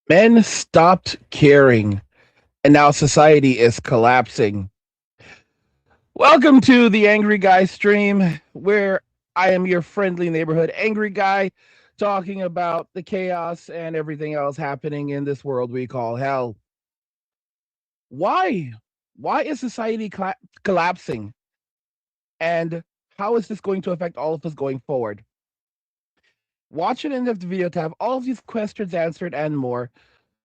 Men stopped caring, and now society is collapsing. Welcome to the Angry Guy stream, where I am your friendly neighborhood angry guy talking about the chaos and everything else happening in this world we call hell. Why? Why is society collapsing? And how is this going to affect all of us going forward? Watch it in the video to have all of these questions answered and more.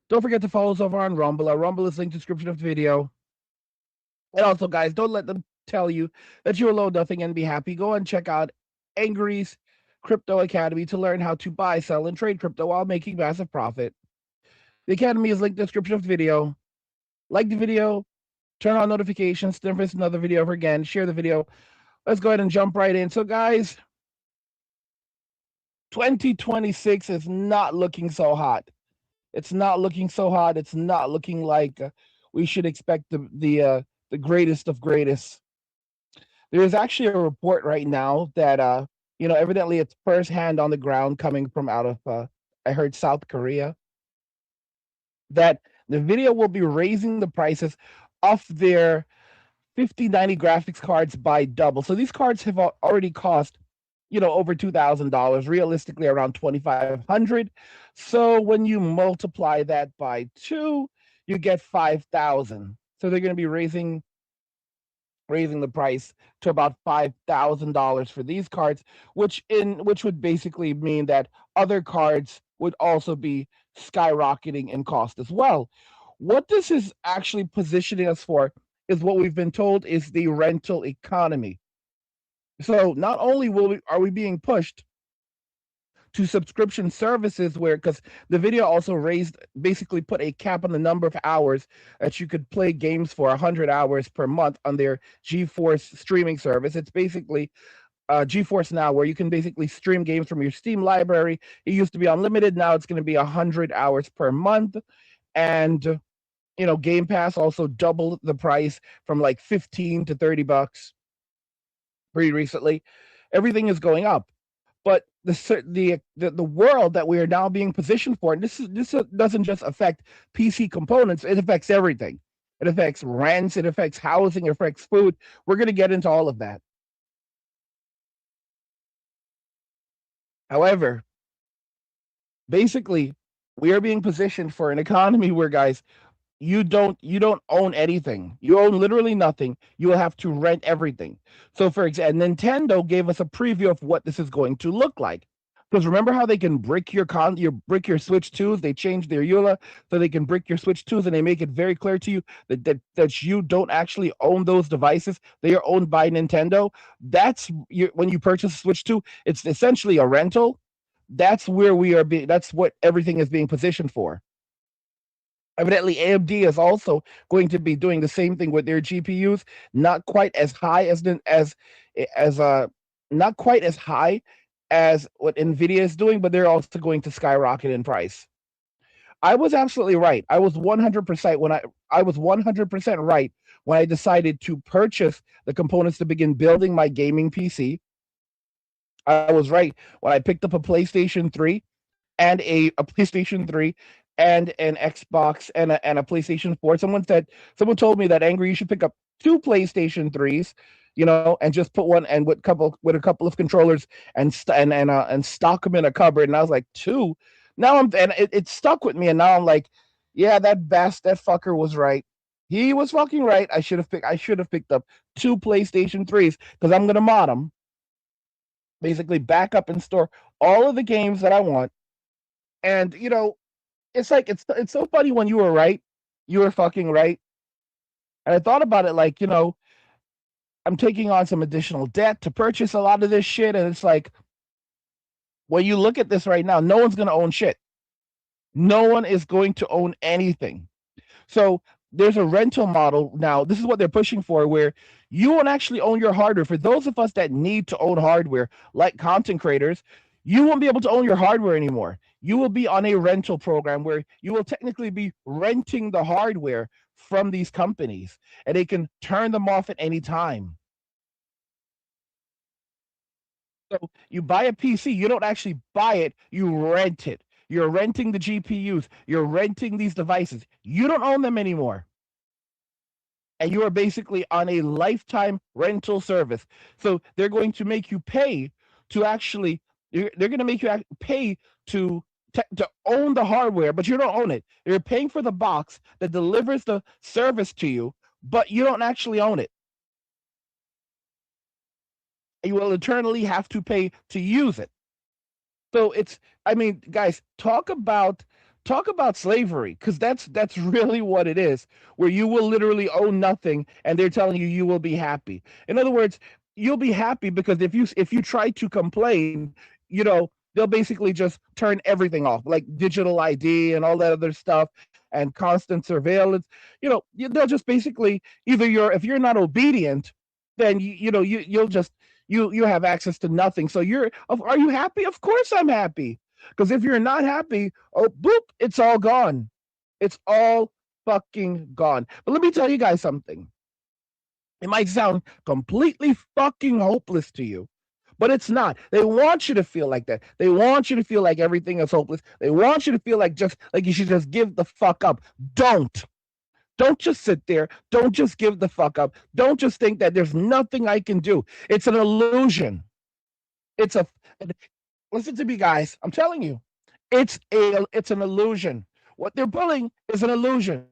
Don't forget to follow us over on Rumble. Our Rumble is linked in the description of the video. And also, guys, don't let them tell you that you will owe nothing and be happy. Go and check out Angry's Crypto Academy to learn how to buy, sell, and trade crypto while making massive profit. The Academy is linked in the description of the video. Like the video, turn on notifications, never miss another video ever again. Share the video. Let's go ahead and jump right in. So, guys, 2026 is not looking so hot. It's not looking so hot. It's not looking like we should expect the greatest of greatest. There is actually a report right now that evidently it's firsthand on the ground coming from out of I heard South Korea, that the video will be raising the prices of their 5090 graphics cards by double. So these cards have already cost over $2,000, realistically around 2,500. So when you multiply that by 2, you get 5,000. So they're going to be raising the price to about $5,000 for these cards, which would basically mean that other cards would also be skyrocketing in cost as well. What this is actually positioning us for is what we've been told is the rental economy. So not only are we being pushed to subscription services, where, because the video also basically put a cap on the number of hours that you could play games for, 100 hours per month on their GeForce streaming service. It's basically GeForce Now, where you can basically stream games from your Steam library. It used to be unlimited. Now it's going to be 100 hours per month. And Game Pass also doubled the price from like 15 to $30 pretty recently. Everything is going up. But the world that we are now being positioned for, and this doesn't just affect PC components, it affects everything. It affects rents, it affects housing, it affects food. We're going to get into all of that. However, basically, we are being positioned for an economy where, guys, you don't own anything. You own literally nothing. You will have to rent everything. So, for example, Nintendo gave us a preview of what this is going to look like. Because remember how they can brick your Switch 2s? They changed their EULA so they can brick your Switch 2s, and they make it very clear to you that you don't actually own those devices. They are owned by Nintendo. When you purchase a Switch 2, it's essentially a rental. That's where we are that's what everything is being positioned for. Evidently, AMD is also going to be doing the same thing with their GPUs, not quite as high as not quite as high as what Nvidia is doing, but they're also going to skyrocket in price. I was absolutely right. I was 100% I was 100% right when I decided to purchase the components to begin building my gaming PC. I was right when I picked up a PlayStation 3 and a PlayStation 3 and an Xbox and a PlayStation 4. Someone told me that, Angry, you should pick up two PlayStation 3s, and just put one and with a couple of controllers and stock them in a cupboard. And I was like, two. Now it stuck with me, and now I'm like, yeah, that fucker was right. He was fucking right. I should have picked up two PlayStation 3s because I'm gonna mod them, basically back up and store all of the games that I want. And it's like it's so funny when you were right, you were fucking right. And I thought about it like, I'm taking on some additional debt to purchase a lot of this shit, and it's like, when you look at this right now, no one's gonna own shit. No one is going to own anything. So there's a rental model now. This is what they're pushing for, where you won't actually own your hardware. For those of us that need to own hardware, like content creators, you won't be able to own your hardware anymore. You will be on a rental program where you will technically be renting the hardware from these companies, and they can turn them off at any time. So you buy a PC, you don't actually buy it, you rent it. You're renting the GPUs. You're renting these devices. You don't own them anymore. And you are basically on a lifetime rental service. So they're going to make you pay to actually, they're going to make you pay to to own the hardware, but you don't own it. You're paying for the box that delivers the service to you, but you don't actually own it. You will eternally have to pay to use it. So it's, I mean, guys, talk about slavery, because that's really what it is, where you will literally own nothing and they're telling you you will be happy. In other words, you'll be happy because if you try to complain, they'll basically just turn everything off, like digital ID and all that other stuff and constant surveillance. They'll just basically, either if you're not obedient, then you'll just you have access to nothing. So are you happy? Of course I'm happy. Because if you're not happy, oh boop, it's all gone. It's all fucking gone. But let me tell you guys something. It might sound completely fucking hopeless to you, but it's not. They want you to feel like that. They want you to feel like everything is hopeless. They want you to feel like you should just give the fuck up. Don't. Don't just sit there. Don't just give the fuck up. Don't just think that there's nothing I can do. It's an illusion. It's a Listen to me, guys. I'm telling you, it's an illusion. What they're pulling is an illusion.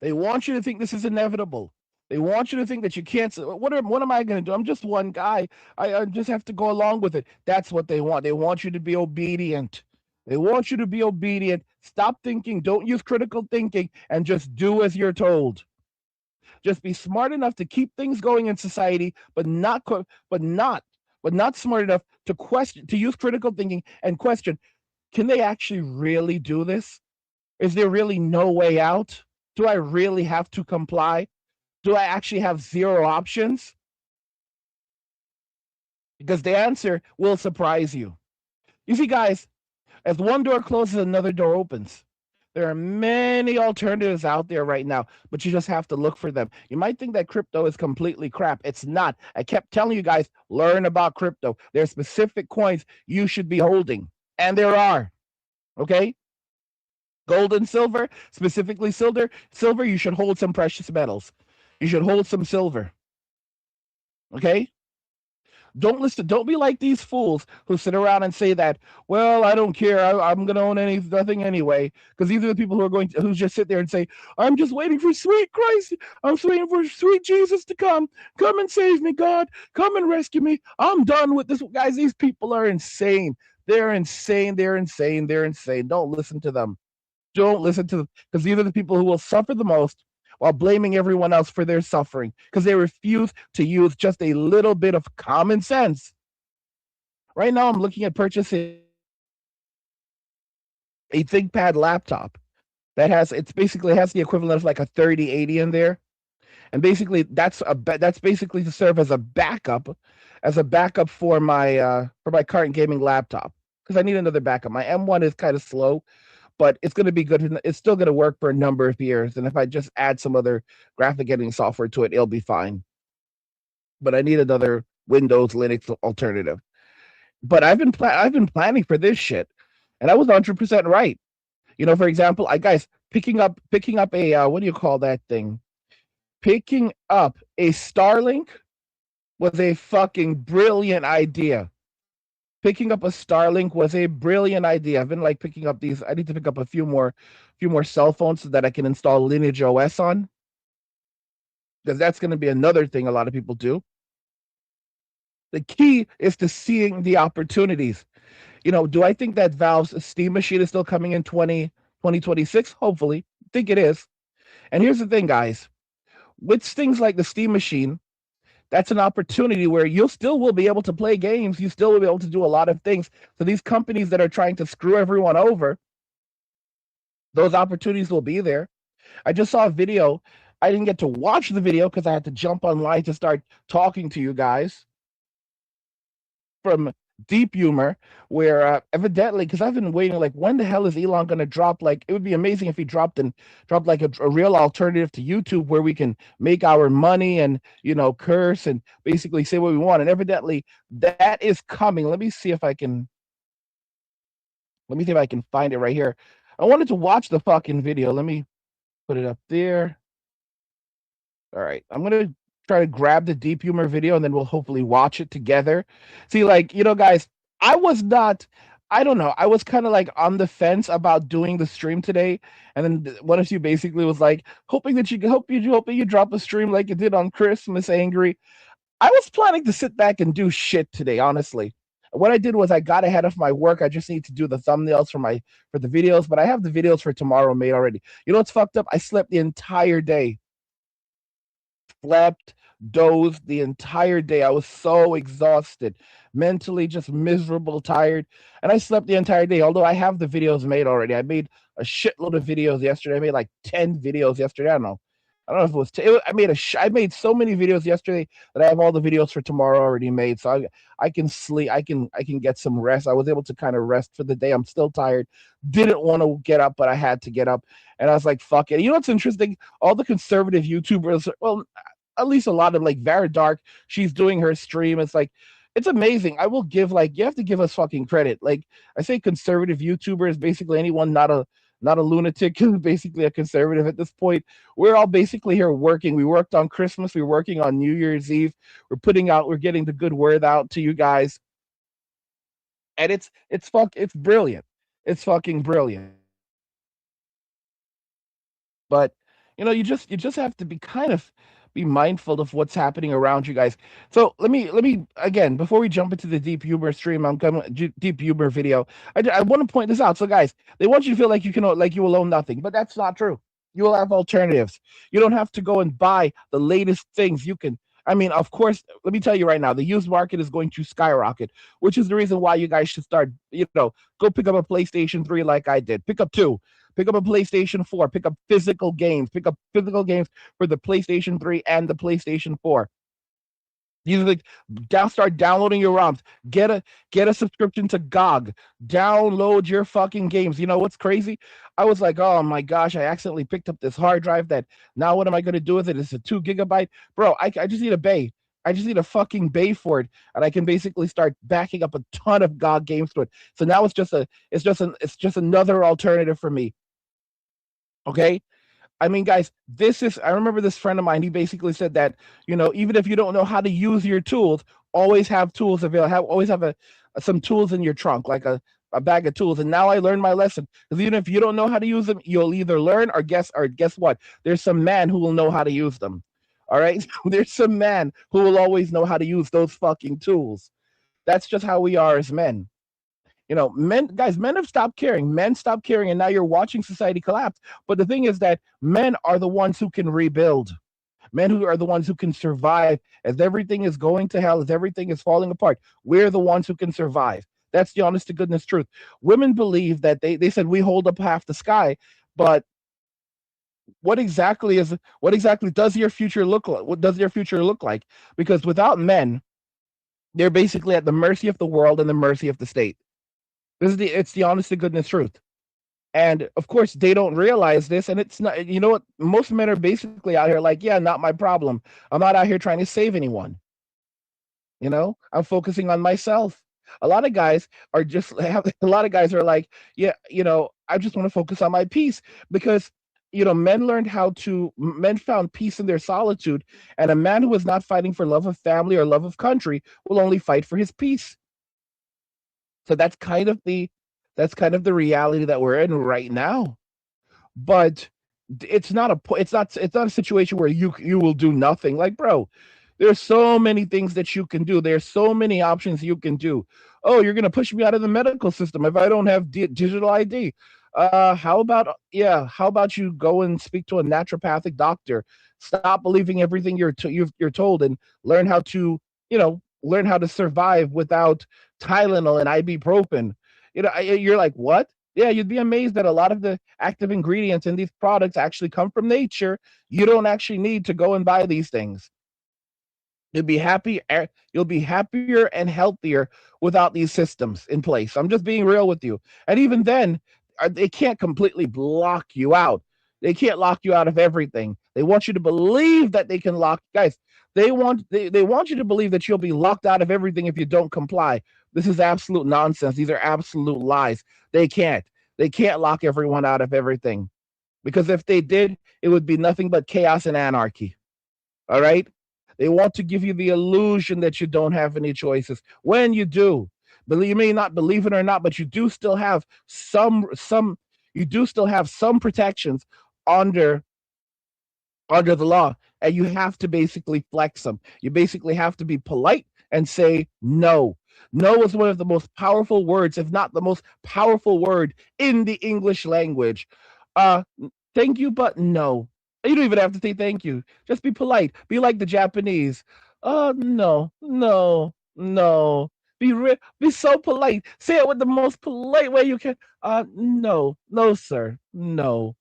They want you to think this is inevitable. They want you to think that you can't. What am I going to do? I'm just one guy. I just have to go along with it. That's what they want. They want you to be obedient. They want you to be obedient. Stop thinking. Don't use critical thinking, and just do as you're told. Just be smart enough to keep things going in society, but not smart enough to use critical thinking and question, can they actually really do this? Is there really no way out? Do I really have to comply? Do I actually have zero options? Because the answer will surprise you. You see, guys, as one door closes, another door opens. There are many alternatives out there right now, but you just have to look for them. You might think that crypto is completely crap. It's not. I kept telling you guys, learn about crypto. There are specific coins you should be holding, and there are. Okay? Gold and silver, specifically silver, you should hold some precious metals. You should hold some silver. Okay? Don't listen. Don't be like these fools who sit around and say that, well, I don't care. I'm going to own nothing anyway. Because these are the people who just sit there and say, I'm just waiting for sweet Christ. I'm just waiting for sweet Jesus to come. Come and save me, God. Come and rescue me. I'm done with this. Guys, these people are insane. They're insane. They're insane. They're insane. Don't listen to them. Don't listen to them, because these are the people who will suffer the most while blaming everyone else for their suffering, because they refuse to use just a little bit of common sense. Right now, I'm looking at purchasing a ThinkPad laptop it basically has the equivalent of like a 3080 in there, and basically that's basically to serve as a backup for my current gaming laptop, because I need another backup. My M1 is kind of slow, but it's going to be good. It's still going to work for a number of years. And if I just add some other graphic editing software to it, it'll be fine. But I need another Windows Linux alternative. But I've been planning for this shit, and I was 100% right. For example, picking up a what do you call that thing? Picking up a Starlink was a fucking brilliant idea. Picking up a Starlink was a brilliant idea. I've been like picking up these. I need to pick up a few more cell phones so that I can install Lineage OS on, because that's going to be another thing a lot of people do. The key is to seeing the opportunities. Do I think that Valve's Steam Machine is still coming in 2026? Hopefully. I think it is. And here's the thing, guys. With things like the Steam Machine, that's an opportunity where you still will be able to play games. You still will be able to do a lot of things. So these companies that are trying to screw everyone over, those opportunities will be there. I just saw a video. I didn't get to watch the video because I had to jump online to start talking to you guys. From deep humor, where evidently, because I've been waiting, like, when the hell is Elon going to drop? Like, it would be amazing if he dropped like a real alternative to YouTube where we can make our money and curse and basically say what we want. And evidently, that is coming. Let me see if I can find it right here. I wanted to watch the fucking video. Let me put it up there. All right, I'm gonna try to grab the deep humor video, and then we'll hopefully watch it together. See, like, guys, I was not. I don't know. I was kind of like on the fence about doing the stream today, and then one of you basically was like, hoping you drop a stream like you did on Christmas Angry. I was planning to sit back and do shit today, honestly. What I did was I got ahead of my work. I just need to do the thumbnails for the videos, but I have the videos for tomorrow made already. You know what's fucked up? I slept the entire day. Slept, dozed the entire day. I was so exhausted, mentally just miserable, tired, and I slept the entire day. Although I have the videos made already. I made a shitload of videos yesterday. I made like 10 videos yesterday. I don't know. I don't know if it was. I made so many videos yesterday that I have all the videos for tomorrow already made. So I can sleep. I can get some rest. I was able to kind of rest for the day. I'm still tired. Didn't want to get up, but I had to get up, and I was like, "Fuck it." You know what's interesting? All the conservative YouTubers, well, at least a lot of, like, Vera Dark, she's doing her stream. It's like, it's amazing. I will give, like, you have to give us fucking credit. Like, I say conservative YouTuber is basically anyone not a lunatic, basically a conservative at this point. We're all basically here working. We worked on Christmas, we're working on New Year's Eve. We're getting the good word out to you guys. And it's brilliant. It's fucking brilliant. But you just have to be kind of be mindful of what's happening around you guys. So let me again, before we jump into the deep humor stream, I'm coming deep humor video. I want to point this out. So guys, they want you to feel like you will own nothing, but that's not true. You will have alternatives. You don't have to go and buy the latest things. You can. I mean, of course, let me tell you right now, the used market is going to skyrocket, which is the reason why you guys should start. Go pick up a PlayStation 3 like I did. Pick up two. Pick up a PlayStation 4. Pick up physical games. Pick up physical games for the PlayStation 3 and the PlayStation 4. You like start downloading your ROMs. Get a subscription to GOG. Download your fucking games. You know what's crazy? I was like, oh my gosh, I accidentally picked up this hard drive. That now what am I going to do with it? It's a 2 GB, bro. I just need a bay. I just need a fucking bay for it, and I can basically start backing up a ton of GOG games to it. So now it's just another alternative for me. Okay, I mean, guys, I remember this friend of mine, he basically said that, even if you don't know how to use your tools, always have tools available, always have some tools in your trunk, like a bag of tools. And now I learned my lesson. Because even if you don't know how to use them, you'll either learn or guess what? There's some man who will know how to use them. All right. There's some man who will always know how to use those fucking tools. That's just how we are as men. Men have stopped caring. Men stopped caring, and now you're watching society collapse. But the thing is that men are the ones who can rebuild. Men who are the ones who can survive as everything is going to hell, as everything is falling apart. We're the ones who can survive. That's the honest to goodness truth. Women believe that they said we hold up half the sky, but what exactly does your future look like? What does your future look like? Because without men, they're basically at the mercy of the world and the mercy of the state. It's the honest to goodness truth. And of course, they don't realize this. And it's not, you know what? Most men are basically out here like, yeah, not my problem. I'm not out here trying to save anyone. I'm focusing on myself. A lot of guys are just have a lot of guys are like, yeah, I just want to focus on my peace because men found peace in their solitude, and a man who is not fighting for love of family or love of country will only fight for his peace. So that's kind of the reality that we're in right now. But it's not a situation where you will do nothing. Like, bro, there's so many things that you can do. There's so many options you can do. Oh, you're gonna push me out of the medical system if I don't have digital ID. How about you go and speak to a naturopathic doctor? Stop believing everything you're told and learn how to survive without Tylenol and ibuprofen. You're like, what? Yeah, you'd be amazed that a lot of the active ingredients in these products actually come from nature. You don't actually need to go and buy these things. You'll be happy. You'll be happier and healthier without these systems in place. I'm just being real with you. And even then, they can't completely block you out. They can't lock you out of everything. They want you to believe that they can lock guys. They want you to believe that you'll be locked out of everything if you don't comply. This is absolute nonsense. These are absolute lies. They can't. They can't lock everyone out of everything because if they did, it would be nothing but chaos and anarchy. All right? They want to give you the illusion that you don't have any choices when you do. But you may not believe it or not, but you do still have some you do still have some protections under under the law, and you have to basically flex them. You basically have to be polite and say no. No is one of the most powerful words, if not the most powerful word in the English language. Uh, Thank you, but no. You don't even have to say thank you. Just be polite. Be like the Japanese. No, no, no. Be so polite. Say it with the most polite way you can. No, no, sir, no.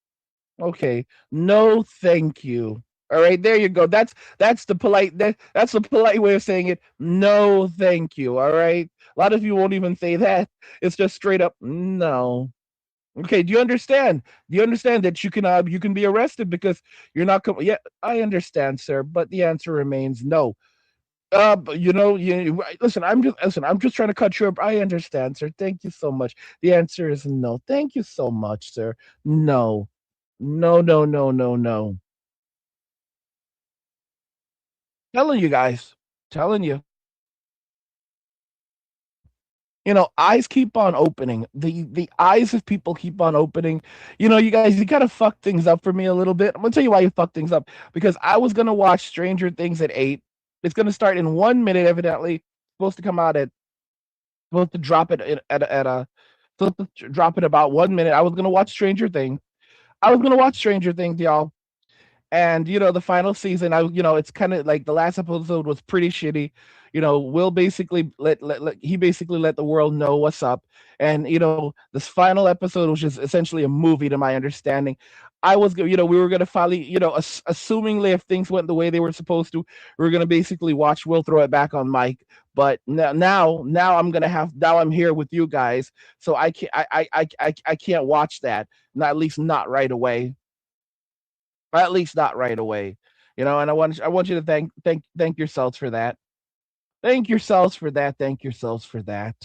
Okay. No, thank you. All right, there you go. That's the polite way of saying it. No, thank you. All right. A lot of you won't even say that. It's just straight up no. Okay, do you understand? Do you understand that you can be arrested because you're not yeah, I understand, sir, but the answer remains no. But listen, I'm just trying to cut you up. I understand, sir. Thank you so much. The answer is no. Thank you so much, sir. No. No, no, no, no, no. Telling you guys. Telling you. Eyes keep on opening. The eyes of people keep on opening. You guys, you gotta fuck things up for me a little bit. I'm gonna tell you why you fuck things up. Because I was gonna watch Stranger Things at 8. It's gonna start in 1 minute, evidently. Supposed to come out at supposed to drop it at a supposed to drop it about 1 minute. I was gonna watch Stranger Things. I was gonna watch Stranger Things, y'all. And the final season, it's kind of like the last episode was pretty shitty. Will basically he basically let the world know what's up. And this final episode was just essentially a movie, to my understanding. We were gonna finally, assumingly if things went the way they were supposed to, we were gonna basically watch Will throw it back on Mike. But now now I'm here with you guys, so I can't watch that. Not at least not right away. At least not right away. And I want you to thank yourselves for that. Thank yourselves for that. Thank yourselves for that.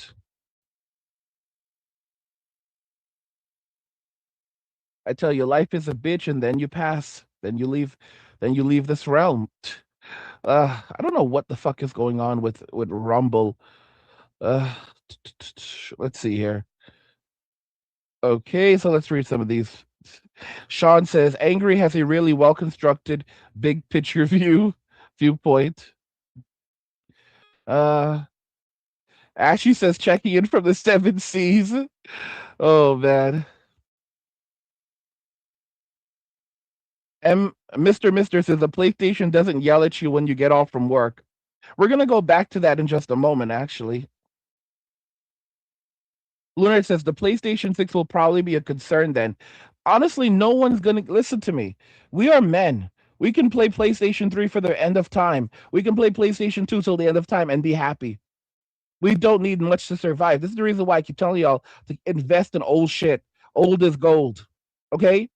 I tell you, life is a bitch, and then you pass. Then you leave this realm. I don't know what the fuck is going on with Rumble. Uh, let's see here. Okay, so let's read some of these. Sean says, "Angry has a really well constructed big picture viewpoint." Uh, Ashley says, "Checking in from the seven seas." Oh man. Mr. says the PlayStation doesn't yell at you when you get off from work. We're gonna go back to that in just a moment, actually. Lunar says the PlayStation 6 will probably be a concern then. Honestly, no one's gonna listen to me. We are men. We can play PlayStation 3 for the end of time. We can play PlayStation 2 till the end of time and be happy. We don't need much to survive. This is the reason why I keep telling y'all to invest in old shit. Old is gold. Okay?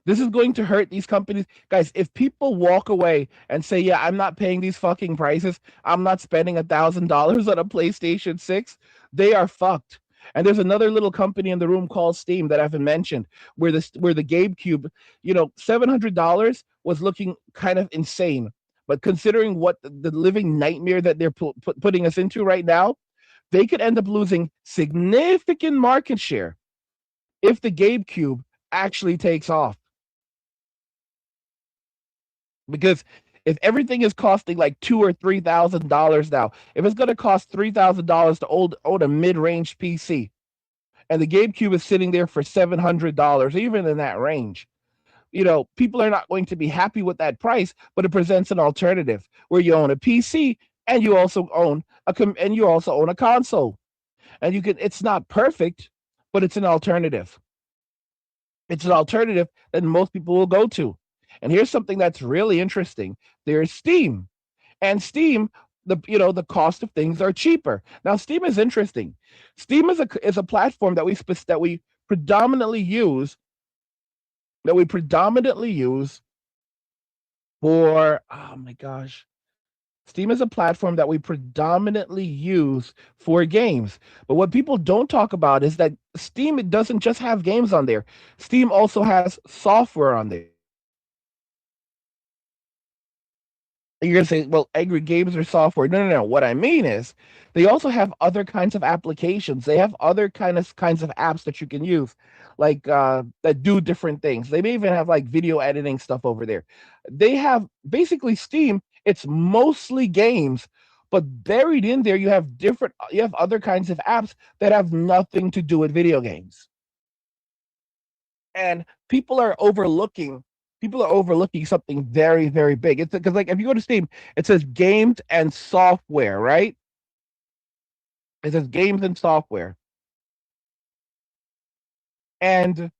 This is going to hurt these companies. Guys, if people walk away and say, yeah, I'm not paying these fucking prices, I'm not spending $1,000 on a PlayStation 6, they are fucked. And there's another little company in the room called Steam that I haven't mentioned, where the GameCube, $700 was looking kind of insane. But considering what the living nightmare that they're putting us into right now, they could end up losing significant market share if the GameCube actually takes off. Because if everything is costing like $2,000 or $3,000 now, if it's going to cost $3,000 to own a mid-range PC, and the GameCube is sitting there for $700, even in that range, people are not going to be happy with that price. But it presents an alternative where you own a PC and you also own a console, and you can. It's not perfect, but it's an alternative. It's an alternative that most people will go to. And here's something that's really interesting. There's Steam. And Steam, the cost of things are cheaper. Now, Steam is interesting. Steam is a platform that we predominantly use for, oh my gosh. Steam is a platform that we predominantly use for games. But what people don't talk about is that Steam, it doesn't just have games on there. Steam also has software on there. You're gonna say, well, angry games are software. No, no, no. What I mean is they also have other kinds of applications. They have other kinds of apps that you can use, like that do different things. They may even have like video editing stuff over there. They have basically Steam, it's mostly games, but buried in there you have other kinds of apps that have nothing to do with video games. And people are overlooking something very, very big. It's because, like, if you go to Steam, it says games and software, right? It says games and software. And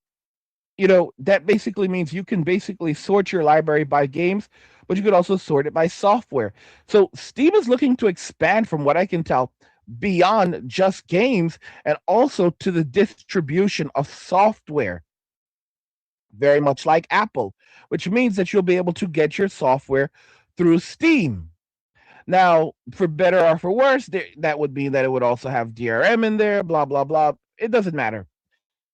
that basically means you can basically sort your library by games, but you could also sort it by software. So Steam is looking to expand, from what I can tell, beyond just games and also to the distribution of software, very much like Apple, which means that you'll be able to get your software through Steam. Now, for better or for worse, that would mean that it would also have DRM in there, blah, blah, blah. It doesn't matter.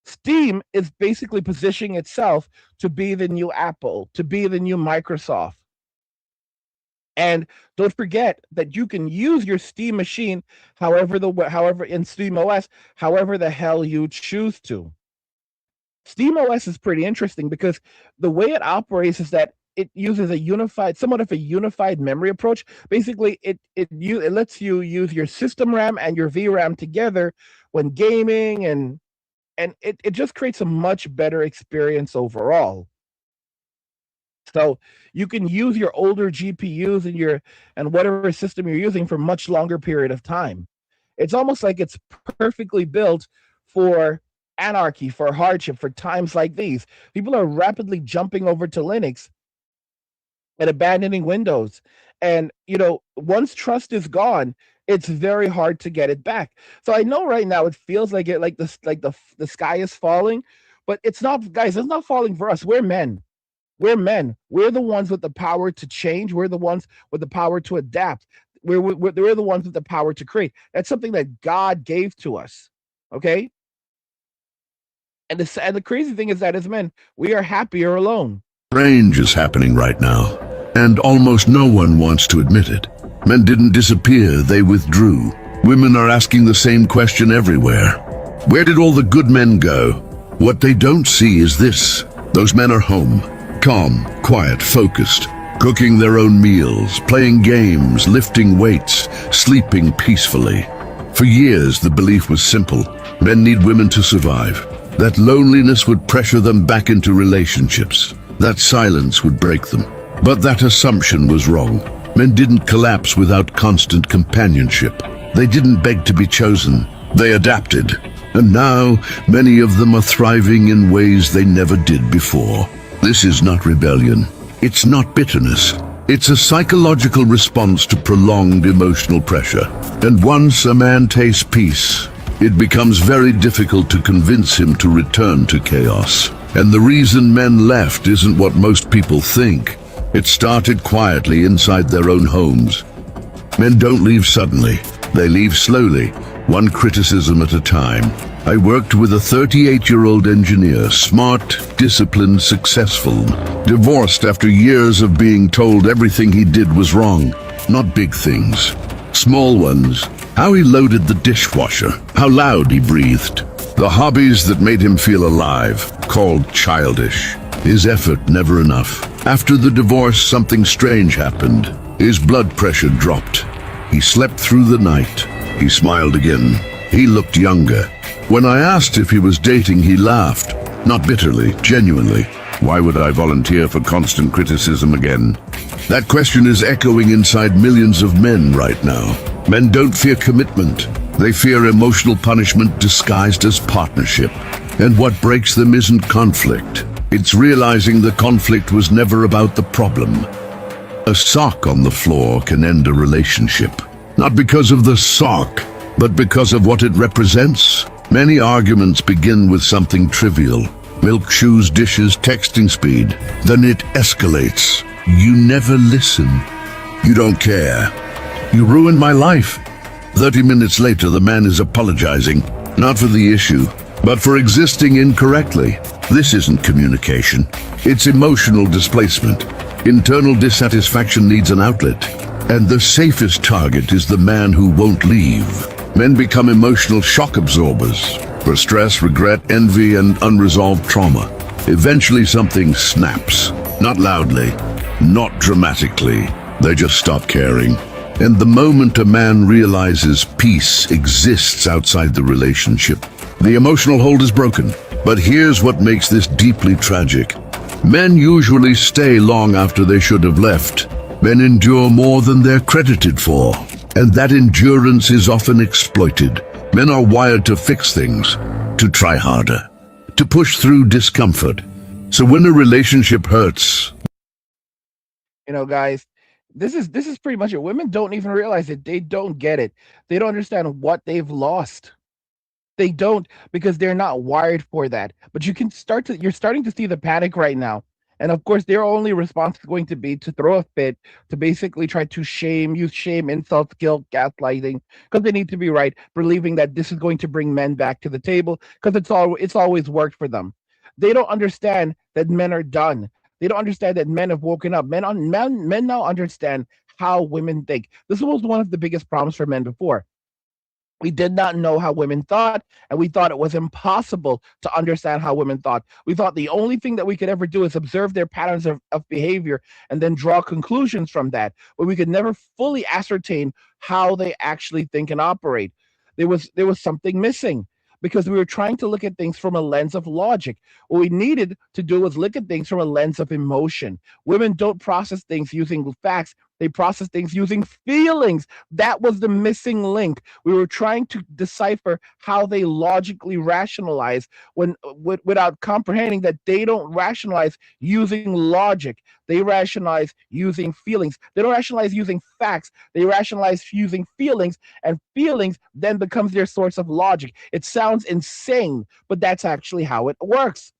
Steam is basically positioning itself to be the new Apple, to be the new Microsoft. And don't forget that you can use your Steam machine however in Steam OS, however the hell you choose to. Steam OS is pretty interesting because the way it operates is that it uses somewhat of a unified memory approach. Basically, it lets you use your system RAM and your VRAM together when gaming, and it just creates a much better experience overall. So you can use your older GPUs and whatever system you're using for much longer period of time. It's almost like it's perfectly built for anarchy, for hardship, for times like these. People are rapidly jumping over to Linux and abandoning Windows. And once trust is gone, it's very hard to get it back. So I know right now it feels like the sky is falling, but it's not, guys. It's not falling for us. We're men. We're men. We're the ones with the power to change. We're the ones with the power to adapt. We're the ones with the power to create. That's something that God gave to us. Okay. And the crazy thing is that as men, we are happier alone. Strange is happening right now, and almost no one wants to admit it. Men didn't disappear, they withdrew. Women are asking the same question everywhere. Where did all the good men go? What they don't see is this. Those men are home, calm, quiet, focused, cooking their own meals, playing games, lifting weights, sleeping peacefully. For years, the belief was simple. Men need women to survive. That loneliness would pressure them back into relationships. That silence would break them. But that assumption was wrong. Men didn't collapse without constant companionship. They didn't beg to be chosen. They adapted. And now, many of them are thriving in ways they never did before. This is not rebellion. It's not bitterness. It's a psychological response to prolonged emotional pressure. And once a man tastes peace, it becomes very difficult to convince him to return to chaos. And the reason men left isn't what most people think. It started quietly inside their own homes. Men don't leave suddenly. They leave slowly, one criticism at a time. I worked with a 38-year-old engineer, smart, disciplined, successful, divorced after years of being told everything he did was wrong. Not big things, small ones. How he loaded the dishwasher, how loud he breathed. The hobbies that made him feel alive, called childish. His effort never enough. After the divorce, something strange happened. His blood pressure dropped. He slept through the night. He smiled again. He looked younger. When I asked if he was dating, he laughed. Not bitterly, genuinely. Why would I volunteer for constant criticism again? That question is echoing inside millions of men right now. Men don't fear commitment. They fear emotional punishment disguised as partnership. And what breaks them isn't conflict. It's realizing the conflict was never about the problem. A sock on the floor can end a relationship. Not because of the sock, but because of what it represents. Many arguments begin with something trivial. Milk, shoes, dishes, texting speed. Then it escalates. You never listen. You don't care. You ruined my life. 30 minutes later, the man is apologizing, not for the issue, but for existing incorrectly. This isn't communication. It's emotional displacement. Internal dissatisfaction needs an outlet. And the safest target is the man who won't leave. Men become emotional shock absorbers for stress, regret, envy, and unresolved trauma. Eventually something snaps. Not loudly, not dramatically. They just stop caring. And the moment a man realizes peace exists outside the relationship, the emotional hold is broken. But here's what makes this deeply tragic. Men usually stay long after they should have left. Men endure more than they're credited for. And that endurance is often exploited. Men are wired to fix things, to try harder, to push through discomfort. So when a relationship hurts, Guys, this is pretty much it. Women don't even realize it. They don't get it. They don't understand what they've lost. They don't, because they're not wired for that. But you're starting to see the panic right now. And of course, their only response is going to be to throw a fit, to basically try to use shame, insults, guilt, gaslighting, because they need to be right, believing that this is going to bring men back to the table, because it's always worked for them. They don't understand that men are done. They don't understand that men have woken up. Men now understand how women think. This was one of the biggest problems for men before. We did not know how women thought, and we thought it was impossible to understand how women thought. We thought the only thing that we could ever do is observe their patterns of behavior and then draw conclusions from that, but we could never fully ascertain how they actually think and operate. There was something missing, because we were trying to look at things from a lens of logic. What we needed to do was look at things from a lens of emotion. Women don't process things using facts, they process things using feelings. That was the missing link. We were trying to decipher how they logically rationalize without comprehending that they don't rationalize using logic. They rationalize using feelings. They don't rationalize using facts. They rationalize using feelings, and feelings then becomes their source of logic. It sounds insane, but that's actually how it works.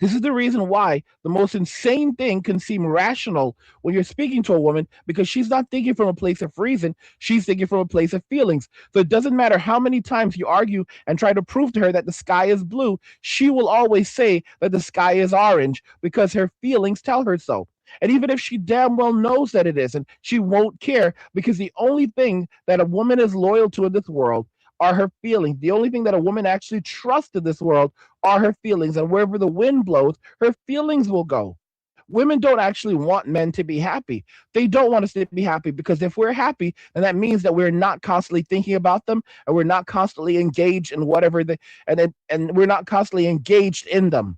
This is the reason why the most insane thing can seem rational when you're speaking to a woman, because she's not thinking from a place of reason. She's thinking from a place of feelings. So it doesn't matter how many times you argue and try to prove to her that the sky is blue, she will always say that the sky is orange because her feelings tell her so. And even if she damn well knows that it isn't, she won't care, because the only thing that a woman is loyal to in this world are her feelings. The only thing that a woman actually trusts in this world are her feelings. And wherever the wind blows, her feelings will go. Women don't actually want men to be happy. They don't want us to be happy, because if we're happy, then that means that we're not constantly thinking about them, and we're not constantly engaged in whatever they and we're not constantly engaged in them.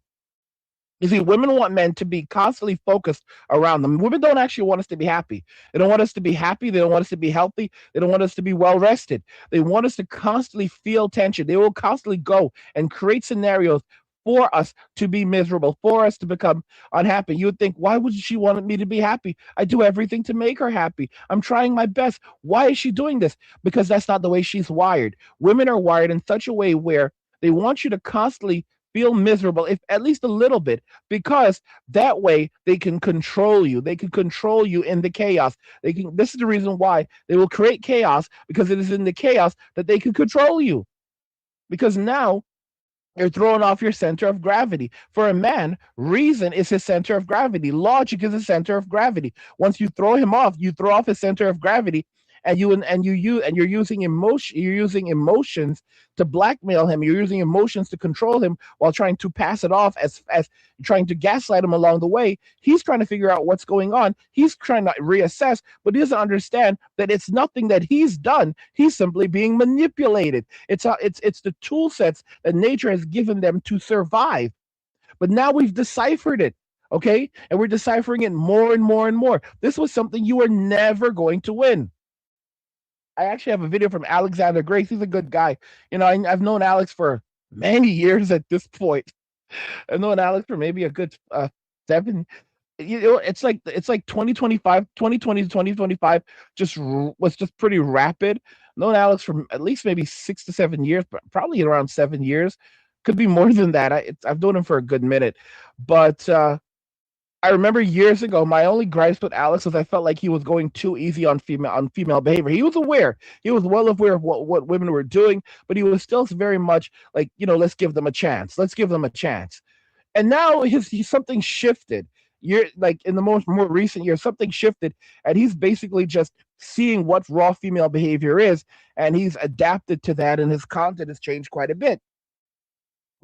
You see, women want men to be constantly focused around them. Women don't actually want us to be happy. They don't want us to be happy. They don't want us to be healthy. They don't want us to be well rested. They want us to constantly feel tension. They will constantly go and create scenarios for us to be miserable, for us to become unhappy. You would think, why would she want me to be happy? I do everything to make her happy. I'm trying my best. Why is she doing this? Because that's not the way she's wired. Women are wired in such a way where they want you to constantly feel miserable, if at least a little bit, because that way they can control you. They can control you in the chaos. This is the reason why they will create chaos, because it is in the chaos that they can control you. Because now you're throwing off your center of gravity. For a man, reason is his center of gravity. Logic is his center of gravity. Once you throw him off, you throw off his center of gravity, and you're using emotion. You're using emotions to blackmail him. You're using emotions to control him while trying to pass it off as trying to gaslight him along the way. He's trying to figure out what's going on. He's trying to reassess, but he doesn't understand that it's nothing that he's done. He's simply being manipulated. It's the tool sets that nature has given them to survive. But now we've deciphered it. Okay, and we're deciphering it more and more and more. This was something you were never going to win. I actually have a video from Alexander Grace. He's a good guy. I've known Alex for many years at this point. I've known Alex for maybe a good 7. it's like 2025, 2020 to 2025 was just pretty rapid. Known Alex for at least maybe 6 to 7 years, but probably around 7 years. Could be more than that. I've known him for a good minute, but I remember years ago, my only gripes with Alex was I felt like he was going too easy on female behavior. He was aware, he was well aware of what women were doing, but he was still very much like, let's give them a chance. Let's give them a chance. And now he's something shifted. You're like in the more recent years, something shifted, and he's basically just seeing what raw female behavior is, and he's adapted to that, and his content has changed quite a bit.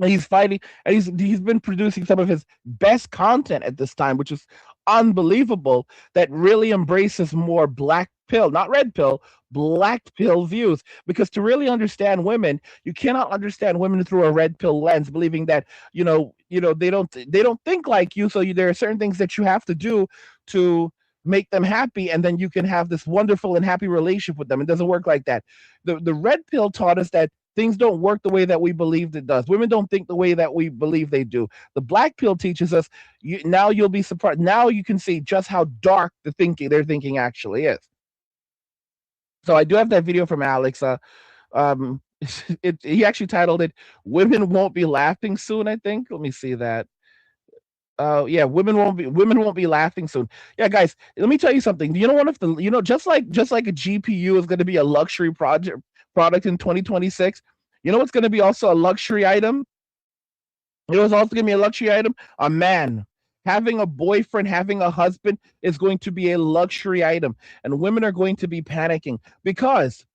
He's fighting, and he's been producing some of his best content at this time, which is unbelievable. That really embraces more black pill, not red pill, black pill views. Because to really understand women, you cannot understand women through a red pill lens, believing that they don't think like you. So there are certain things that you have to do to make them happy, and then you can have this wonderful and happy relationship with them. It doesn't work like that. The red pill taught us that things don't work the way that we believed it does. Women don't think the way that we believe they do. The black pill teaches us. Now you'll be surprised. Now you can see just how dark their thinking actually is. So I do have that video from Alex. Um, he actually titled it "Women Won't Be Laughing Soon." I think. Let me see that. Yeah, women won't be laughing soon. Yeah, guys, let me tell you something. One of the just like a GPU is going to be a luxury product in 2026. You know what's going to be also a luxury item? It was also going to be a luxury item. A man having a boyfriend, having a husband is going to be a luxury item, and women are going to be panicking because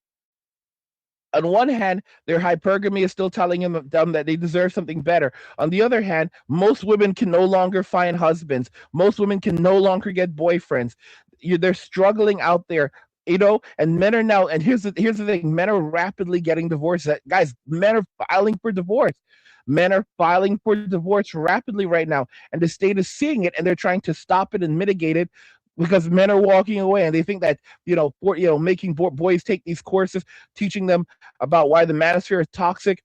on one hand, their hypergamy is still telling them that they deserve something better. On the other hand, most women can no longer find husbands. Most women can no longer get boyfriends. They're struggling out there. And men are now, and here's the thing: men are rapidly getting divorced. Guys, men are filing for divorce. Men are filing for divorce rapidly right now, and the state is seeing it, and they're trying to stop it and mitigate it because men are walking away, and they think that making boys take these courses, teaching them about why the manosphere is toxic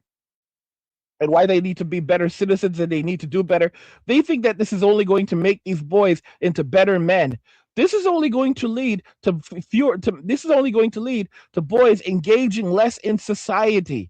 and why they need to be better citizens and they need to do better. They think that this is only going to make these boys into better men. This is only going to lead to fewer. This is only going to lead to boys engaging less in society.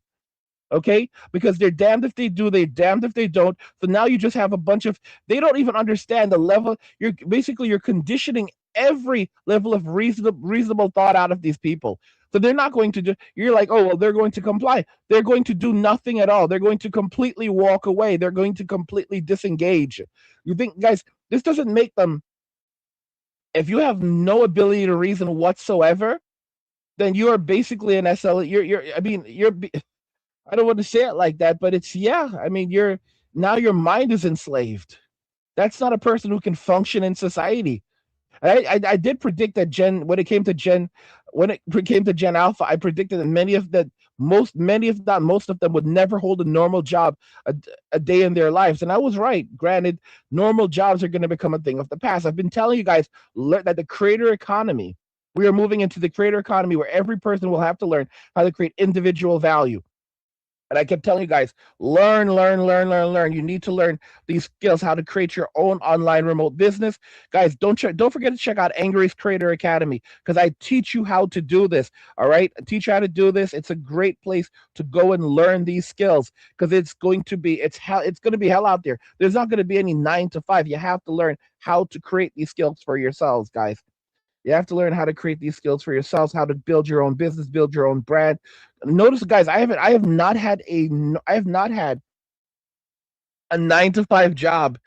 Okay, because they're damned if they do, they're damned if they don't. So now you just have a bunch of, they don't even understand the level. You're conditioning every level of reasonable thought out of these people. So they're not going to do, you're like, oh well, they're going to comply. They're going to do nothing at all. They're going to completely walk away. They're going to completely disengage. You think, guys, this doesn't make them, if you have no ability to reason whatsoever, then you are basically an SL. I don't want to say it like that, but it's, yeah. I mean, now your mind is enslaved. That's not a person who can function in society. I did predict that when it came to Gen Alpha, I predicted that many if not most of them would never hold a normal job a day in their lives, and I was right. Granted, normal jobs are going to become a thing of the past. I've been telling you guys that the creator economy. We are moving into the creator economy where every person will have to learn how to create individual value. And I kept telling you guys, learn, learn, learn, learn, learn. You need to learn these skills, how to create your own online remote business. Guys, don't forget to check out Angry's Creator Academy because I teach you how to do this. All right, I teach you how to do this. It's a great place to go and learn these skills because it's going to be hell out there. There's not going to be any 9 to 5. You have to learn how to create these skills for yourselves, guys. You have to learn how to create these skills for yourselves, how to build your own business, build your own brand. Notice, guys, I have not had a 9 to 5 job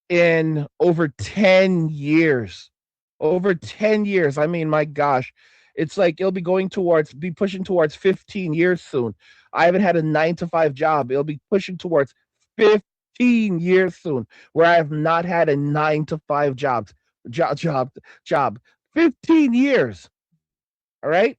in over 10 years. Over 10 years. I mean, my gosh, it's like it'll be pushing towards 15 years soon. I haven't had a 9 to 5 job. It'll be pushing towards 15 years soon where I have not had a 9 to 5 job. 15 years. All right.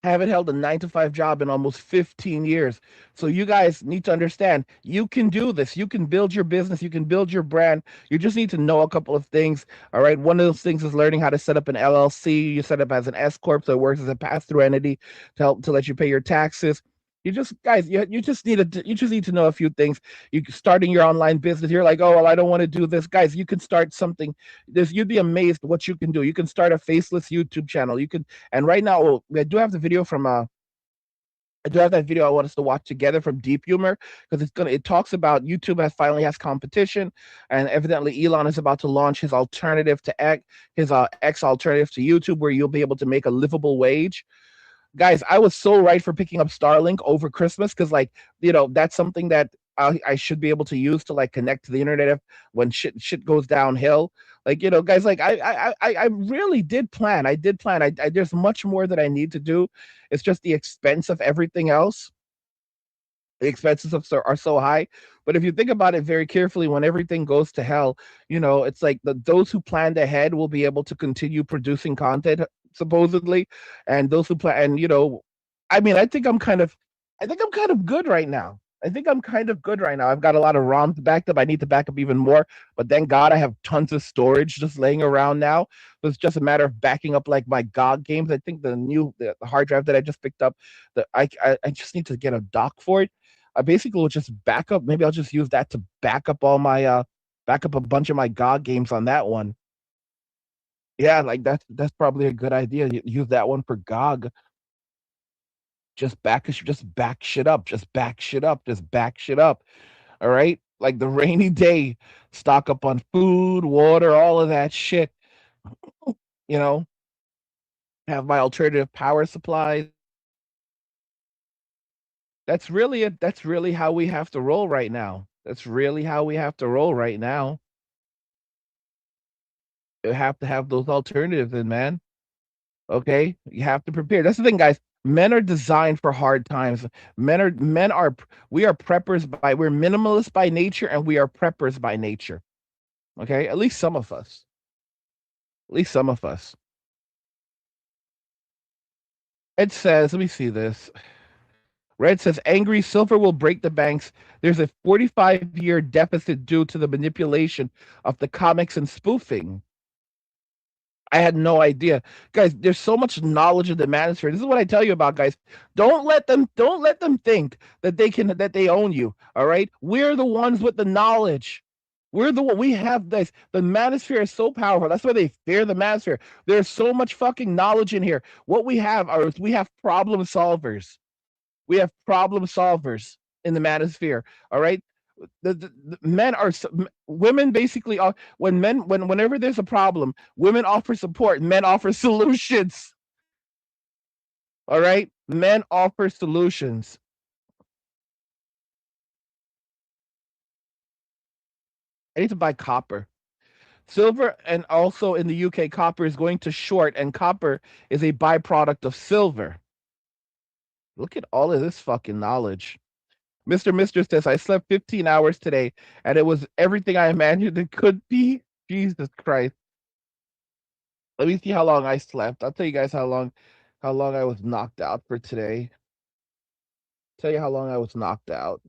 Haven't held a 9 to 5 job in almost 15 years. So you guys need to understand you can do this. You can build your business. You can build your brand. You just need to know a couple of things. All right. One of those things is learning how to set up an LLC. You set up as an S Corp, so it works as a pass through entity to let you pay your taxes. You just guys, you just need to know a few things. You starting your online business. You're like, oh well, I don't want to do this, guys. You can start something. This you'd be amazed what you can do. You can start a faceless YouTube channel. You can, and right now, oh, I do have the video from I do have that video I want us to watch together from Deep Humor because it talks about YouTube finally has competition, and evidently Elon is about to launch his alternative to X, his X alternative to YouTube, where you'll be able to make a livable wage. Guys, I was so right for picking up Starlink over Christmas because, like, that's something that I should be able to use to like connect to the internet if, when shit goes downhill. Like, guys, like I really did plan. I did plan. There's much more that I need to do. It's just the expense of everything else. The expenses are so high. But if you think about it very carefully, when everything goes to hell, it's like those who planned ahead will be able to continue producing content supposedly, and those who plan, and I mean, I think I'm kind of good right now. I think I'm kind of good right now. I've got a lot of ROMs backed up. I need to back up even more, but thank God I have tons of storage just laying around now. So it's just a matter of backing up like my GOG games. I think the hard drive that I just picked up, that I just need to get a dock for it. I basically will just back up. Maybe I'll just use that to back up back up a bunch of my GOG games on that one. Yeah, like that's probably a good idea. Use that one for GOG. Just back shit up. Just back shit up. Just back shit up. All right? Like the rainy day, stock up on food, water, all of that shit. You know, have my alternative power supplies. That's really it. That's really how we have to roll right now. That's really how we have to roll right now. You have to have those alternatives in, man. Okay? You have to prepare. That's the thing, guys. Men are designed for hard times. We are preppers we're minimalists by nature, and we are preppers by nature. Okay? At least some of us. At least some of us. It says, let me see this. Red says angry silver will break the banks. There's a 45-year deficit due to the manipulation of the comics and spoofing. I had no idea. Guys, there's so much knowledge in the manosphere. This is what I tell you about, guys. Don't let them think that they own you. All right? We're the ones with the knowledge. We have this. The manosphere is so powerful. That's why they fear the manosphere. There's so much fucking knowledge in here. What we have problem solvers. We have problem solvers in the manosphere. All right? The men are women basically are whenever there's a problem, women offer support, men offer solutions. All right, men offer solutions. I need to buy copper, silver, and also in the UK, copper is going to short, and copper is a byproduct of silver. Look at all of this fucking knowledge. Mr. Mister says I slept 15 hours today, and it was everything I imagined it could be. Jesus Christ. Let me see how long I slept. I'll tell you guys how long I was knocked out for today. Tell you how long I was knocked out.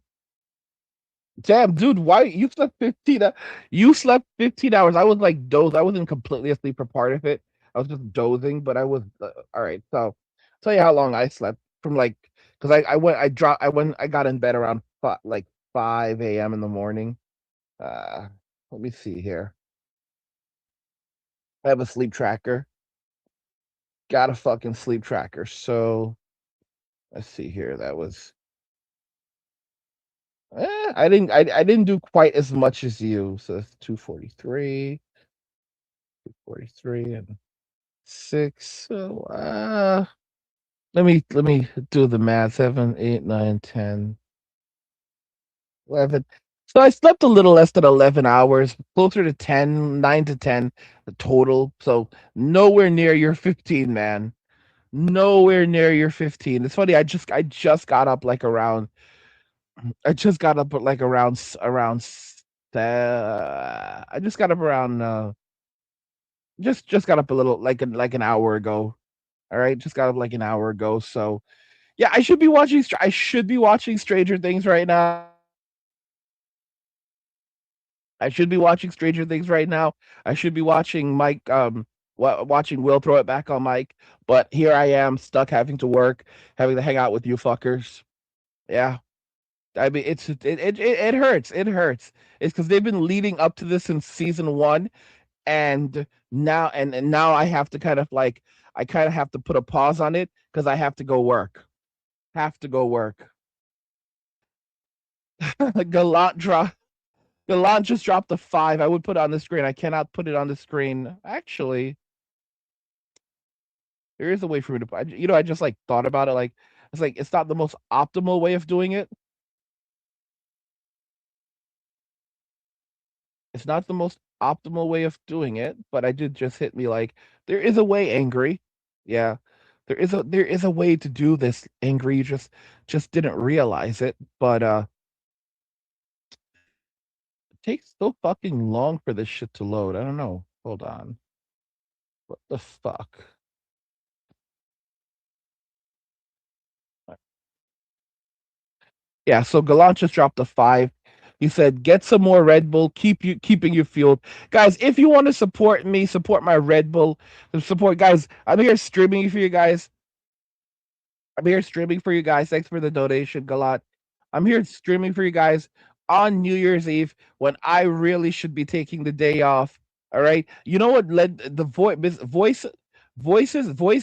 Damn, dude, why you slept 15 you slept 15 hours. I was like dozed. I wasn't completely asleep for part of it. I was just dozing, but I was all right. So, I'll tell you how long I slept from like cuz I got in bed around like 5 a.m. in the morning. Uh let me see here. I have a sleep tracker. Got a fucking sleep tracker. So, let's see here. That was I didn't do quite as much as you. So that's 243, and 6. So let me do the math. 7, 8, 9, 10, 11. So I slept a little less than 11 hours, closer to 10, 9 to 10 total. So nowhere near your 15, man. Nowhere near your 15. It's funny. I just got up like around I just got up at like I just got up around just got up a little like an hour ago. All right, just got up like an hour ago. So yeah, I should be watching Stranger Things right now. I should be watching Stranger Things right now. I should be watching Mike watching Will Throw It Back on Mike. But here I am stuck having to work, having to hang out with you fuckers. Yeah. I mean, it hurts. It hurts. It's because they've been leading up to this since season one, and now I have to kind of like I kind of have to put a pause on it because I have to go work. Have to go work. Galant drop. Galant just dropped a 5. I would put it on the screen. I cannot put it on the screen. Actually, there is a way for me to. I just like thought about it. Like it's not the most optimal way of doing it. It's not the most optimal way of doing it, but I did just hit me like there is a way, Angry. Yeah. There is a way to do this, Angry. You just didn't realize it. But it takes so fucking long for this shit to load. I don't know. Hold on. What the fuck? Yeah, so Gallant just dropped a 5. He said, "Get some more Red Bull, keeping you fueled, guys. If you want to support me, support my Red Bull, support guys. I'm here streaming for you guys. I'm here streaming for you guys. Thanks for the donation, Galat. I'm here streaming for you guys on New Year's Eve when I really should be taking the day off. All right. You know what led the voice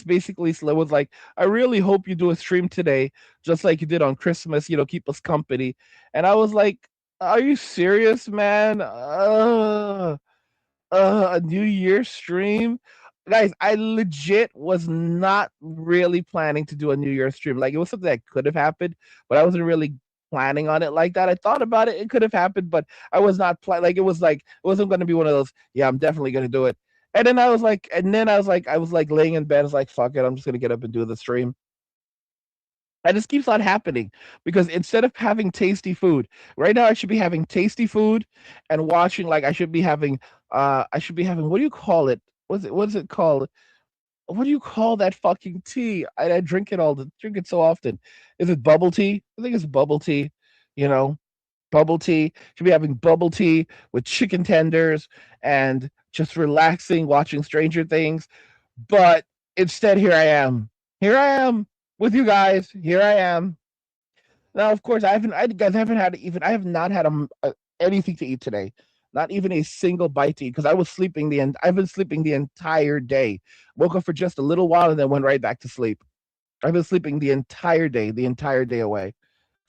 basically was like, I really hope you do a stream today, just like you did on Christmas, keep us company. And I was like, are you serious, man? A New Year stream. Guys, I legit was not really planning to do a New Year stream. Like it was something that could have happened, but I wasn't really planning on it like that. I thought about it, it could have happened, but I was not planning. Like it wasn't going to be one of those. Yeah, I'm definitely going to do it. I was like laying in bed. I was like, fuck it, I'm just going to get up and do the stream. And this keeps on happening because instead of having tasty food, right now I should be having tasty food and watching like I should be having what do you call it? What's it called? What do you call that fucking tea? I drink it so often. Is it bubble tea? I think it's bubble tea, you know. Bubble tea. Should be having bubble tea with chicken tenders and just relaxing watching Stranger Things. But instead here I am. Here I am with you guys. Here I am. Now, of course, I have not had anything to eat today. Not even a single bite to eat because I've been sleeping the entire day. Woke up for just a little while and then went right back to sleep. I've been sleeping the entire day away.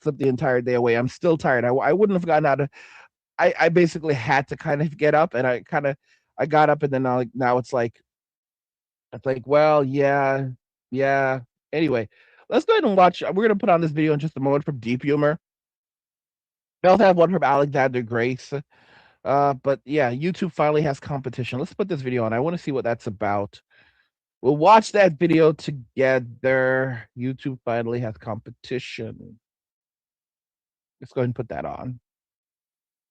Slept the entire day away. I'm still tired. I wouldn't have gotten out of. I basically had to kind of get up, and I got up, and then now it's like, well, yeah, yeah. Anyway, let's go ahead and watch. We're gonna put on this video in just a moment from Deep Humor. We also have one from Alexander Grace. But yeah, YouTube finally has competition. Let's put this video on. I want to see what that's about. We'll watch that video together. YouTube finally has competition. Let's go ahead and put that on.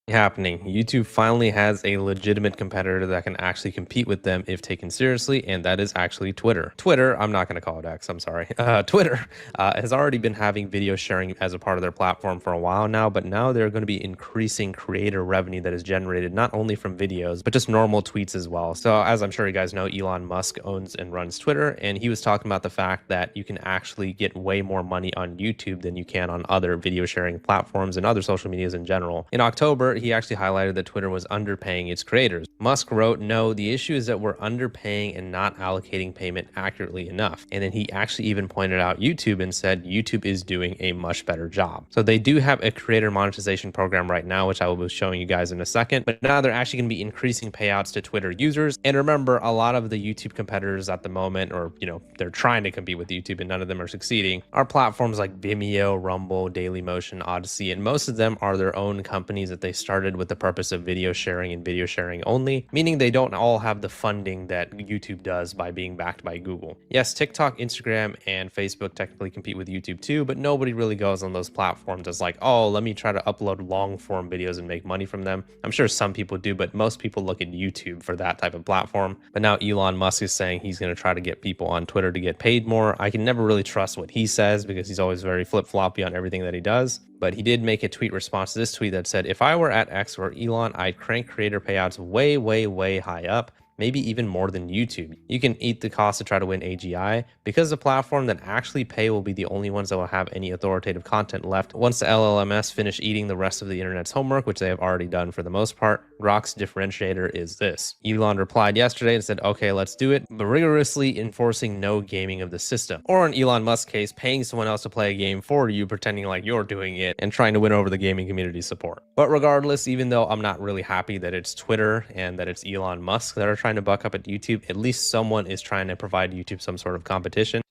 Happening. YouTube finally has a legitimate competitor that can actually compete with them if taken seriously, and that is actually Twitter. Twitter, I'm not going to call it X, I'm sorry. Twitter has already been having video sharing as a part of their platform for a while now, but now they're going to be increasing creator revenue that is generated not only from videos, but just normal tweets as well. So as I'm sure you guys know, Elon Musk owns and runs Twitter, and he was talking about the fact that you can actually get way more money on YouTube than you can on other video sharing platforms and other social medias in general. In October, he actually highlighted that Twitter was underpaying its creators. Musk wrote, "No, the issue is that we're underpaying and not allocating payment accurately enough." And then he actually even pointed out YouTube and said YouTube is doing a much better job. So they do have a creator monetization program right now, which I will be showing you guys in a second. But now they're actually going to be increasing payouts to Twitter users. And remember, a lot of the YouTube competitors at the moment, or they're trying to compete with YouTube and none of them are succeeding, are platforms like Vimeo, Rumble, Dailymotion, Odyssey, and most of them are their own companies that they started with the purpose of video sharing and video sharing only, meaning they don't all have the funding that YouTube does by being backed by Google. Yes, TikTok, Instagram, and Facebook technically compete with YouTube too, but nobody really goes on those platforms as like, oh, let me try to upload long form videos and make money from them. I'm sure some people do, but most people look at YouTube for that type of platform. But now Elon Musk is saying he's going to try to get people on Twitter to get paid more. I can never really trust what he says because he's always very flip-floppy on everything that he does. But he did make a tweet response to this tweet that said, "If I were at X or Elon, I'd crank creator payouts way, way, way high up. maybe even more than YouTube. You can eat the cost to try to win AGI because the platform that actually pay will be the only ones that will have any authoritative content left once the LLMS finish eating the rest of the internet's homework, which they have already done for the most part. Grok's differentiator is this. Elon replied yesterday and said, okay, let's do it, but rigorously enforcing no gaming of the system. Or in Elon Musk's case, paying someone else to play a game for you, pretending like you're doing it and trying to win over the gaming community's support. But regardless, even though I'm not really happy that it's Twitter and that it's Elon Musk that are trying to buck up at YouTube, at least someone is trying to provide YouTube some sort of competition.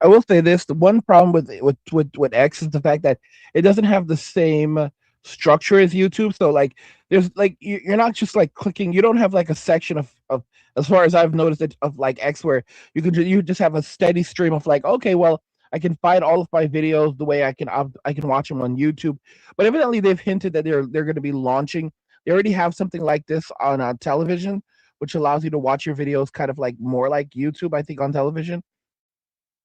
I will say this: the one problem with X is the fact that it doesn't have the same structure as YouTube. So like, there's like you're not just like clicking. You don't have like a section of as far as I've noticed it of like X where you just have a steady stream of like, okay, well, I can find all of my videos the way I can watch them on YouTube. But evidently they've hinted that they're going to be launching. They already have something like this on television, which allows you to watch your videos kind of like more like YouTube, I think, on television.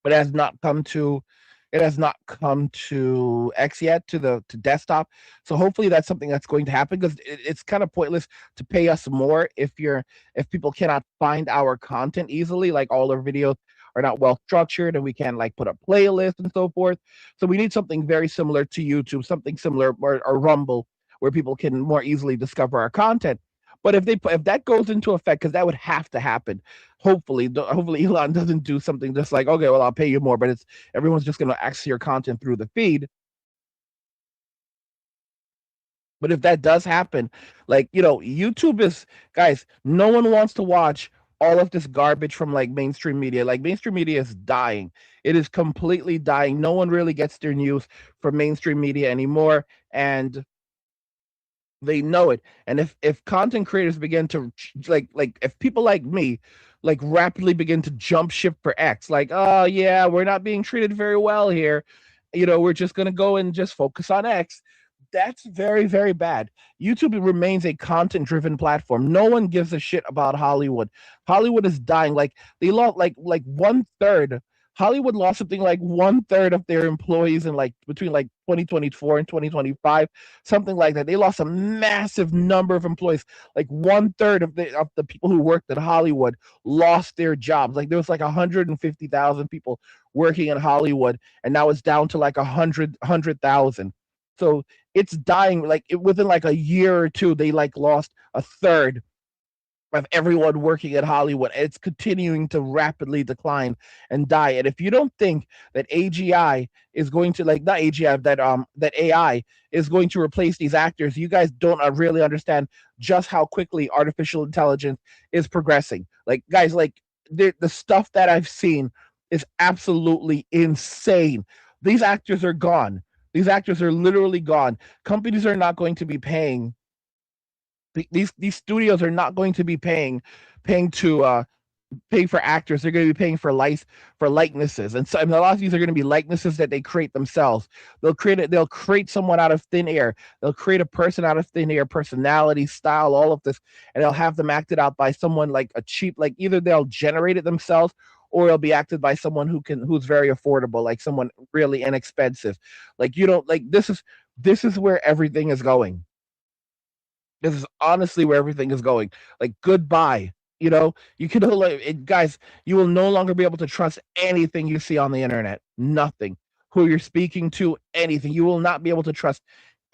But it has not come to X yet, to desktop. So hopefully that's something that's going to happen, because it's kind of pointless to pay us more if people cannot find our content easily. Like, all our videos are not well structured and we can like put a playlist and so forth. So we need something very similar to YouTube, something similar, or Rumble, where people can more easily discover our content. But if that goes into effect, because that would have to happen, hopefully Elon doesn't do something just like, okay, well, I'll pay you more, but everyone's just going to access your content through the feed. But if that does happen, like, YouTube is, guys, no one wants to watch all of this garbage from like mainstream media. Like, mainstream media is dying. It is completely dying. No one really gets their news from mainstream media anymore, and they know it. And if content creators begin to like if people like me like rapidly begin to jump ship for X, like, oh yeah, we're not being treated very well here, we're just going to go and just focus on X, that's very, very bad. YouTube remains a content driven platform. No one gives a shit about Hollywood. Hollywood is dying. Like, they lost like 1/3. Hollywood lost something like 1/3 of their employees in like between like 2024 and 2025, something like that. They lost a massive number of employees. Like 1/3 of the people who worked at Hollywood lost their jobs. Like, there was like 150,000 people working in Hollywood, and now it's down to like 100,000. So it's dying. Like, within like a year or two, they like lost a third of everyone working at Hollywood. It's continuing to rapidly decline and die. And if you don't think that AGI is going to, like, not AGI, that AI is going to replace these actors, you guys don't really understand just how quickly artificial intelligence is progressing. Like, guys, like, the stuff that I've seen is absolutely insane. These actors are gone. These actors are literally gone. Companies are not going to be paying. These studios are not going to be paying to pay for actors. They're going to be paying for likenesses, and so a lot of these are going to be likenesses that they create themselves. They'll create someone out of thin air. They'll create a person out of thin air, personality, style, all of this, and they'll have them acted out by someone like a cheap, like, either they'll generate it themselves, or it'll be acted by someone who's very affordable, like someone really inexpensive. Like, this is where everything is going. This is honestly where everything is going. Like, goodbye. You can guys, you will no longer be able to trust anything you see on the internet. Nothing. Who you're speaking to, anything. You will not be able to trust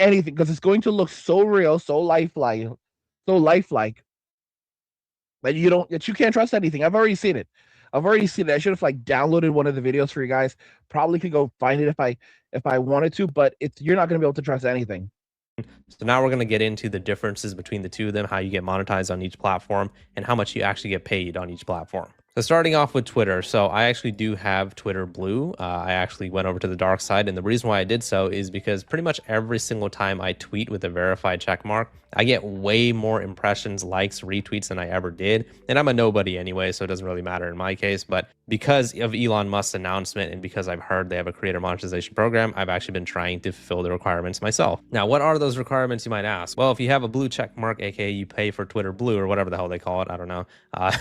anything, because it's going to look so real, so lifelike, that you can't trust anything. I've already seen it. I should have like downloaded one of the videos for you guys. Probably could go find it if I wanted to, but you're not going to be able to trust anything. So now we're going to get into the differences between the two of them, how you get monetized on each platform, and how much you actually get paid on each platform. So starting off with Twitter. So I actually do have Twitter Blue. I actually went over to the dark side, and the reason why I did so is because pretty much every single time I tweet with a verified check mark, I get way more impressions, likes, retweets than I ever did. And I'm a nobody anyway, so it doesn't really matter in my case. But because of Elon Musk's announcement, and because I've heard they have a creator monetization program, I've actually been trying to fulfill the requirements myself. Now, what are those requirements, you might ask? Well, if you have a blue check mark, aka you pay for Twitter Blue, or whatever the hell they call it, I don't know,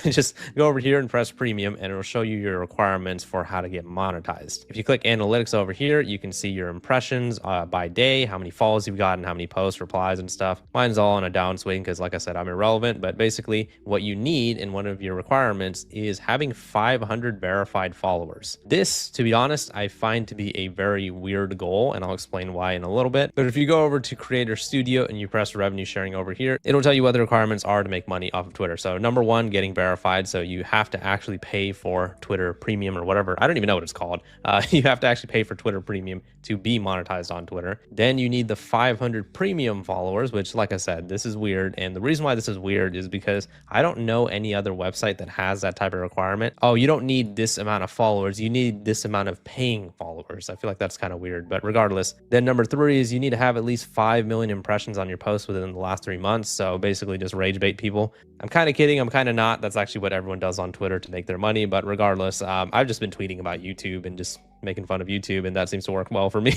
just go over here and press press premium and it'll show you your requirements for how to get monetized. If you click analytics over here, you can see your impressions by day, how many follows you've gotten, how many posts, replies, and stuff. Mine's all on a downswing because, like I said, I'm irrelevant. But basically, what you need in one of your requirements is having 500 verified followers. This, to be honest, I find to be a very weird goal, and I'll explain why in a little bit. But if you go over to Creator Studio and you press revenue sharing over here, it'll tell you what the requirements are to make money off of Twitter. So number one, getting verified. So you have to actually pay for Twitter Premium or whatever. I don't even know what it's called. You have to actually pay for Twitter Premium to be monetized on Twitter. Then you need the 500 premium followers, which, like I said, this is weird. And the reason why this is weird is because I don't know any other website that has that type of requirement. Oh, you don't need this amount of followers. You need this amount of paying followers. I feel like that's kind of weird, but regardless. Then number three is you need to have at least 5 million impressions on your post within the last 3 months. So basically just rage bait people. I'm kind of kidding. I'm kind of not. That's actually what everyone does on Twitter to make their money. But regardless, I've just been tweeting about YouTube and just making fun of YouTube, and that seems to work well for me.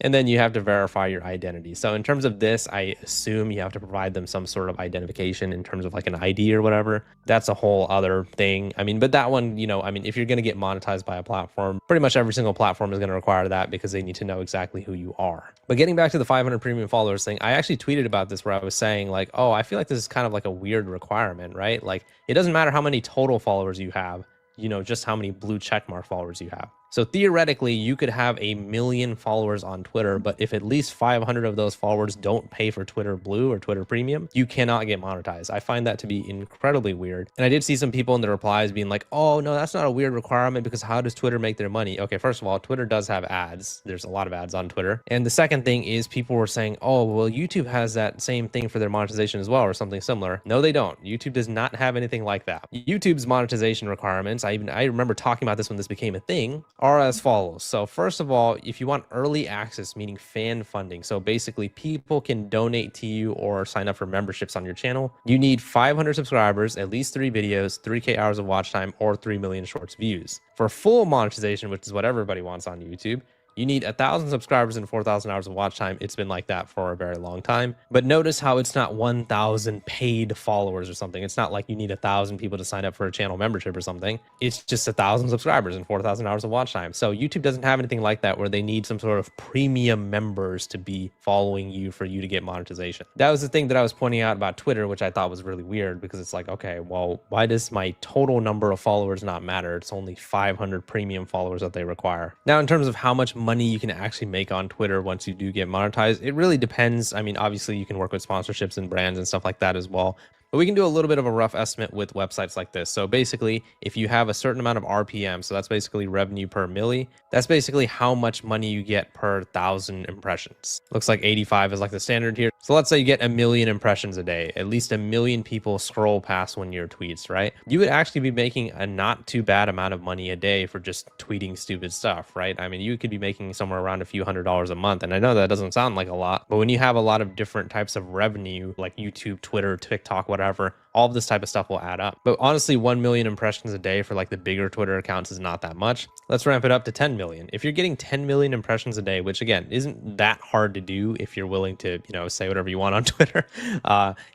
And then you have to verify your identity. So in terms of this, I assume you have to provide them some sort of identification in terms of like an ID or whatever. That's a whole other thing. I mean, but that one, you know, I mean, if you're going to get monetized by a platform, pretty much every single platform is going to require that because they need to know exactly who you are. But getting back to the 500 premium followers thing, I actually tweeted about this where I was saying like, oh, I feel like this is kind of like a weird requirement, right? Like it doesn't matter how many total followers you have, you know, just how many blue checkmark followers you have. So theoretically, you could have 1 million followers on Twitter, but if at least 500 of those followers don't pay for Twitter Blue or Twitter Premium, you cannot get monetized. I find that to be incredibly weird. And I did see some people in the replies being like, oh, no, that's not a weird requirement because how does Twitter make their money? Okay, first of all, Twitter does have ads. There's a lot of ads on Twitter. And the second thing is people were saying, oh, well, YouTube has that same thing for their monetization as well or something similar. No, they don't. YouTube does not have anything like that. YouTube's monetization requirements, I remember talking about this when this became a thing, are as follows. So first of all, if you want early access, meaning fan funding, so basically people can donate to you or sign up for memberships on your channel, you need 500 subscribers, at least 3 videos, 3K hours of watch time, or 3 million shorts views. For full monetization, which is what everybody wants on YouTube, you need 1,000 subscribers and 4,000 hours of watch time. It's been like that for a very long time. But notice how it's not 1,000 paid followers or something. It's not like you need 1,000 people to sign up for a channel membership or something. It's just 1,000 subscribers and 4,000 hours of watch time. So YouTube doesn't have anything like that where they need some sort of premium members to be following you for you to get monetization. That was the thing that I was pointing out about Twitter, which I thought was really weird because it's like, okay, well, why does my total number of followers not matter? It's only 500 premium followers that they require. Now, in terms of how much money you can actually make on Twitter once you do get monetized, it really depends. I mean, obviously you can work with sponsorships and brands and stuff like that as well, but we can do a little bit of a rough estimate with websites like this. So basically, if you have a certain amount of RPM, so that's basically revenue per milli, that's basically how much money you get per 1,000 impressions. Looks like 85 is like the standard here. So let's say you get 1 million impressions a day, at least 1 million people scroll past one of your tweets, right? You would actually be making a not too bad amount of money a day for just tweeting stupid stuff, right? I mean, you could be making somewhere around a few $100s a month. And I know that doesn't sound like a lot, but when you have a lot of different types of revenue, like YouTube, Twitter, TikTok, whatever, all of this type of stuff will add up. But honestly, 1 million impressions a day for like the bigger Twitter accounts is not that much. Let's ramp it up to 10 million. If you're getting 10 million impressions a day, which again, isn't that hard to do if you're willing to, you know, say whatever you want on Twitter,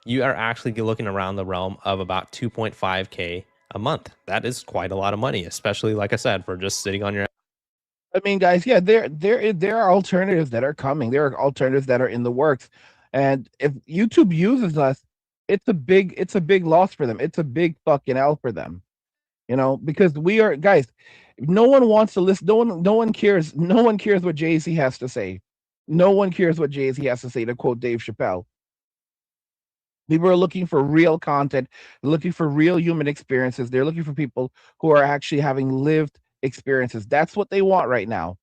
you are actually looking around the realm of about 2.5K a month. That is quite a lot of money, especially, like I said, for just sitting on your... I mean, guys, yeah, there are alternatives that are coming. There are alternatives that are in the works. And if YouTube uses us, it's a big loss for them. It's a big fucking L for them. You know, because we are, guys, no one wants to listen. No one cares. No one cares what Jay-Z has to say. No one cares what Jay-Z has to say, to quote Dave Chappelle. People are looking for real content, looking for real human experiences. They're looking for people who are actually having lived experiences. That's what they want right now.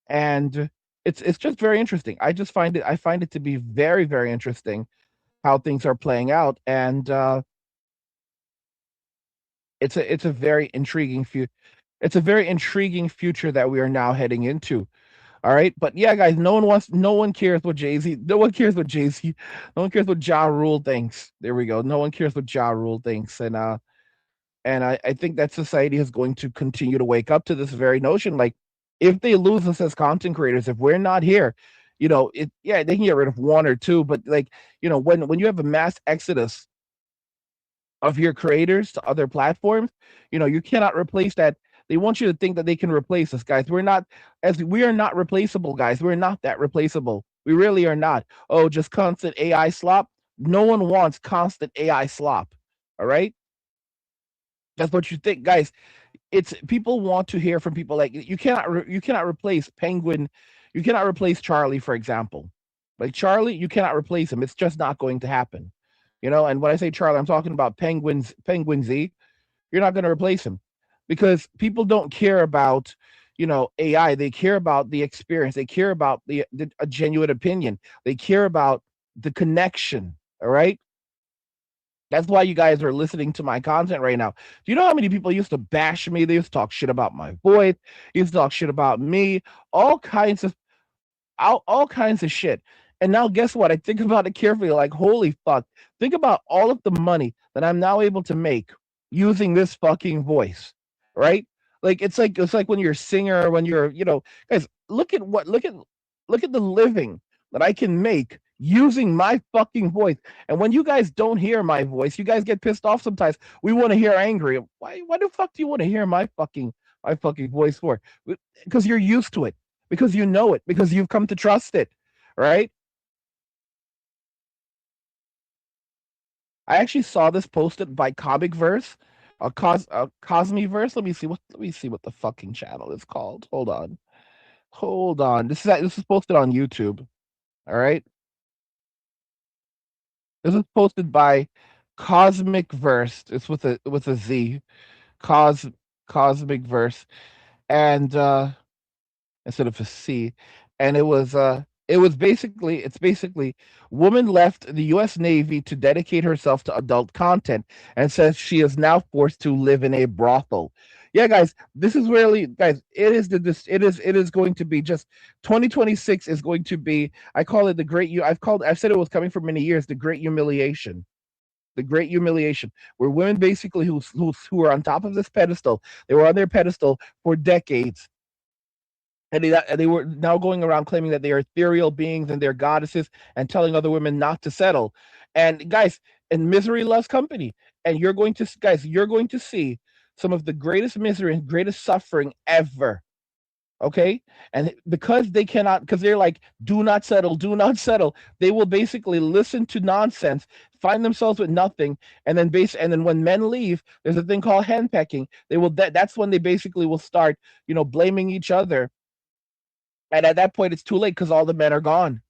And it's just very interesting. I find it to be very, very interesting how things are playing out. And it's a very intriguing future that we are now heading into. All right, but yeah, guys, no one cares what Jay-Z, no one cares what Ja Rule thinks. There we go. No one cares what Ja Rule thinks, and I think that society is going to continue to wake up to this very notion. Like, if they lose us as content creators, if we're not here, you know, they can get rid of one or two, but like, you know, when you have a mass exodus of your creators to other platforms. You cannot replace that. They want you to think that they can replace us, guys. We are not replaceable, guys. We're not that replaceable. We really are not. Oh, just constant AI slop. No one wants constant AI slop. All right? That's what you think, guys. It's people want to hear from people like you cannot replace Penguin, you cannot replace Charlie, for example. Like Charlie, you cannot replace him. It's just not going to happen. And when I say Charlie, I'm talking about Penguin Z. You're not going to replace him because people don't care about AI. They care about the experience. They care about a genuine opinion. They care about the connection. All right. That's why you guys are listening to my content right now. Do you know how many people used to bash me? They used to talk shit about my voice, used to talk shit about me, all kinds of all kinds of shit. And now guess what? I think about it carefully, like, holy fuck. Think about all of the money that I'm now able to make using this fucking voice. Right? Like it's like when you're a singer, when you're, guys, look at the living that I can make using my fucking voice. And when you guys don't hear my voice, you guys get pissed off sometimes. We want to hear angry. Why the fuck do you want to hear my fucking voice for? Because you're used to it, because you know it, because you've come to trust it, right? I actually saw this posted by Comic Verse, Cosmiverse. Let me see what the fucking channel is called. Hold on. This is posted on YouTube. All right. This is posted by Cosmic Verse. It's with a Z. Cos Cosmic Verse, and instead of a C, and it's basically woman left the U.S. Navy to dedicate herself to adult content and says she is now forced to live in a brothel. Yeah, guys, this is really, guys. It is going to be just 2026 is going to be. I call it the great. I've said it was coming for many years. The great humiliation. The great humiliation, where women basically who are on top of this pedestal, they were on their pedestal for decades, and they were now going around claiming that they are ethereal beings and they're goddesses and telling other women not to settle. And guys, and misery loves company. And you're going to see some of the greatest misery and greatest suffering ever. Okay. And because they're like, do not settle, do not settle, they will basically listen to nonsense, find themselves with nothing, and then when men leave, there's a thing called henpecking. That's when they basically will start, blaming each other, and at that point, it's too late because all the men are gone.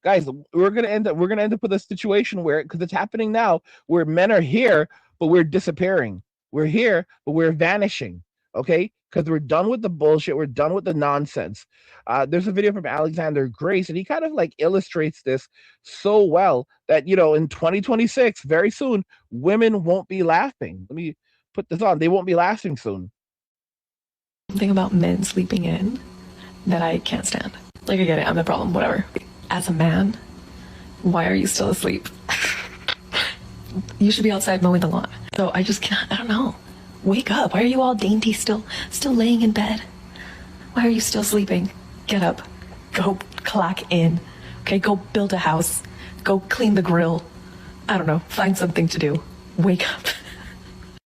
Guys, we're gonna end up with a situation where, because it's happening now, where men are here, but we're disappearing. We're here, but we're vanishing. Okay, because we're done with the bullshit. We're done with the nonsense. There's a video from Alexander Grace, and he kind of like illustrates this so well that in 2026, very soon, women won't be laughing. Let me put this on. They won't be laughing soon. Something about men sleeping in that I can't stand. Like, I get it, I'm the problem, whatever. As a man, why are you still asleep? You should be outside mowing the lawn. So I just can't, I don't know. Wake up. Why are you all dainty still laying in bed? Why are you still sleeping? Get up. Go clack in. Okay, go build a house. Go clean the grill. I don't know, find something to do. Wake up.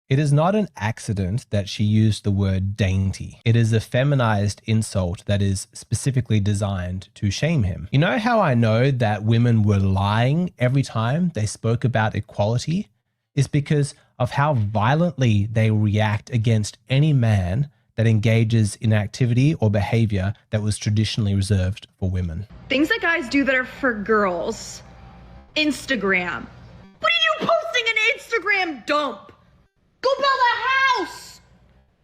It is not an accident that she used the word dainty. It is a feminized insult that is specifically designed to shame him. You know how I know that women were lying every time they spoke about equality? It's because of how violently they react against any man that engages in activity or behavior that was traditionally reserved for women. Things that guys do that are for girls. Instagram. What are you posting an Instagram dump? Go build a house!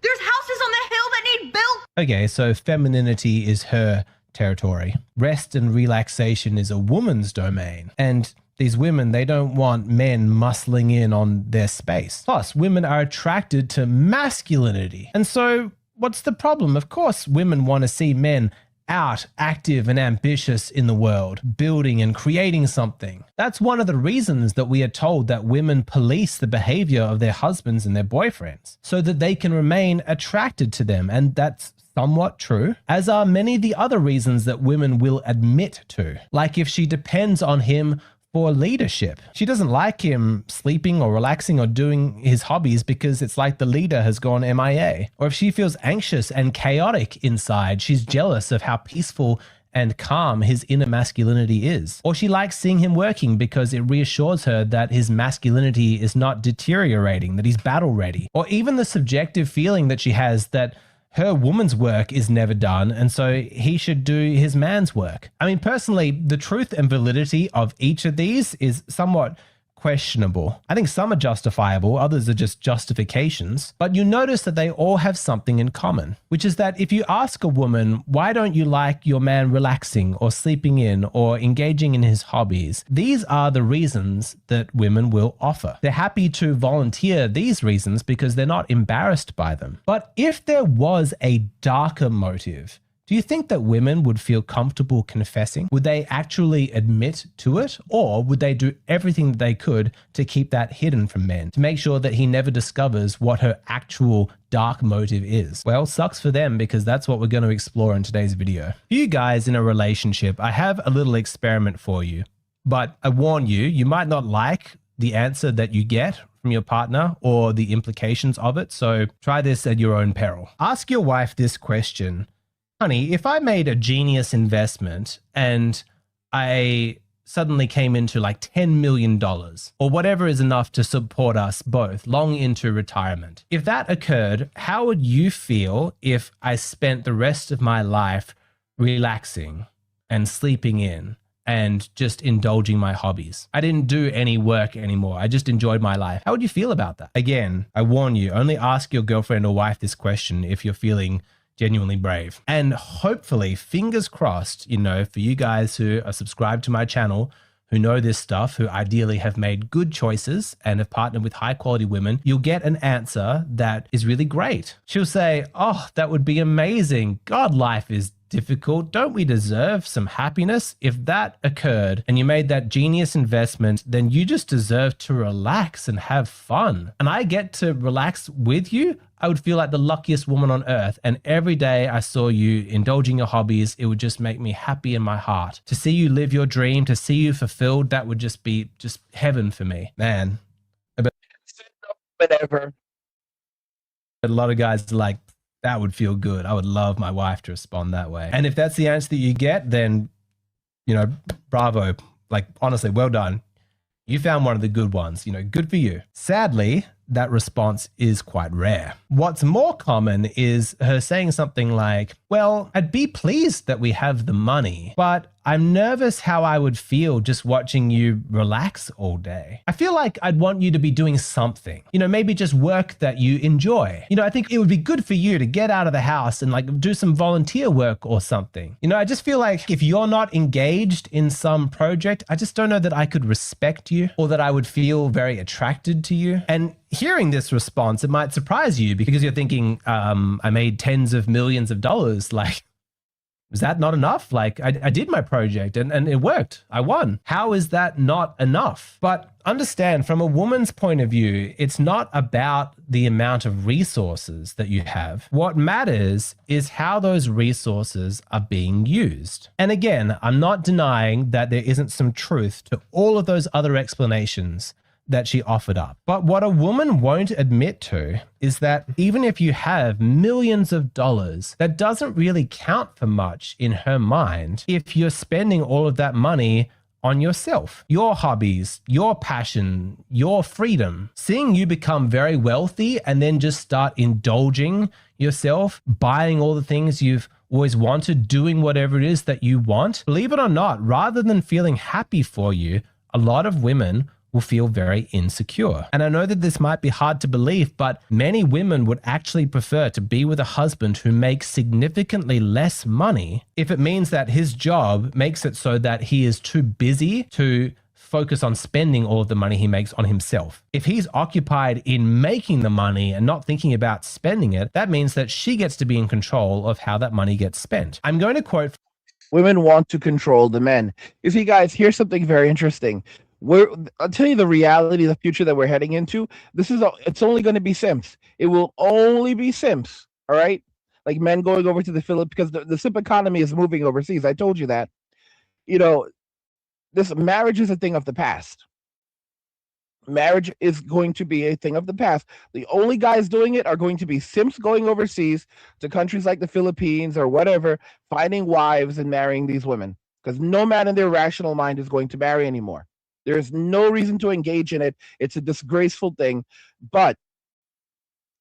There's houses on the hill that need built. Okay, so femininity is her territory. Rest and relaxation is a woman's domain. And these women, they don't want men muscling in on their space. Plus, women are attracted to masculinity. And so, what's the problem? Of course, women want to see men out, active and ambitious in the world, building and creating something. That's one of the reasons that we are told that women police the behavior of their husbands and their boyfriends so that they can remain attracted to them. And that's somewhat true, as are many of the other reasons that women will admit to. Like if she depends on him for leadership. She doesn't like him sleeping or relaxing or doing his hobbies because it's like the leader has gone MIA. Or if she feels anxious and chaotic inside, she's jealous of how peaceful and calm his inner masculinity is. Or she likes seeing him working because it reassures her that his masculinity is not deteriorating, that he's battle ready. Or even the subjective feeling that she has that her woman's work is never done, and so he should do his man's work. I mean, personally, the truth and validity of each of these is somewhat questionable. I think some are justifiable, others are just justifications, but you notice that they all have something in common, which is that if you ask a woman, why don't you like your man relaxing or sleeping in or engaging in his hobbies? These are the reasons that women will offer. They're happy to volunteer these reasons because they're not embarrassed by them. But if there was a darker motive, do you think that women would feel comfortable confessing? Would they actually admit to it? Or would they do everything that they could to keep that hidden from men, to make sure that he never discovers what her actual dark motive is? Well, sucks for them, because that's what we're going to explore in today's video. For you guys in a relationship, I have a little experiment for you, but I warn you, you might not like the answer that you get from your partner or the implications of it. So try this at your own peril. Ask your wife this question: honey, if I made a genius investment and I suddenly came into like $10 million or whatever is enough to support us both long into retirement, if that occurred, how would you feel if I spent the rest of my life relaxing and sleeping in and just indulging my hobbies? I didn't do any work anymore. I just enjoyed my life. How would you feel about that? Again, I warn you, only ask your girlfriend or wife this question if you're feeling genuinely brave. And hopefully, fingers crossed, you know, for you guys who are subscribed to my channel, who know this stuff, who ideally have made good choices and have partnered with high quality women, you'll get an answer that is really great. She'll say, oh, that would be amazing. God, life is difficult. Don't we deserve some happiness? If that occurred and you made that genius investment, then you just deserve to relax and have fun. And I get to relax with you. I would feel like the luckiest woman on earth. And every day I saw you indulging your hobbies, it would just make me happy in my heart. To see you live your dream, to see you fulfilled, that would just be just heaven for me. Man. Whatever. A lot of guys are like, that would feel good. I would love my wife to respond that way. And if that's the answer that you get, then, you know, bravo. Like, honestly, well done. You found one of the good ones, you know, good for you. Sadly, that response is quite rare. What's more common is her saying something like, well, I'd be pleased that we have the money, but I'm nervous how I would feel just watching you relax all day. I feel like I'd want you to be doing something, you know, maybe just work that you enjoy. You know, I think it would be good for you to get out of the house and like do some volunteer work or something. You know, I just feel like if you're not engaged in some project, I just don't know that I could respect you or that I would feel very attracted to you. And hearing this response, it might surprise you because you're thinking, I made tens of millions of dollars. Like, was that not enough? Like, I did my project and it worked. I won. How is that not enough? But understand, from a woman's point of view, it's not about the amount of resources that you have. What matters is how those resources are being used. And again, I'm not denying that there isn't some truth to all of those other explanations that she offered up. But what a woman won't admit to is that even if you have millions of dollars, that doesn't really count for much in her mind if you're spending all of that money on yourself, your hobbies, your passion, your freedom. Seeing you become very wealthy and then just start indulging yourself, buying all the things you've always wanted, doing whatever it is that you want, believe it or not, rather than feeling happy for you, a lot of women will feel very insecure. And I know that this might be hard to believe, but many women would actually prefer to be with a husband who makes significantly less money if it means that his job makes it so that he is too busy to focus on spending all of the money he makes on himself. If he's occupied in making the money and not thinking about spending it, that means that she gets to be in control of how that money gets spent. I'm going to quote, women want to control the men. You see, guys, here's something very interesting. I'll tell you the reality of the future that we're heading into. It's only going to be simps. It will only be simps. All right. Like men going over to the Philippines because the simp economy is moving overseas. I told you that, you know, this marriage is a thing of the past. Marriage is going to be a thing of the past. The only guys doing it are going to be simps going overseas to countries like the Philippines or whatever, finding wives and marrying these women. Because no man in their rational mind is going to marry anymore. There is no reason to engage in it. It's a disgraceful thing. But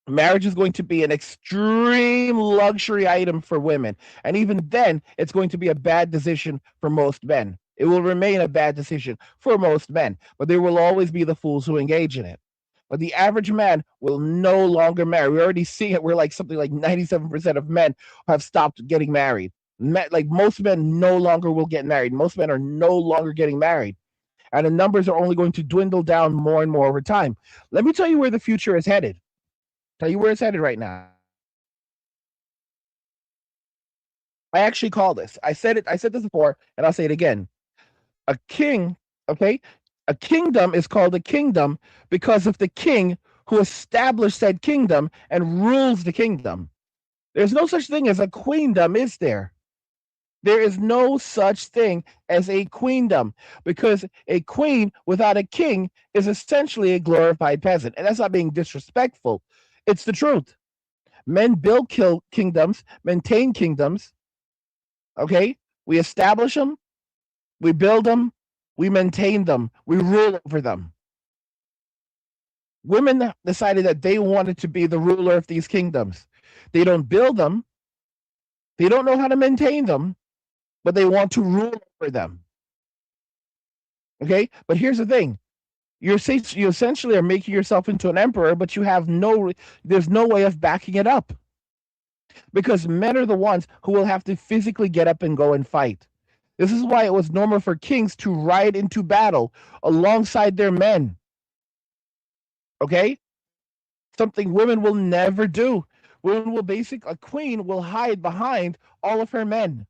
marriage is going to be an extreme luxury item for women. And even then, it's going to be a bad decision for most men. It will remain a bad decision for most men, but there will always be the fools who engage in it. But the average man will no longer marry. We already see it. We're like something like 97% of men have stopped getting married. Like most men no longer will get married. Most men are no longer getting married. And the numbers are only going to dwindle down more and more over time. Let me tell you where the future is headed. Tell you where it's headed right now. I actually call this. I said this before, and I'll say it again. A king, okay? A kingdom is called a kingdom because of the king who established said kingdom and rules the kingdom. There's no such thing as a queendom, is there? There is no such thing as a queendom because a queen without a king is essentially a glorified peasant. And that's not being disrespectful. It's the truth. Men build kingdoms, maintain kingdoms. Okay? We establish them, we build them, we maintain them, we rule over them. Women decided that they wanted to be the ruler of these kingdoms. They don't build them, they don't know how to maintain them, but they want to rule over them. Okay? But here's the thing. You essentially are making yourself into an emperor, but you have there's no way of backing it up. Because men are the ones who will have to physically get up and go and fight. This is why it was normal for kings to ride into battle alongside their men. Okay? Something women will never do. A queen will hide behind all of her men.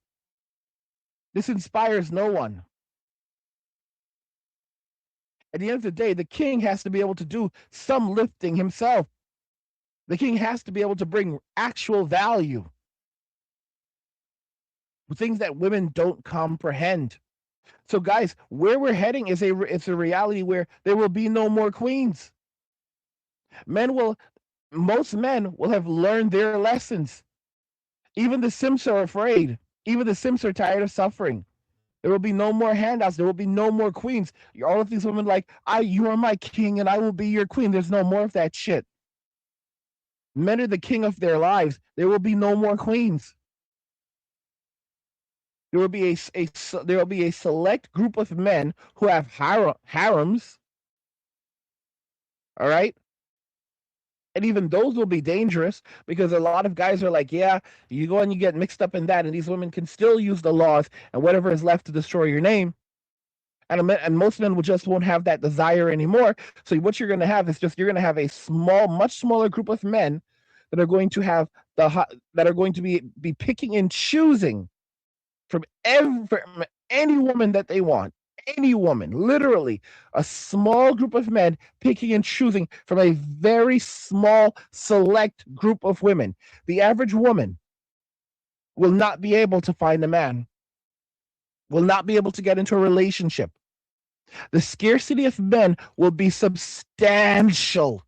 This inspires no one. At the end of the day, the king has to be able to do some lifting himself. The king has to be able to bring actual value. Things that women don't comprehend. So guys, where we're heading is it's a reality where there will be no more queens. Most men will have learned their lessons. Even the simps are afraid. Even the simps are tired of suffering. There will be no more handouts. There will be no more queens. All of these women like, you are my king and I will be your queen. There's no more of that shit. Men are the king of their lives. There will be no more queens. There will be a select group of men who have harems. All right? And even those will be dangerous because a lot of guys are like, yeah, you go and you get mixed up in that, and these women can still use the laws and whatever is left to destroy your name. And most men won't have that desire anymore. So what you're going to have is you're going to have a much smaller group of men that are going to have be picking and choosing from any woman that they want. Any woman, literally a small group of men picking and choosing from a very small select group of women. The average woman will not be able to find a man, will not be able to get into a relationship. The scarcity of men will be substantial.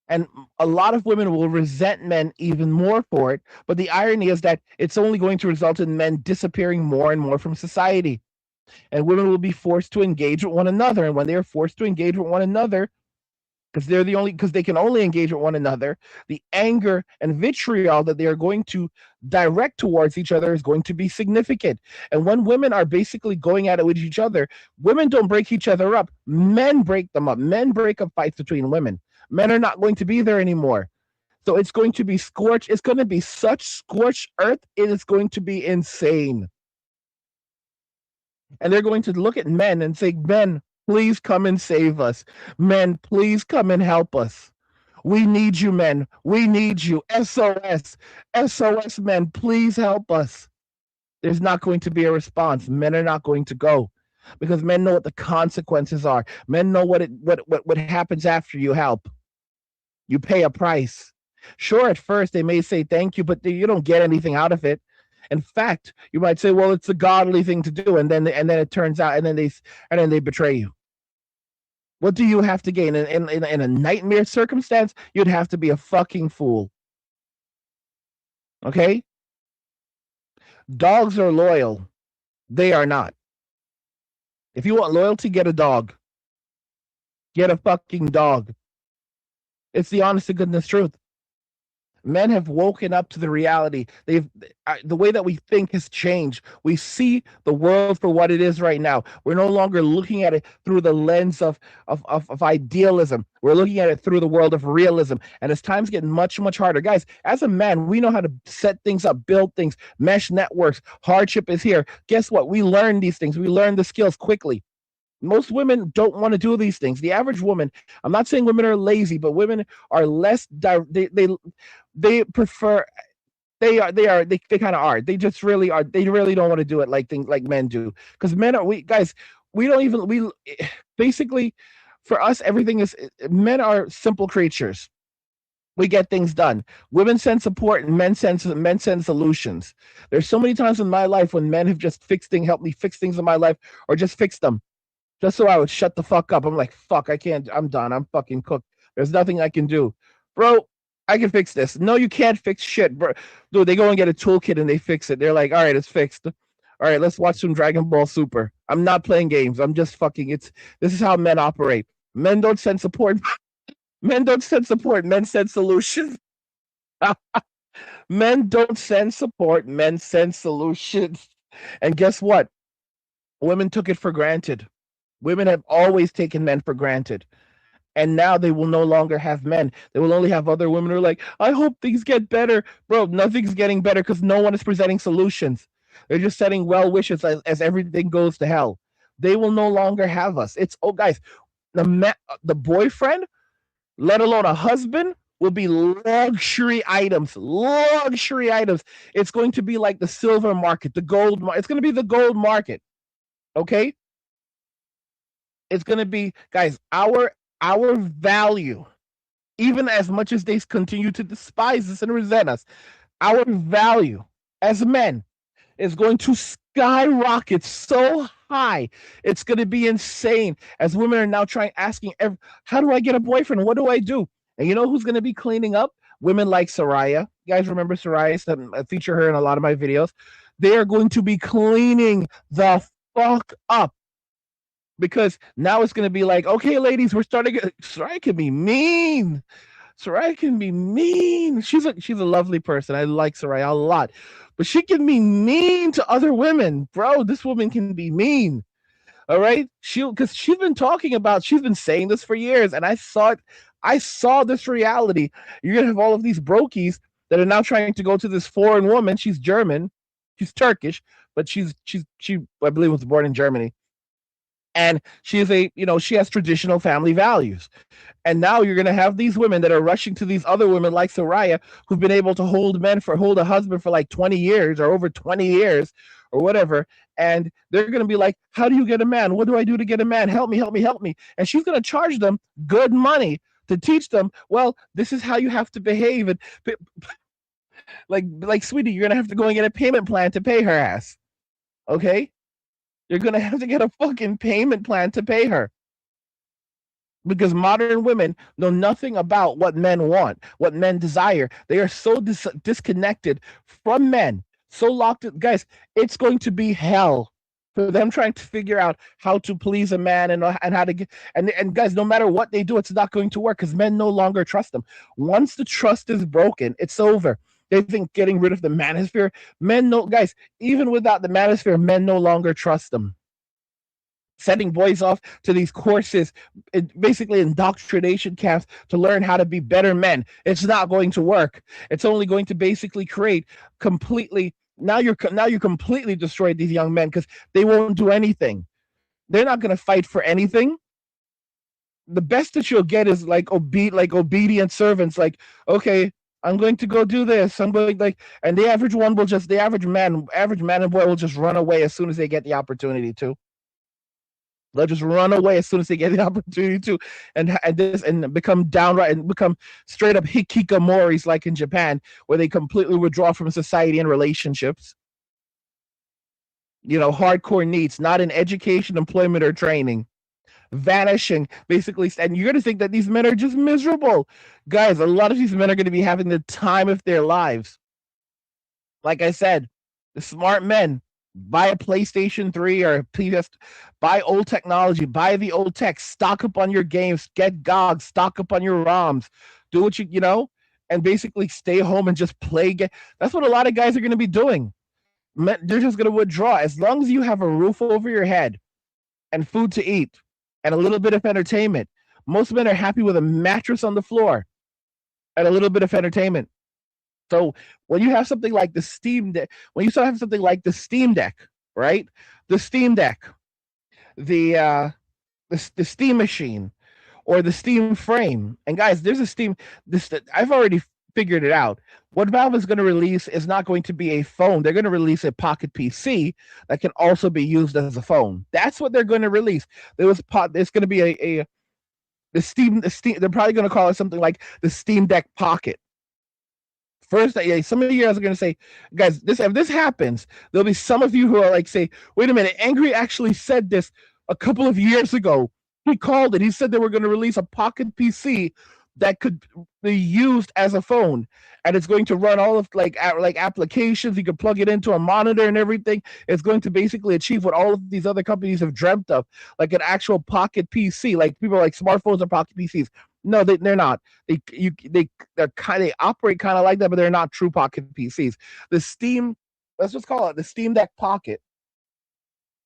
And a lot of women will resent men even more for it. But the irony is that it's only going to result in men disappearing more and more from society. And women will be forced to engage with one another. And when they are forced to engage with one another, because they can only engage with one another, the anger and vitriol that they are going to direct towards each other is going to be significant. And when women are basically going at it with each other, women don't break each other up. Men break them up. Men break up fights between women. Men are not going to be there anymore. So it's going to be scorched. It's going to be such scorched earth. It is going to be insane. And they're going to look at men and say, men, please come and save us. Men, please come and help us. We need you, men. We need you. SOS. SOS, men, please help us. There's not going to be a response. Men are not going to go because men know what the consequences are. Men know what happens after you help. You pay a price. Sure, at first they may say thank you, but you don't get anything out of it. In fact, you might say, well, it's the godly thing to do, and then it turns out, and then they betray you. What do you have to gain in a nightmare circumstance? You'd have to be a fucking fool. Okay? Dogs are loyal. They are not. If you want loyalty, get a dog. Get a fucking dog. It's the honest to goodness truth. Men have woken up to the reality. The way that we think has changed. We see the world for what it is right now. We're no longer looking at it through the lens of idealism. We're looking at it through the world of realism. And as time's getting much, much harder, guys, as a man, we know how to set things up, build things, mesh networks. Hardship is here. Guess what? We learn these things. We learn the skills quickly. Most women don't want to do these things. The average woman, I'm not saying women are lazy, but women are less, they prefer, they kind of are. They just really are. They really don't want to do it like men do. Because men are, we don't even, basically, for us, everything is, men are simple creatures. We get things done. Women send support and men send solutions. There's so many times in my life when men have just helped me fix things in my life, or just fix them. Just so I would shut the fuck up. I'm like, fuck, I can't, I'm done. I'm fucking cooked. There's nothing I can do. Bro, I can fix this. No, you can't fix shit, bro. Dude, they go and get a toolkit and they fix it. They're like, all right, it's fixed. All right, let's watch some Dragon Ball Super. I'm not playing games. I'm just fucking, this is how men operate. Men don't send support. Men don't send support. Men send solutions. Men don't send support. Men send solutions. And guess what? Women took it for granted. Women have always taken men for granted. And now they will no longer have men. They will only have other women who are like, I hope things get better. Bro, nothing's getting better because no one is presenting solutions. They're just setting well wishes as everything goes to hell. They will no longer have us. It's, oh, guys, the boyfriend, let alone a husband, will be luxury items. Luxury items. It's going to be like the silver market, the gold market. It's going to be the gold market. Okay? It's going to be, guys, our value, even as much as they continue to despise us and resent us, our value as men is going to skyrocket so high. It's going to be insane. As women are now asking, how do I get a boyfriend? What do I do? And you know who's going to be cleaning up? Women like Soraya. You guys remember Soraya? I feature her in a lot of my videos. They are going to be cleaning the fuck up. Because now it's going to be like, okay, ladies, we're starting. Soraya can be mean. Soraya can be mean. She's a lovely person. I like Soraya a lot. But she can be mean to other women. Bro, this woman can be mean. All right? Because she's been saying this for years. And I saw this reality. You're going to have all of these brokies that are now trying to go to this foreign woman. She's German. She's Turkish. But she, I believe, was born in Germany. And she has traditional family values. And now you're going to have these women that are rushing to these other women like Soraya, who've been able to hold a husband for like 20 years or over 20 years or whatever. And they're going to be like, how do you get a man? What do I do to get a man? Help me, help me, help me. And she's going to charge them good money to teach them, well, this is how you have to behave. And like, sweetie, you're going to have to go and get a payment plan to pay her ass. Okay? You're going to have to get a fucking payment plan to pay her. Because modern women know nothing about what men want, what men desire. They are so disconnected from men, so locked in. Guys, it's going to be hell for them trying to figure out how to please a man and how to get. And guys, no matter what they do, it's not going to work because men no longer trust them. Once the trust is broken, it's over. They think getting rid of the manosphere, guys, even without the manosphere, men no longer trust them. Sending boys off to these courses, basically indoctrination camps to learn how to be better men. It's not going to work. It's only going to basically create completely, now you're completely destroyed these young men because they won't do anything. They're not going to fight for anything. The best that you'll get is like obedient servants, like, okay, I'm going to go do this. I'm going and the average man and boy will just run away as soon as they get the opportunity to. They'll just run away as soon as they get the opportunity to, and become downright and become straight up hikikomoris like in Japan, where they completely withdraw from society and relationships. hardcore needs, not in education, employment, or training. Vanishing, basically. And you're going to think that these men are just miserable. Guys, a lot of these men are going to be having the time of their lives. Like I said, the smart men buy a PlayStation 3 or a PS, buy old technology, buy the old tech, stock up on your games, get GOG, stock up on your ROMs, do what and basically stay home and just play. That's what a lot of guys are going to be doing. They're just going to withdraw. As long as you have a roof over your head and food to eat and a little bit of entertainment, most men are happy with a mattress on the floor and a little bit of entertainment. So when you have something like the Steam Deck, right? The Steam Deck, the Steam machine, or the Steam frame, and guys, there's a Steam. I've already figured it out. What Valve is going to release is not going to be a phone. They're going to release a pocket PC that can also be used as a phone. That's what they're going to release. There's going to be the Steam. They're probably going to call it something like the Steam Deck Pocket. First, some of you guys are going to say, guys, if this happens, there'll be some of you who are like, say, wait a minute, Angry actually said this a couple of years ago. He called it. He said they were going to release a pocket PC that could be used as a phone, and it's going to run all of like applications. You can plug it into a monitor and everything. It's going to basically achieve what all of these other companies have dreamt of, like an actual pocket PC. Like people are like smartphones are pocket PCs. No, they're not. They operate kind of like that, but they're not true pocket PCs. The Steam, let's just call it the Steam Deck Pocket,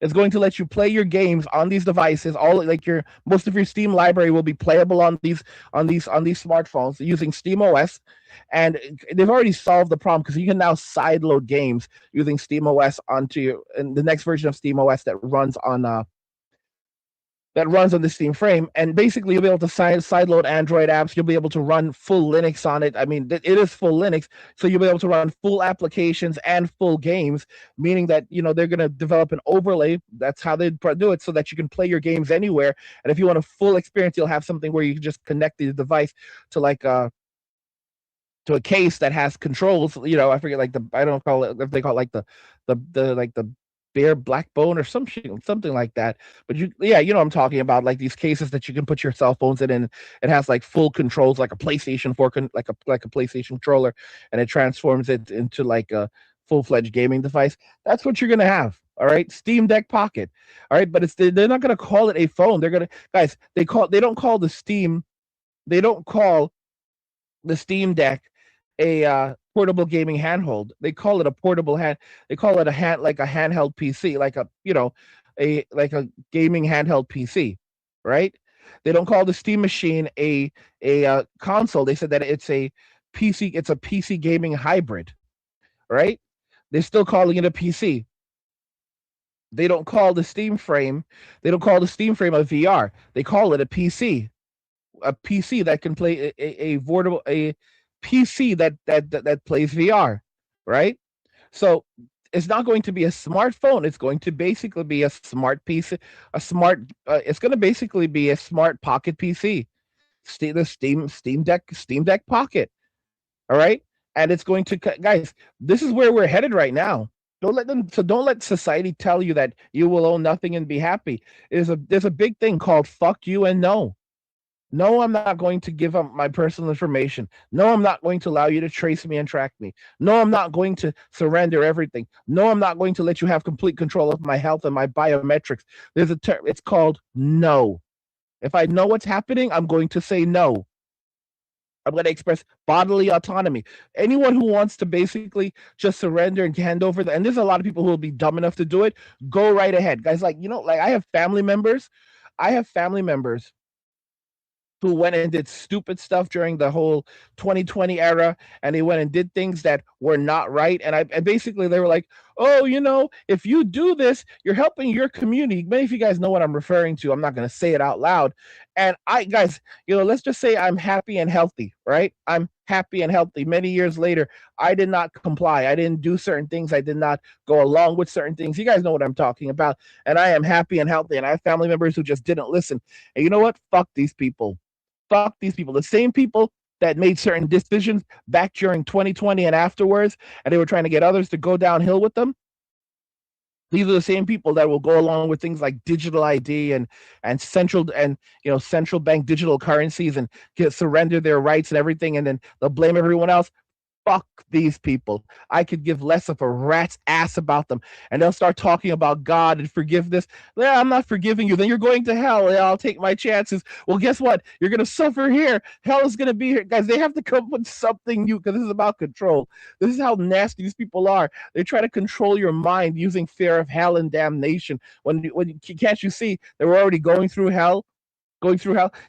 is going to let you play your games on these devices. Most of your Steam library will be playable on these smartphones using Steam OS, and they've already solved the problem because you can now sideload games using Steam OS onto the next version of Steam OS that runs on the Steam frame, and basically you'll be able to sideload Android apps. You'll be able to run full Linux on it. I mean, it is full Linux, so you'll be able to run full applications and full games, meaning that they're going to develop an overlay. That's how they do it, so that you can play your games anywhere. And if you want a full experience, you'll have something where you can just connect the device to to a case that has controls. I forget I don't call it, if they call it the bare black bone or something like that. But you know what I'm talking about, like these cases that you can put your cell phones in, and it has like full controls, like a PlayStation 4, like a PlayStation controller, and it transforms it into like a full-fledged gaming device. That's what you're gonna have. All right, Steam Deck Pocket. All right, but they're not gonna call it a phone. They're gonna, guys, they don't call the Steam Deck a portable gaming handhold. They call it a portable hand. They call it a handheld PC, like a gaming handheld PC, right? They don't call the Steam machine a console. They said that it's a PC. It's a PC gaming hybrid, right? They're still calling it a PC. They don't call the Steam frame. They don't call the Steam frame a VR. They call it a PC. A PC that can play a PC that plays VR, right? So it's not going to be a smartphone. It's going to basically be a smart PC, it's going to basically be a smart pocket PC, the Steam Deck Pocket. All right, and it's going to, guys, this is where we're headed right now. Don't let society tell you that you will own nothing and be happy. There's a big thing called fuck you and no. No, I'm not going to give up my personal information. No, I'm not going to allow you to trace me and track me. No, I'm not going to surrender everything. No, I'm not going to let you have complete control of my health and my biometrics. There's a term, it's called no. If I know what's happening, I'm going to say no. I'm going to express bodily autonomy. Anyone who wants to basically just surrender and hand over, and there's a lot of people who will be dumb enough to do it, go right ahead. Guys, like I have family members who went and did stupid stuff during the whole 2020 era, and they went and did things that were not right. And basically they were like, oh, if you do this, you're helping your community. Many of you guys know what I'm referring to. I'm not going to say it out loud. And guys, let's just say I'm happy and healthy, right? I'm happy and healthy. Many years later, I did not comply. I didn't do certain things. I did not go along with certain things. You guys know what I'm talking about. And I am happy and healthy. And I have family members who just didn't listen. And you know what? Fuck these people. Fuck these people. The same people that made certain decisions back during 2020 and afterwards, and they were trying to get others to go downhill with them. These are the same people that will go along with things like digital ID and central bank digital currencies and surrender their rights and everything, and then they'll blame everyone else. Fuck these people. I could give less of a rat's ass about them. And they'll start talking about God and forgiveness. Yeah, I'm not forgiving you. Then you're going to hell. Yeah, I'll take my chances. Well, guess what? You're going to suffer here. Hell is going to be here. Guys, they have to come up with something new because this is about control. This is how nasty these people are. They try to control your mind using fear of hell and damnation. Can't you see that we're already going through hell?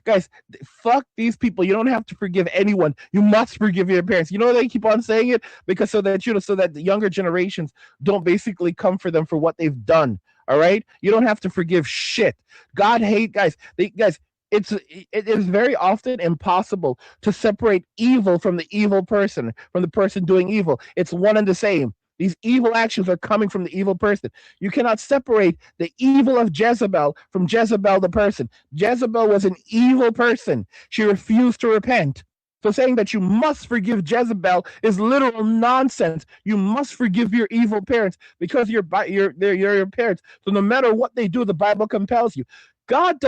Guys, fuck these people. You don't have to forgive anyone. You must forgive your parents. You know they keep on saying it because so that the younger generations don't basically come for them for what they've done. All right, you don't have to forgive shit. God hate guys. It is very often impossible to separate evil from the evil person, from the person doing evil. It's one and the same. These evil actions are coming from the evil person. You cannot separate the evil of Jezebel from Jezebel the person. Jezebel was an evil person. She refused to repent. So saying that you must forgive Jezebel is literal nonsense. You must forgive your evil parents because they're your parents. So no matter what they do, the Bible compels you. God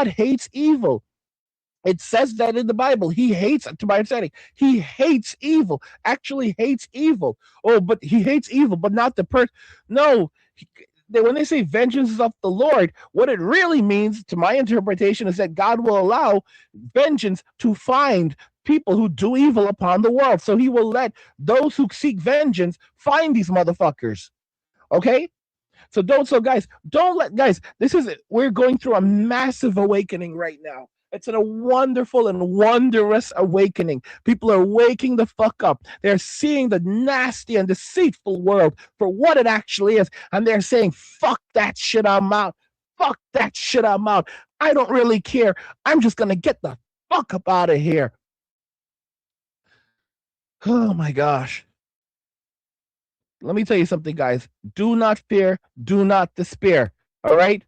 hates evil. It says that in the Bible. He hates, to my understanding, he hates evil. Actually hates evil. Oh, but he hates evil, but not the person. No, when they say vengeance is of the Lord, what it really means, to my interpretation, is that God will allow vengeance to find people who do evil upon the world. So he will let those who seek vengeance find these motherfuckers. Okay? So guys, we're going through a massive awakening right now. It's a wonderful and wondrous awakening. People are waking the fuck up. They're seeing the nasty and deceitful world for what it actually is. And they're saying, fuck that shit, I'm out. Fuck that shit, I'm out. I don't really care. I'm just going to get the fuck up out of here. Oh my gosh. Let me tell you something, guys. Do not fear. Do not despair. All right?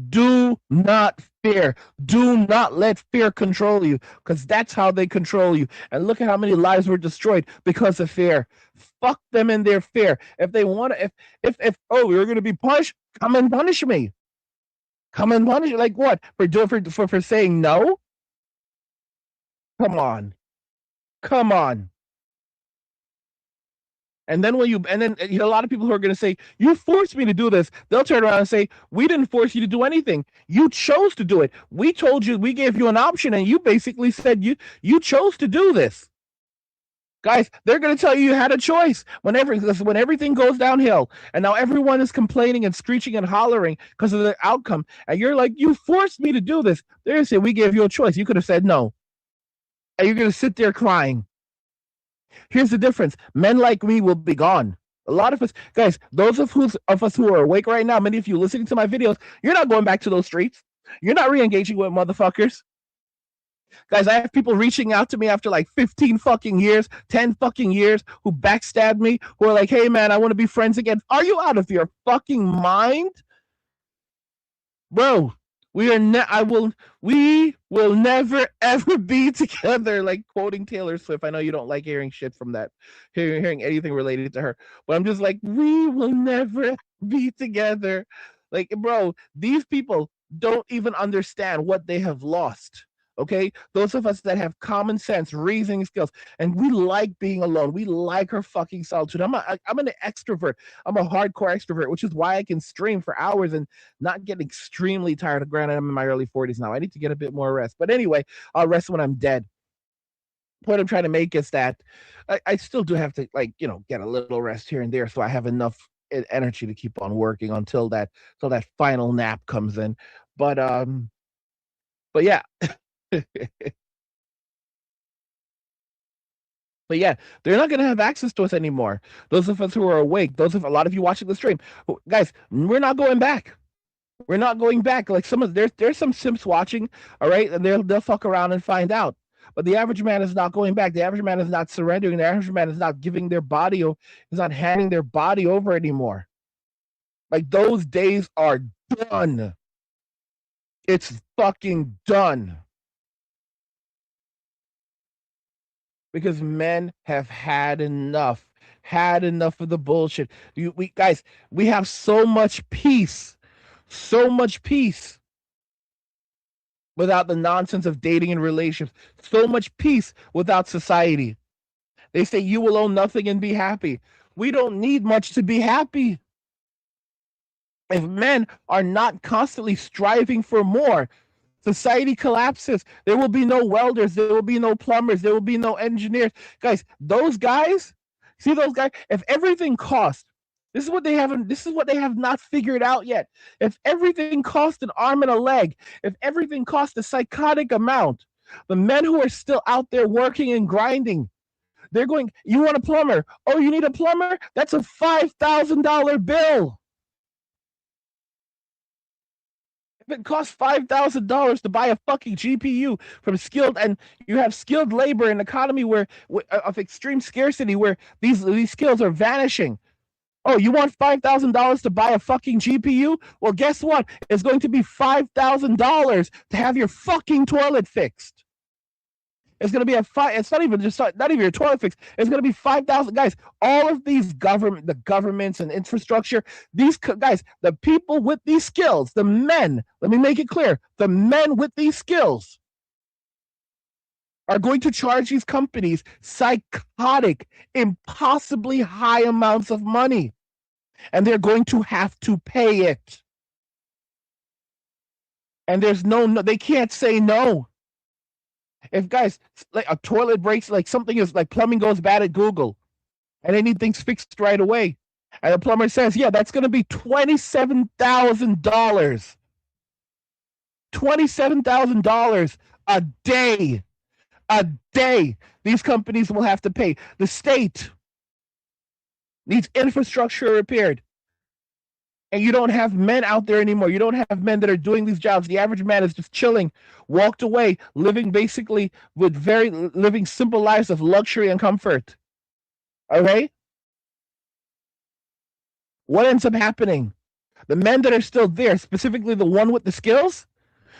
Do not fear. Do not let fear control you, because that's how they control you. And look at how many lives were destroyed because of fear. Fuck them in their fear. If they want to, if you're going to be punished, come and punish me. Come and punish. Like what? For saying no? Come on. Come on. And then a lot of people who are going to say, you forced me to do this, they'll turn around and say, we didn't force you to do anything. You chose to do it. We told you, we gave you an option, and you basically said you chose to do this. Guys, they're going to tell you had a choice when everything goes downhill, and now everyone is complaining and screeching and hollering because of the outcome, and you're like, you forced me to do this. They're going to say, we gave you a choice. You could have said no. And you're going to sit there crying. Here's the difference. Men like me will be gone. A lot of us, guys, those of us who are awake right now, many of you listening to my videos, you're not going back to those streets. You're not re-engaging with motherfuckers. Guys, I have people reaching out to me after like 15 fucking years, 10 fucking years, who backstabbed me, who are like, hey man, I want to be friends again. Are you out of your fucking mind? Bro, we will never ever be together. Like quoting Taylor Swift. I know you don't like hearing shit from that, hearing anything related to her, but I'm just like, we will never be together. Like, bro, these people don't even understand what they have lost. Okay, those of us that have common sense, reasoning skills, and we like being alone. We like our fucking solitude. I'm an extrovert. I'm a hardcore extrovert, which is why I can stream for hours and not get extremely tired. Granted, I'm in my early 40s now. I need to get a bit more rest. But anyway, I'll rest when I'm dead. Point I'm trying to make is that I still do have to, like, get a little rest here and there, so I have enough energy to keep on working until that final nap comes in. But yeah. But yeah, they're not going to have access to us anymore. Those of us who are awake, a lot of you watching the stream, guys, we're not going back. We're not going back. Like there's some simps watching, all right, and they'll fuck around and find out. But the average man is not going back. The average man is not surrendering. The average man is not giving their body, is not handing their body over anymore. Like those days are done. It's fucking done. Because men have had enough. had enough of the bullshit. Guys, we have so much peace without the nonsense of dating and relationships, so much peace without society. They say you will own nothing and be happy. We don't need much to be happy. If men are not constantly striving for more, society collapses. There will be no welders. There will be no plumbers. There will be no engineers. Guys, those guys, see those guys? If everything costs, this is what they have not figured out yet. If everything costs an arm and a leg, if everything costs a psychotic amount, the men who are still out there working and grinding, they're going, you want a plumber? Oh, you need a plumber? That's a $5,000 bill. If it costs $5,000 to buy a fucking GPU from skilled, and you have skilled labor in an economy where of extreme scarcity, where these skills are vanishing. Oh, you want $5,000 to buy a fucking GPU? Well, guess what? It's going to be $5,000 to have your fucking toilet fixed. It's going to be it's not even your toilet fix. It's going to be 5,000 guys. All of these the governments and infrastructure, these guys, the people with these skills, the men, let me make it clear, the men with these skills are going to charge these companies psychotic, impossibly high amounts of money. And they're going to have to pay it. And there's they can't say no. If guys, like a toilet breaks, like something is like plumbing goes bad at Google and they need things fixed right away, and the plumber says, yeah, that's going to be $27,000. $27,000 a day. A day. These companies will have to pay. The state needs infrastructure repaired. And you don't have men out there anymore. You don't have men that are doing these jobs. The average man is just chilling, walked away, living basically living simple lives of luxury and comfort. Okay? What ends up happening? The men that are still there, specifically the one with the skills,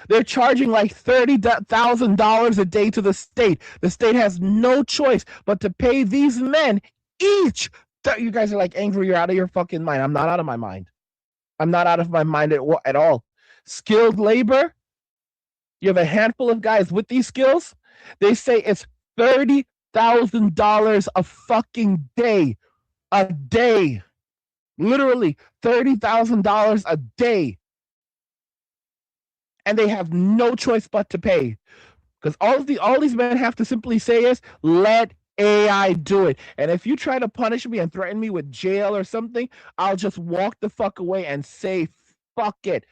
they're charging like $30,000 a day to the state. The state has no choice but to pay these men each. You guys are like angry. You're out of your fucking mind. I'm not out of my mind. I'm not out of my mind at all. Skilled labor, you have a handful of guys with these skills. They say it's $30,000 a fucking day. A day. Literally $30,000 a day. And they have no choice but to pay. Because all these men have to simply say is, let AI do it. And if you try to punish me and threaten me with jail or something, I'll just walk the fuck away and say, fuck it,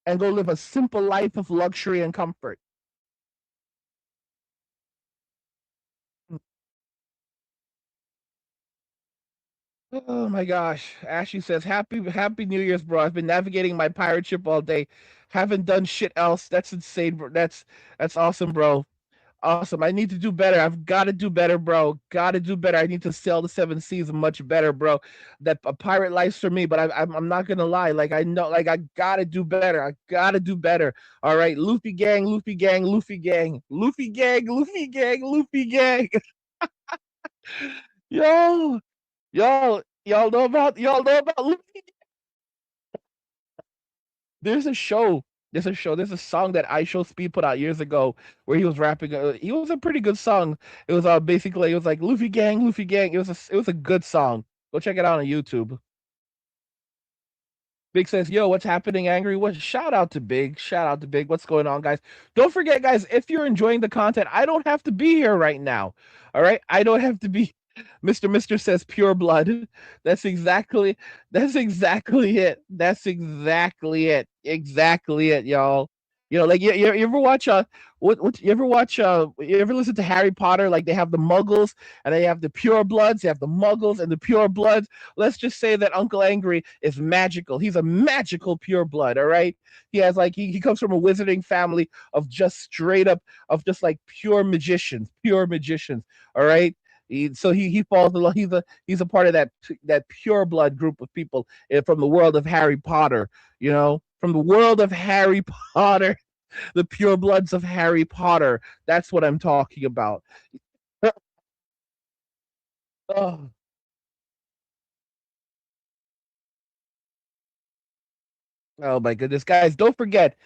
and go live a simple life of luxury and comfort. Oh my gosh. Ashley says, happy New Year's, bro. I've been navigating my pirate ship all day. Haven't done shit else. That's insane, bro. That's awesome, bro. Awesome. I need to do better. I've got to do better, bro. Got to do better. I need to sail the seven seas much better, bro. That a pirate life's for me, but I'm not gonna lie. Like I know, like I gotta do better. I gotta do better. All right, Luffy gang, Luffy gang, Luffy gang, Luffy gang, Luffy gang, Luffy gang. Yo, y'all know about Luffy? There's a show. There's a song that I Show Speed put out years ago where he was rapping. It was a pretty good song. It was basically it was like Luffy gang, Luffy gang. It was a good song. Go check it out on YouTube. Big says, yo, what's happening, Angry? What? Shout out to Big. Shout out to Big. What's going on, guys? Don't forget, guys, if you're enjoying the content, I don't have to be here right now. All right? I don't have to be. Mr. says pure blood. That's exactly it. That's exactly it. Exactly it, y'all. You know, like you ever watch you ever listen to Harry Potter? Like they have the Muggles and they have the pure bloods. They have the Muggles and the pure bloods. Let's just say that Uncle Angry is magical. He's a magical pure blood. All right. He has like he comes from a wizarding family of just straight up of just like pure magicians. All right. He falls in love. He's a part of that pure blood group of people from the world of Harry Potter. You know, from the world of Harry Potter, the pure bloods of Harry Potter. That's what I'm talking about. Oh, Oh my goodness, guys! Don't forget,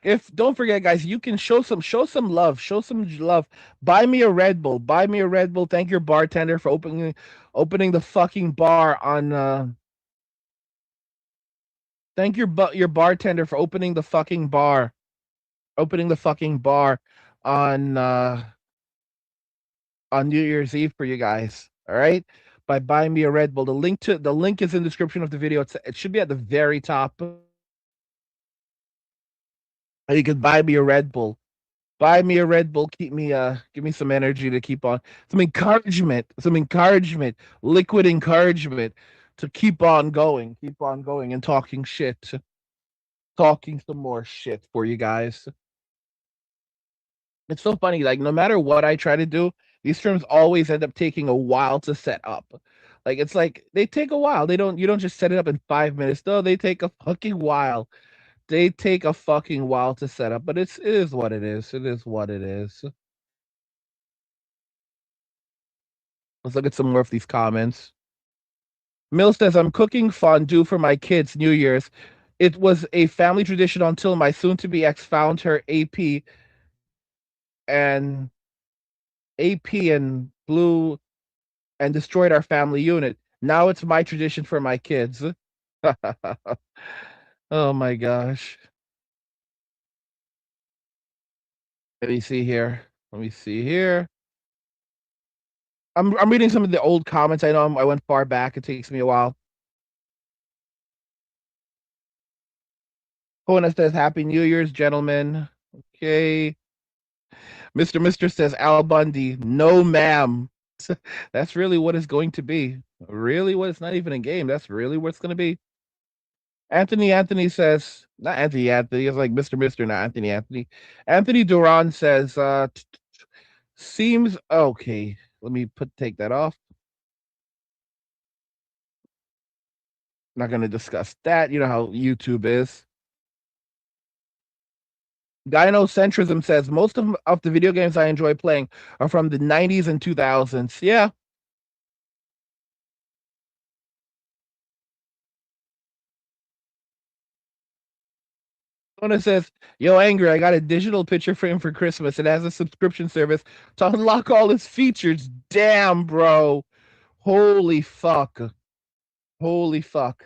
guys, you can show some love, show some love. Buy me a Red Bull. Buy me a Red Bull. Thank your bartender for opening the fucking bar on. Thank your bartender for opening the fucking bar. Opening the fucking bar on New Year's Eve for you guys. All right, by buying me a Red Bull. The link is in the description of the video. It should be at the very top. And you can buy me a Red Bull. Buy me a Red Bull. Keep me give me some energy to keep on. Some encouragement, liquid encouragement to keep on going and talking shit. Talking some more shit for you guys. It's so funny, like no matter what I try to do, these terms always end up taking a while to set up. Like it's like they take a while. You don't just set it up in 5 minutes. No, they take a fucking while. They take a fucking while to set up, but it is what it is. It is what it is. Let's look at some more of these comments. Mill says, I'm cooking fondue for my kids' New Year's. It was a family tradition until my soon to be ex found her and AP and blew and destroyed our family unit. Now it's my tradition for my kids. Oh my gosh. Let me see here. Let me see here. I'm reading some of the old comments. I know I went far back. It takes me a while. Kona says, Happy New Year's, gentlemen. Okay. Mr. says, Al Bundy, no ma'am. That's really what it's going to be. Really what it's not even a game. That's really what it's going to be. Anthony says, not Anthony, it's like Mr. not Anthony. Anthony Duran says, seems okay. Let me take that off. Not going to discuss that. You know how YouTube is. Gynocentrism says most of the video games I enjoy playing are from the 90s and 2000s. Yeah. One says, Yo, Angry, I got a digital picture frame for Christmas. It has a subscription service to unlock all its features. Damn, bro. Holy fuck. Holy fuck.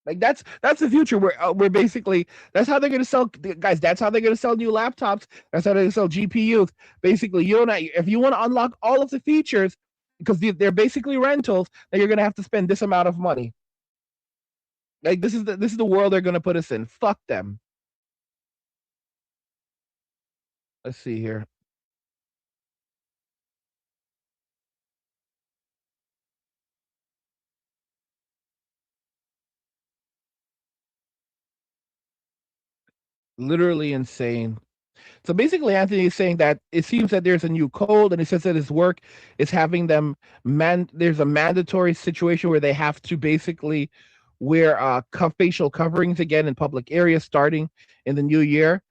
Like that's the future. We're basically that's how they're gonna sell, guys. That's how they're gonna sell new laptops. That's how they're gonna sell GPUs. Basically, you don't. If you want to unlock all of the features, because they're basically rentals, then you're gonna have to spend this amount of money. Like this is the world they're gonna put us in. Fuck them. Let's see here. Literally insane. So basically, Anthony is saying that it seems that there's a new code, and he says that his work is having them There's a mandatory situation where they have to basically wear facial coverings again in public areas starting in the new year.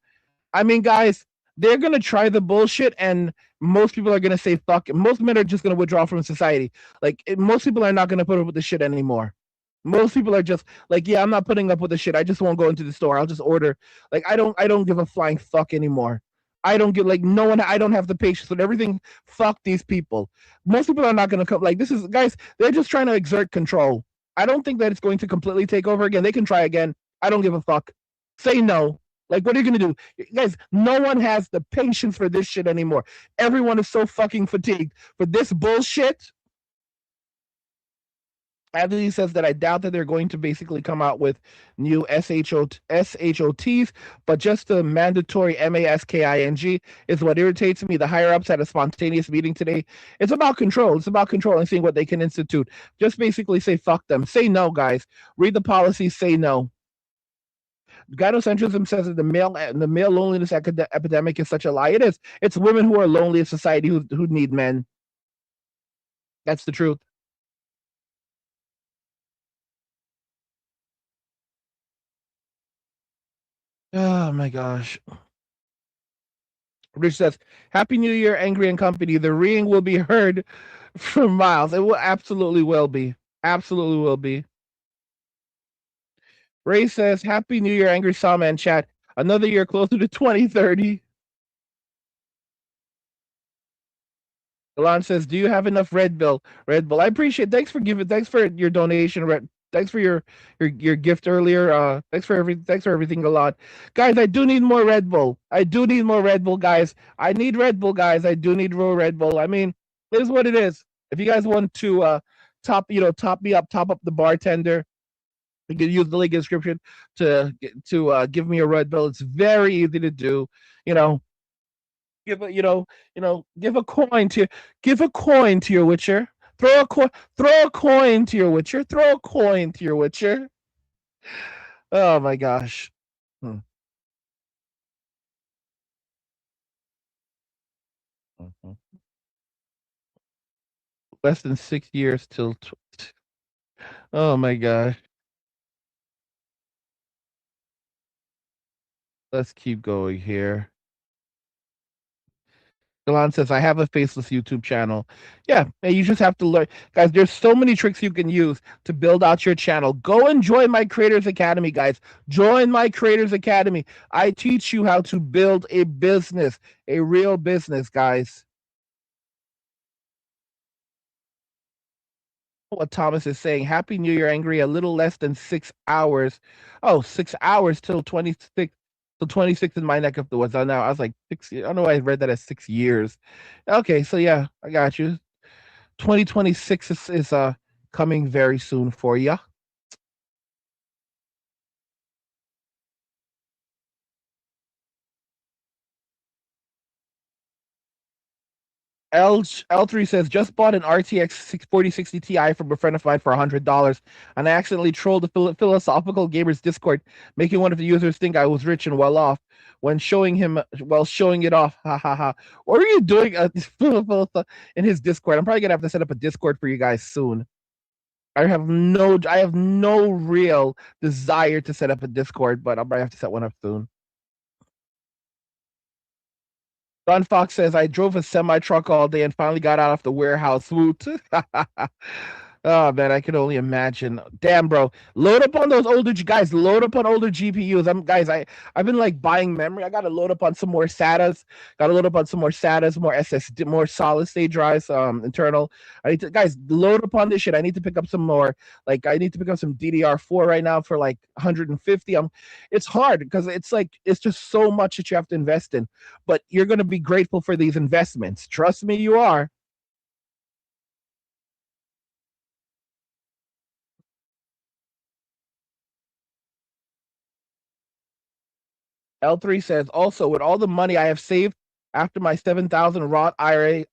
I mean, guys, they're gonna try the bullshit, and most people are gonna say fuck. Most men are just gonna withdraw from society. Like most people are not gonna put up with the shit anymore. Most people are just like, yeah, I'm not putting up with the shit. I just won't go into the store. I'll just order. Like I don't give a flying fuck anymore. I don't get like no one. I don't have the patience with everything. Fuck these people. Most people are not gonna come. Like this is guys. They're just trying to exert control. I don't think that it's going to completely take over again. They can try again. I don't give a fuck. Say no. Like, what are you gonna do, guys? No one has the patience for this shit anymore. Everyone is so fucking fatigued for this bullshit. Anthony says that I doubt that they're going to basically come out with new SHOTs, but just the mandatory MASKING is what irritates me. The higher ups had a spontaneous meeting today. It's about control. It's about control and seeing what they can institute. Just basically say fuck them. Say no, guys. Read the policy. Say no. Gynocentrism says that the male loneliness epidemic is such a lie. It is. It's women who are lonely in society who need men. That's the truth. Oh my gosh. Rich says, Happy New Year, Angry and Company. The ring will be heard from miles. It will absolutely will be. Absolutely will be. Ray says, Happy New Year, Angry Sawman chat. Another year closer to 2030. Alon says, "Do you have enough Red Bull? Red Bull. I appreciate. Thanks for giving. Thanks for your donation. Thanks for your gift earlier. Thanks for everything a lot, guys. I do need more Red Bull. I do need more Red Bull, guys. I need Red Bull, guys. I do need more Red Bull. I mean, it is what it is. If you guys want to top me up, top up the bartender. You can use the link in the description to give me a Red Bull. It's very easy to do. You know, give a give a coin to your Witcher. Throw a coin to your Witcher. Throw a coin to your Witcher. Oh my gosh. Mhm. Less than 6 years till oh my gosh. Let's keep going here. Galon says, I have a faceless YouTube channel. Yeah, and you just have to learn. Guys, there's so many tricks you can use to build out your channel. Go and join my Creators Academy, guys. Join my Creators Academy. I teach you how to build a business, a real business, guys. What Thomas is saying, Happy New Year, Angry. A little less than 6 hours. Oh, 6 hours till 26. So 26 in my neck of the woods. I know. I was like 6. I don't know why I read that as 6 years. Okay, so yeah, I got you. 2026 is coming very soon for you. L3 says, just bought an RTX 4060 Ti from a friend of mine for $100, and I accidentally trolled the Philosophical Gamers Discord, making one of the users think I was rich and well off when showing it off. Ha ha ha. What are you doing in his Discord? I'm probably gonna have to set up a Discord for you guys soon. I have no real desire to set up a Discord, but I'll probably have to set one up soon. Don Fox says, I drove a semi truck all day and finally got out of the warehouse. Woot. Oh man, I can only imagine. Damn, bro, load up on those older guys. Load up on older GPUs. I've been like buying memory. I gotta load up on some more SATAs. Gotta load up on some more SATAs, more SSD, more solid state drives, internal. I need to guys load up on this shit. I need to pick up some more. Like I need to pick up some DDR4 right now for like 150. It's hard because it's just so much that you have to invest in. But you're gonna be grateful for these investments. Trust me, you are. L3 says, also, with all the money I have saved after my 7,000 Roth IRA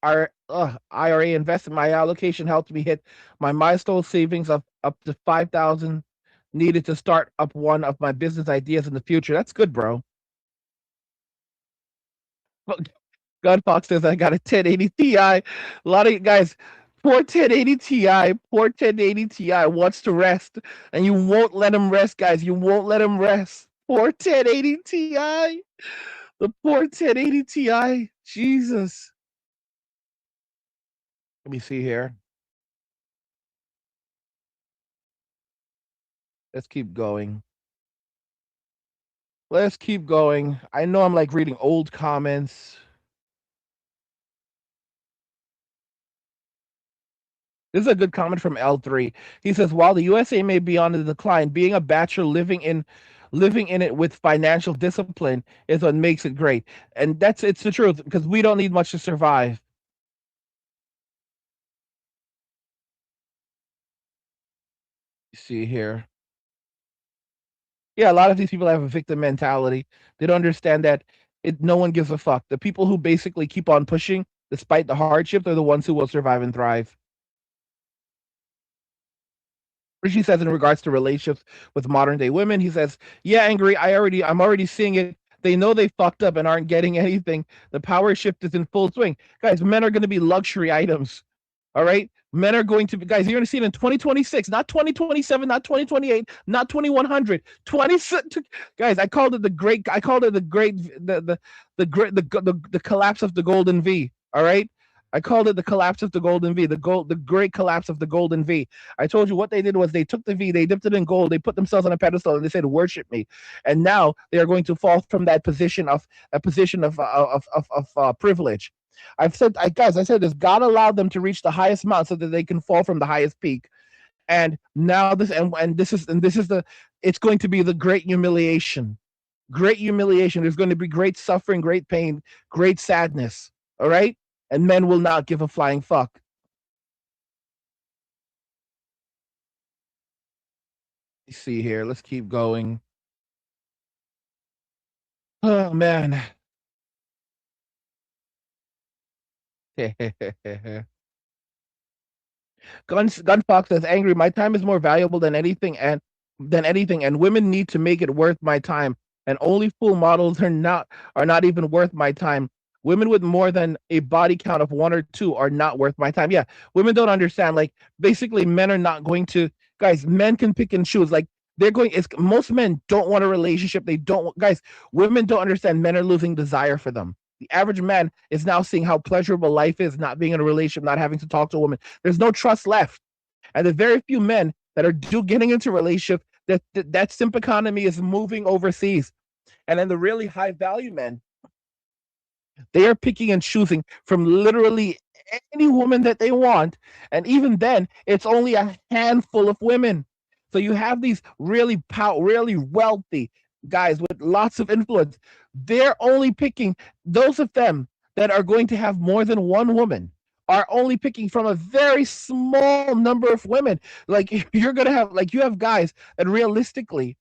investment, my allocation helped me hit my milestone savings of up to 5,000 needed to start up one of my business ideas in the future. That's good, bro. Gunfox says, I got a 1080 Ti. A lot of guys, poor 1080 Ti wants to rest, and you won't let him rest, guys. You won't let him rest. Poor 1080 Ti. The poor 1080 Ti. Jesus. Let me see here. Let's keep going. Let's keep going. I know I'm like reading old comments. This is a good comment from L3. He says, while the USA may be on the decline, being a bachelor living in it with financial discipline is what makes it great. And it's the truth, because we don't need much to survive. See here. Yeah, a lot of these people have a victim mentality. They don't understand that no one gives a fuck. The people who basically keep on pushing despite the hardship, they're the ones who will survive and thrive. Rishi says in regards to relationships with modern day women, he says, yeah, Angry, I'm already seeing it. They know they fucked up and aren't getting anything. The power shift is in full swing. Guys, men are going to be luxury items. All right? Men are going to be, guys, you're going to see it in 2026, not 2027, not 2028, not 2100, 26. Guys, I called it the collapse of the golden V. All right? I called it the collapse of the golden V, the great collapse of the golden V. I told you what they did was they took the V, they dipped it in gold, they put themselves on a pedestal, and they said, "Worship me." And now they are going to fall from that position of privilege. I said this. God allowed them to reach the highest mountain so that they can fall from the highest peak. And now this is the. It's going to be the great humiliation. Great humiliation. There's going to be great suffering, great pain, great sadness. All right, and men will not give a flying fuck. Let's see here. Let's keep going. Oh man. Gunfox says, "Angry. My time is more valuable than anything, and women need to make it worth my time. And only full models are not even worth my time. Women with more than a body count of one or two are not worth my time." Yeah, women don't understand. Like basically, men are not going to. Guys, men can pick and choose. Like they're going. It's most men don't want a relationship. They don't. Guys, women don't understand. Men are losing desire for them. The average man is now seeing how pleasurable life is, not being in a relationship, not having to talk to a woman. There's no trust left. And the very few men that are getting into a relationship, that simp economy is moving overseas. And then the really high value men, they are picking and choosing from literally any woman that they want. And even then, it's only a handful of women. So you have these really wealthy guys with lots of influence. They're only picking those of them that are going to have more than one woman are only picking from a very small number of women. Like you're gonna have you have guys that realistically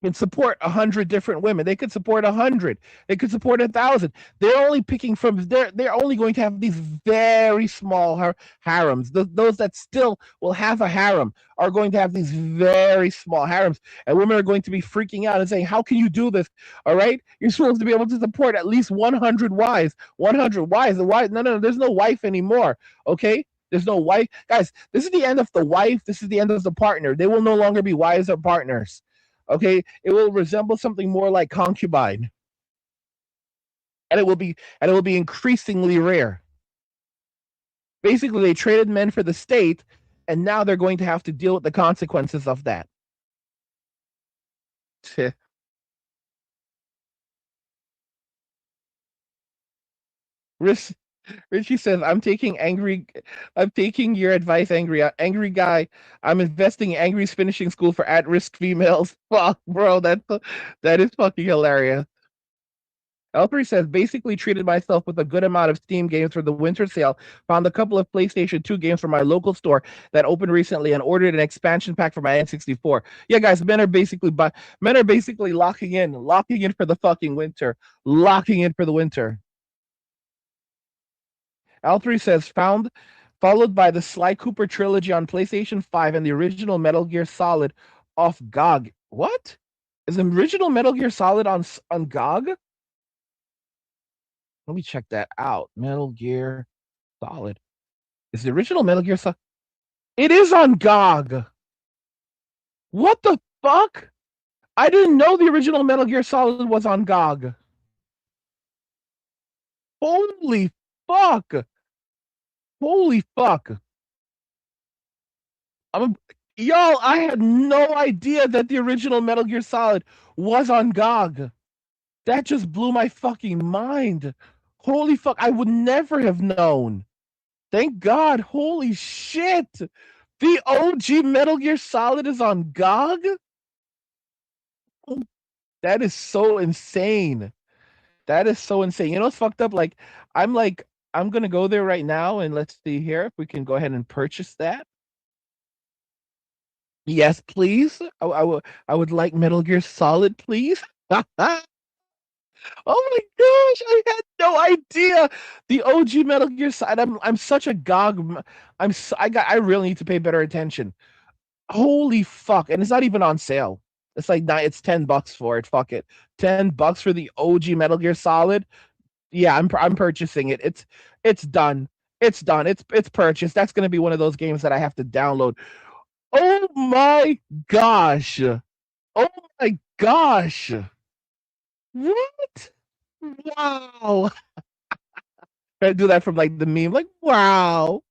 can support 100 different women. They could support 100. They could support 1,000. They're only picking from. They're only going to have these very small harems. Those that still will have a harem are going to have these very small harems, and women are going to be freaking out and saying, "How can you do this? All right, you're supposed to be able to support at least 100 wives. 100 wives. The wife? No. There's no wife anymore. Okay." There's no wife. Guys, this is the end of the wife. This is the end of the partner. They will no longer be wives or partners. Okay, it will resemble something more like concubine, and it will be increasingly rare. Basically, they traded men for the state, and now they're going to have to deal with the consequences of that. Richie says, I'm taking your advice, angry guy. I'm investing in Angry's finishing school for at-risk females." Fuck, bro, that is fucking hilarious. L3 says, "Basically treated myself with a good amount of Steam games for the winter sale. Found a couple of PlayStation 2 games from my local store that opened recently and ordered an expansion pack for my N64. Yeah, guys, men are basically locking in for the fucking winter. Locking in for the winter. L3 says, followed by the Sly Cooper trilogy on PlayStation 5 and the original Metal Gear Solid off GOG. What? Is the original Metal Gear Solid on GOG? Let me check that out. Metal Gear Solid. Is the original Metal Gear Solid? It is on GOG. What the fuck? I didn't know the original Metal Gear Solid was on GOG. Holy fuck. Holy fuck. Y'all, I had no idea that the original Metal Gear Solid was on GOG. That just blew my fucking mind. Holy fuck, I would never have known. Thank God. Holy shit. The OG Metal Gear Solid is on GOG? That is so insane. That is so insane. You know what's fucked up? I'm going to go there right now and let's see here if we can go ahead and purchase that. Yes, please. I would like Metal Gear Solid, please. Oh my gosh, I had no idea. The OG Metal Gear Solid. I'm such a GOG. I really need to pay better attention. Holy fuck. And it's not even on sale. It's like it's $10 for it. Fuck it. $10 for the OG Metal Gear Solid. Yeah, I'm purchasing it. It's done. It's done. It's purchased. That's gonna be one of those games that I have to download. Oh my gosh. Oh my gosh. What? Wow. I do that from like the meme, like wow.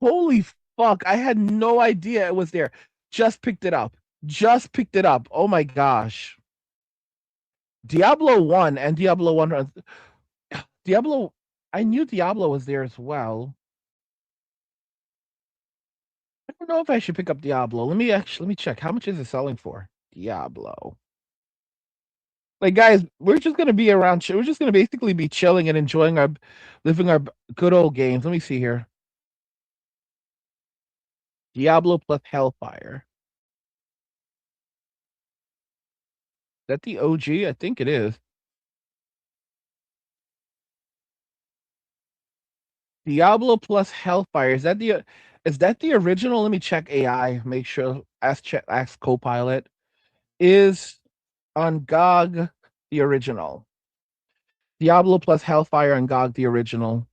Holy fuck! I had no idea it was there. Just picked it up. Oh my gosh. Diablo 1 and Diablo 1. Diablo. I knew Diablo was there as well. I don't know if I should pick up Diablo. Let me check. How much is it selling for? Diablo. Like guys, we're just gonna be around. We're just gonna basically be chilling and enjoying living our good old games. Let me see here. Diablo plus Hellfire. Is that the OG? I think it is. Diablo plus Hellfire. Is that the original? Let me check AI. Make sure. Ask Copilot. Is on GOG the original? Diablo plus Hellfire on GOG the original.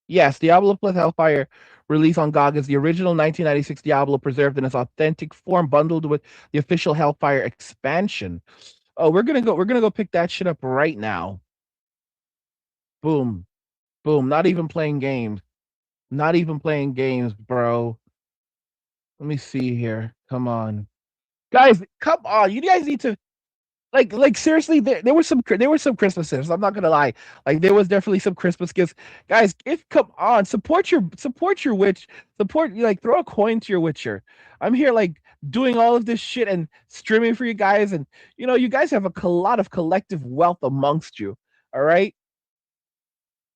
Yes, Diablo plus Hellfire released on GOG is the original 1996 Diablo preserved in its authentic form, bundled with the official Hellfire expansion. Oh, we're gonna go pick that shit up right now. Boom. Boom. Not even playing games. Not even playing games, bro. Let me see here. Come on. Guys, come on. You guys need to like seriously, there were some Christmas gifts. I'm not gonna lie. Like there was definitely some Christmas gifts. Guys, if come on, support your witch. Support like throw a coin to your witcher. I'm here like doing all of this shit and streaming for you guys, and you guys have a lot of collective wealth amongst you. All right.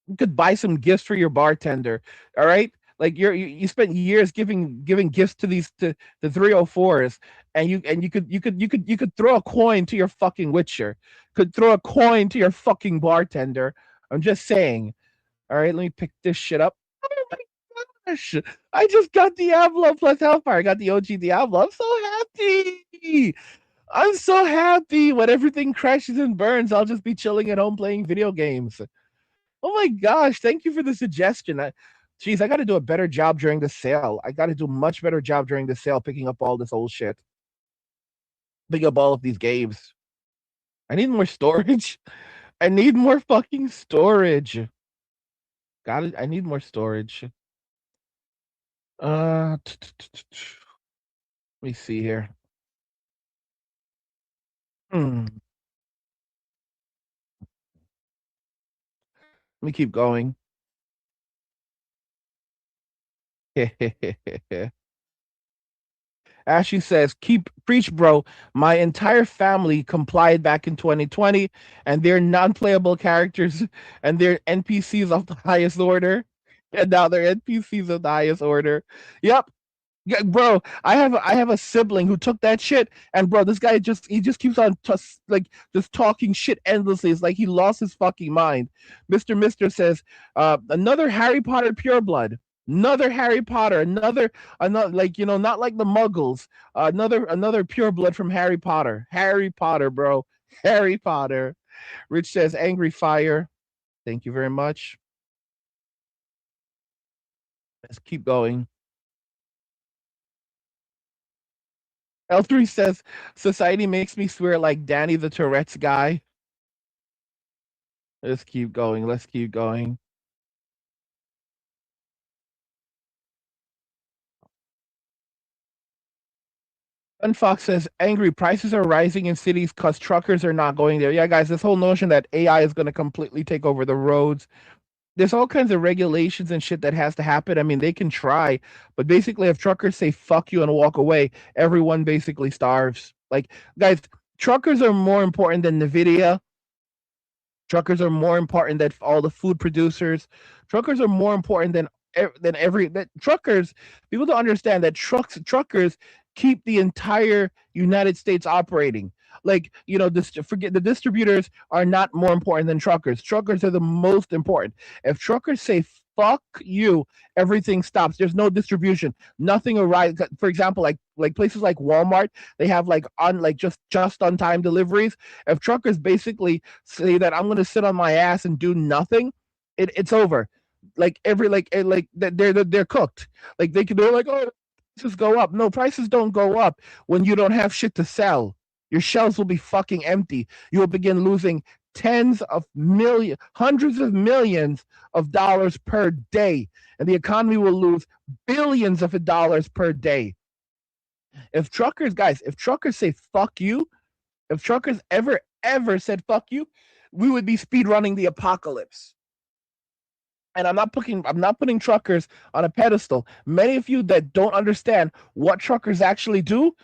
You could buy some gifts for your bartender. All right. Like you spent years giving gifts to the 304s, and you could throw a coin to your fucking witcher. Could throw a coin to your fucking bartender. I'm just saying. All right, let me pick this shit up. Oh my gosh. I just got Diablo plus Hellfire. I got the OG Diablo. I'm so happy. I'm so happy. When everything crashes and burns, I'll just be chilling at home playing video games. Oh my gosh, thank you for the suggestion. Geez, I got to do a better job during the sale. I got to do a much better job during the sale picking up all this old shit. Picking up all of these games. I need more storage. I need more fucking storage. Got it. I need more storage. Let me see here. Let me keep going. Ashley says, "Keep preach, bro. My entire family complied back in 2020, and they're non-playable characters, and they're NPCs of the highest order, and now they're NPCs of the highest order." Yep, yeah, bro. I have a sibling who took that shit, and bro, this guy just keeps on just talking shit endlessly. It's like he lost his fucking mind. Mister says, "Another Harry Potter pureblood." Another Harry Potter, another like not like the Muggles. Another pure blood from Harry Potter. Harry Potter, bro. Harry Potter. Rich says angry fire. Thank you very much. Let's keep going. L3 says society makes me swear like Danny the Tourette's guy. Let's keep going. Let's keep going. Fox says angry prices are rising in cities because truckers are not going there. Yeah, guys, this whole notion that AI is going to completely take over the roads. There's all kinds of regulations and shit that has to happen. I mean, they can try, but basically, if truckers say fuck you and walk away, everyone basically starves. Like, guys, truckers are more important than NVIDIA. Truckers are more important than all the food producers. Truckers are more important than truckers. People don't understand that truckers keep the entire United States operating. Like forget the distributors are not more important than truckers. Truckers are the most important. If truckers say fuck you, everything stops. There's no distribution. Nothing arrives. For example, like places like Walmart, they have just on time deliveries. If truckers basically say that I'm going to sit on my ass and do nothing, it's over. Like they're cooked. Like they're like, oh, prices go up. No, prices don't go up when you don't have shit to sell. Your shelves will be fucking empty. You will begin losing hundreds of millions of dollars per day, and the economy will lose billions of dollars per day. If truckers say fuck you, if truckers ever said fuck you, we would be speed running the apocalypse. And I'm not putting truckers on a pedestal. Many of you that don't understand what truckers actually do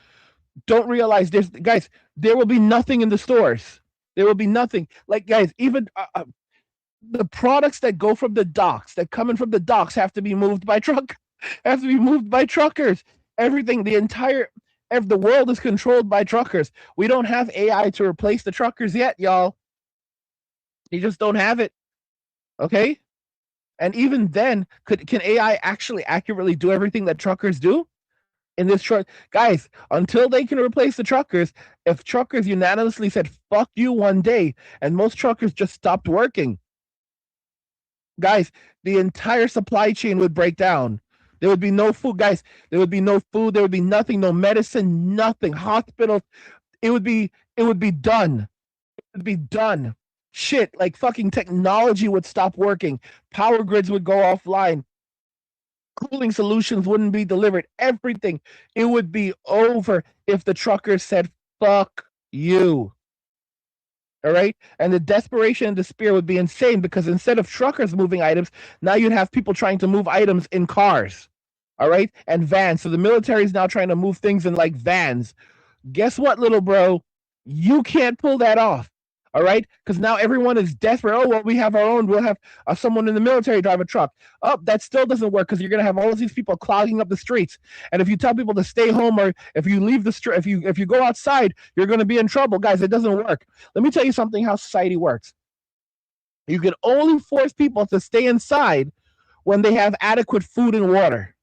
don't realize there will be nothing in the stores. There will be nothing. Like, guys, even the products that go from the docks, that come in from the docks, have to be moved by truckers. Everything, the world is controlled by truckers. We don't have AI to replace the truckers yet, y'all. You just don't have it. Okay? And even then, can AI actually accurately do everything that truckers do? In this truck, guys, until they can replace the truckers, if truckers unanimously said fuck you one day and most truckers just stopped working, guys, the entire supply chain would break down. There would be no food, guys. There would be no food. There would be nothing, no medicine, nothing. Hospitals. It would be done. It would be done. Shit, like fucking technology would stop working. Power grids would go offline. Cooling solutions wouldn't be delivered. Everything. It would be over if the truckers said, fuck you. All right. And the desperation and despair would be insane because instead of truckers moving items, now you'd have people trying to move items in cars. All right. And vans. So the military is now trying to move things in like vans. Guess what, little bro? You can't pull that off. All right, because now everyone is desperate. Oh, well, we have our own. We'll have someone in the military drive a truck. Oh, that still doesn't work because you're going to have all of these people clogging up the streets. And if you tell people to stay home, or if you leave the street, if you go outside, you're going to be in trouble, guys. It doesn't work. Let me tell you something. How society works. You can only force people to stay inside when they have adequate food and water.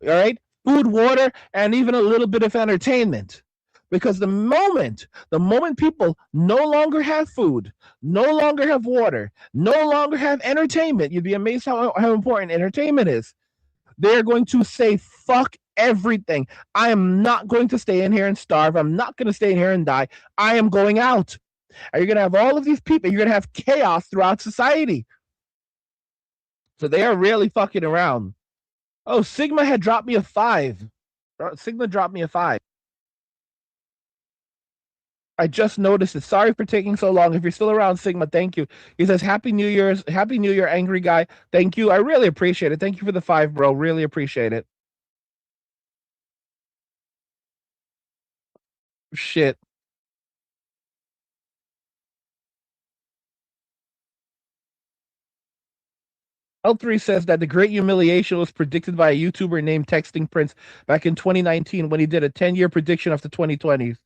All right, food, water, and even a little bit of entertainment. Because the moment people no longer have food, no longer have water, no longer have entertainment, you'd be amazed how important entertainment is. They're going to say, fuck everything. I am not going to stay in here and starve. I'm not going to stay in here and die. I am going out. And you're going to have all of these people. You're going to have chaos throughout society. So they are really fucking around. Oh, Sigma had dropped me a 5. Sigma dropped me a 5. I just noticed it. Sorry for taking so long. If you're still around, Sigma, thank you. He says, Happy New Year, angry guy. Thank you. I really appreciate it. Thank you for the 5, bro. Really appreciate it. Shit. L3 says that the Great Humiliation was predicted by a YouTuber named Texting Prince back in 2019 when he did a 10-year prediction of the 2020s.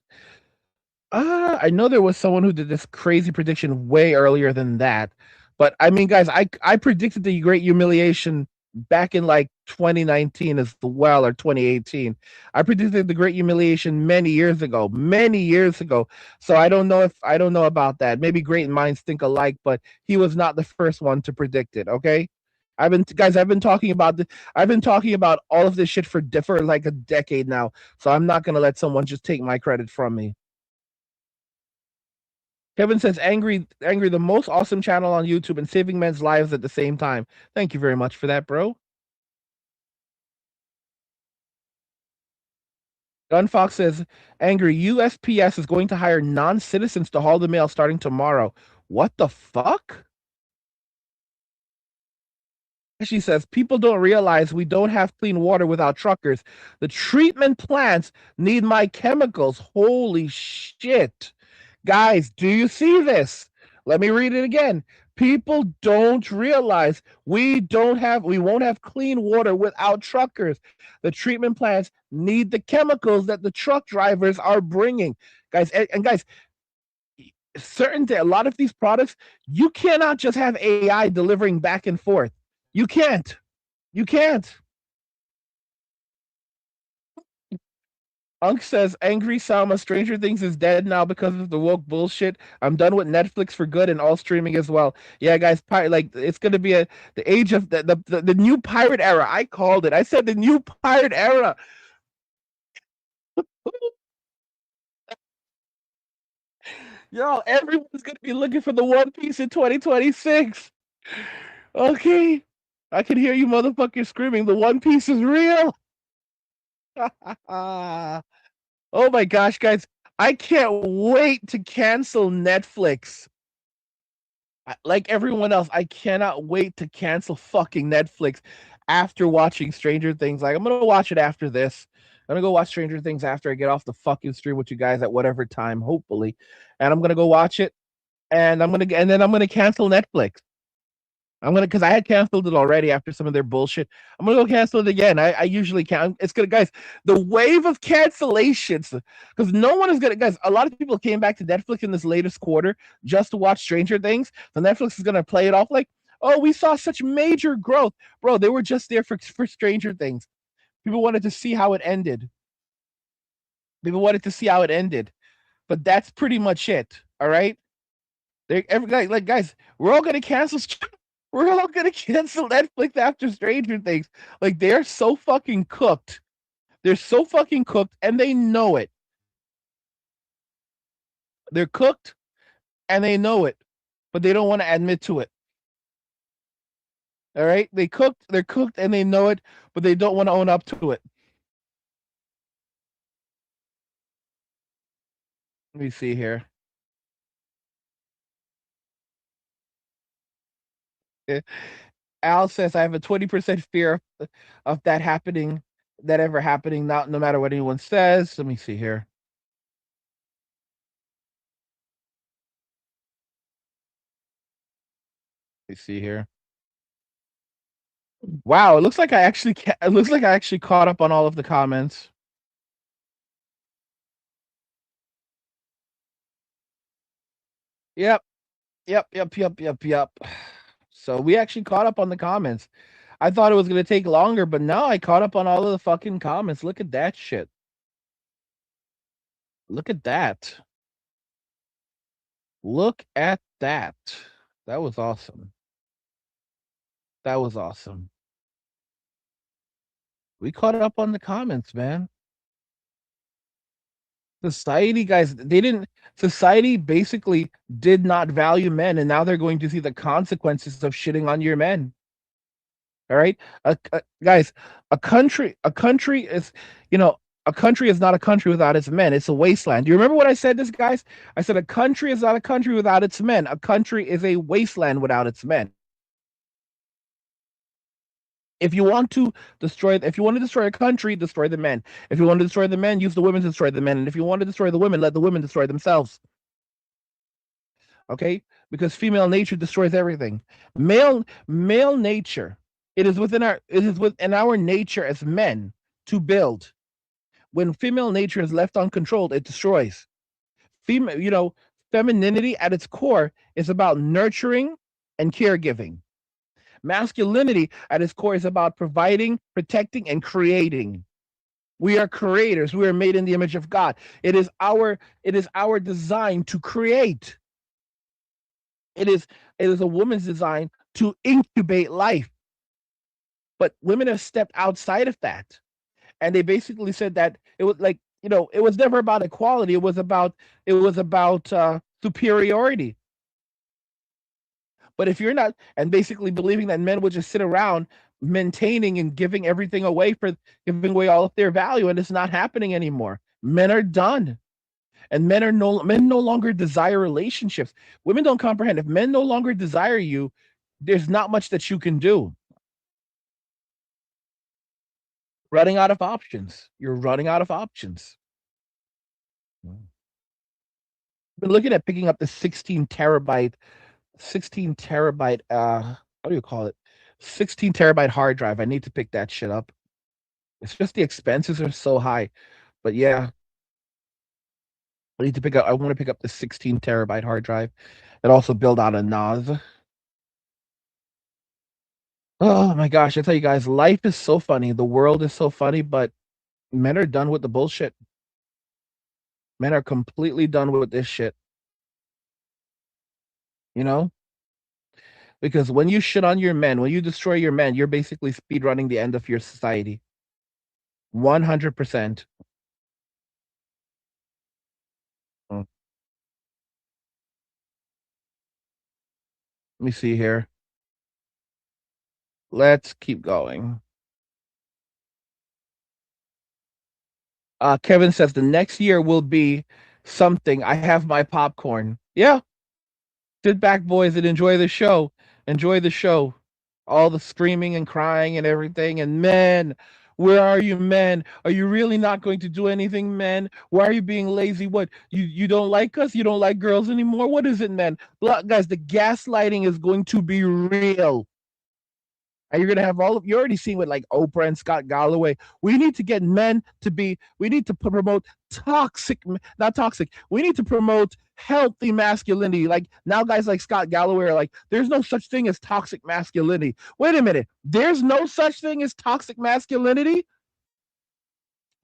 I know there was someone who did this crazy prediction way earlier than that. But I mean, guys, I predicted the Great Humiliation back in like 2019 as well, or 2018. I predicted the Great Humiliation many years ago. So I don't know about that. Maybe great minds think alike, but he was not the first one to predict it. Okay. I've been talking about all of this shit for like a decade now. So I'm not gonna let someone just take my credit from me. Kevin says, angry, the most awesome channel on YouTube and saving men's lives at the same time. Thank you very much for that, bro. Gunfox says, angry, USPS is going to hire non-citizens to haul the mail starting tomorrow. What the fuck? She says, people don't realize we don't have clean water without truckers. The treatment plants need my chemicals. Holy shit. Guys, do you see this? Let me read it again. People don't realize we won't have clean water without truckers. The treatment plants need the chemicals that the truck drivers are bringing. Guys, and guys, a lot of these products, you cannot just have AI delivering back and forth. You can't. Unk says, angry Sama, Stranger Things is dead now because of the woke bullshit. I'm done with Netflix for good and all streaming as well. Yeah, guys, it's going to be the age of the new pirate era. I called it. I said the new pirate era. Yo, everyone's gonna be looking for the One Piece in 2026. Okay. I can hear you motherfuckers screaming, the One Piece is real. Oh my gosh, guys. I can't wait to cancel Netflix. Like everyone else, I cannot wait to cancel fucking Netflix after watching Stranger Things. Like, I'm gonna watch it after this. I'm gonna go watch Stranger Things after I get off the fucking stream with you guys at whatever time, hopefully. And I'm gonna go watch it, and then I'm gonna cancel Netflix. I'm gonna because I had canceled it already after some of their bullshit. I'm gonna go cancel it again. I usually can. It's gonna, guys. The wave of cancellations, because no one is gonna, guys. A lot of people came back to Netflix in this latest quarter just to watch Stranger Things. So Netflix is gonna play it off like, oh, we saw such major growth, bro. They were just there for Stranger Things. People wanted to see how it ended. People wanted to see how it ended, but that's pretty much it. All right. They every like guys, we're all gonna cancel. We're all gonna cancel Netflix after Stranger Things. Like they're so fucking cooked. They're so fucking cooked, and they know it. They're cooked, and they know it, but they don't want to admit to it. All right, they're cooked, and they know it, but they don't want to own up to it. Let me see here. Al says I have a 20% fear of that happening, that ever happening. Not no matter what anyone says. Let me see here. Let me see here. Wow, it looks like I actually caught up on all of the comments. Yep, yep. So we actually caught up on the comments. I thought it was gonna take longer, but no, I caught up on all of the fucking comments. Look at that shit. Look at that. Look at that. That was awesome. That was awesome. We caught up on the comments, man. Society, guys, they didn't. Society basically did not value men, and now they're going to see the consequences of shitting on your men. All right, guys, a country is, you know, a country is not a country without its men. It's a wasteland. Do you remember what I said, this guys? I said a country is not a country without its men. A country is a wasteland without its men. If you want to if you want to destroy a country, destroy the men. If you want to destroy the men, use the women to destroy the men. And if you want to destroy the women, let the women destroy themselves. Okay, because female nature destroys everything. Male nature, it is within our nature as men to build. When female nature is left uncontrolled, it destroys. Female, femininity at its core is about nurturing and caregiving. Masculinity at its core is about providing, protecting, and creating. We are creators. We are made in the image of God. It is our design to create. It is a woman's design to incubate life. But women have stepped outside of that. And they basically said that it was like, it was never about equality. It was about superiority. But if you're not, and basically believing that men would just sit around maintaining and giving everything away, for giving away all of their value, and it's not happening anymore. Men are done. And men no longer desire relationships. Women don't comprehend. If men no longer desire you, there's not much that you can do. Running out of options. You're running out of options. Been looking at picking up the 16 terabyte what do you call it? 16 terabyte hard drive. I need to pick that shit up. It's just the expenses are so high. But yeah, I want to pick up the 16 terabyte hard drive and also build out a NAS. Oh my gosh, I tell you guys, life is so funny. The world is so funny, but men are done with the bullshit. Men are completely done with this shit. You know? Because when you shit on your men, when you destroy your men, you're basically speed running the end of your society. 100%. Let me see here. Let's keep going. Kevin says the next year will be something. I have my popcorn. Yeah, sit back, boys, and enjoy the show. Enjoy the show. All the screaming and crying and everything. And men, where are you, men? Are you really not going to do anything, men? Why are you being lazy? What, you don't like us? You don't like girls anymore? What is it, men? Guys, the gaslighting is going to be real. And you're gonna have all of you're already seeing with like Oprah and Scott Galloway. We need to get men to be. We need to promote toxic, not toxic. We need to promote healthy masculinity. Like now, guys like Scott Galloway are like, there's no such thing as toxic masculinity. Wait a minute, there's no such thing as toxic masculinity.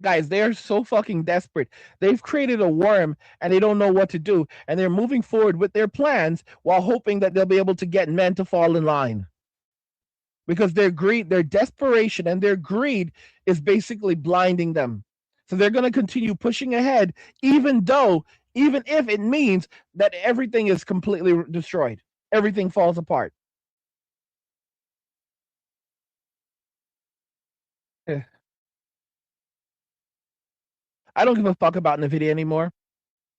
Guys, they're so fucking desperate. They've created a worm and they don't know what to do, and they're moving forward with their plans while hoping that they'll be able to get men to fall in line because their greed, their desperation, and their greed is basically blinding them. So they're going to continue pushing ahead, even if it means that everything is completely destroyed, everything falls apart. Eh. I don't give a fuck about Nvidia anymore.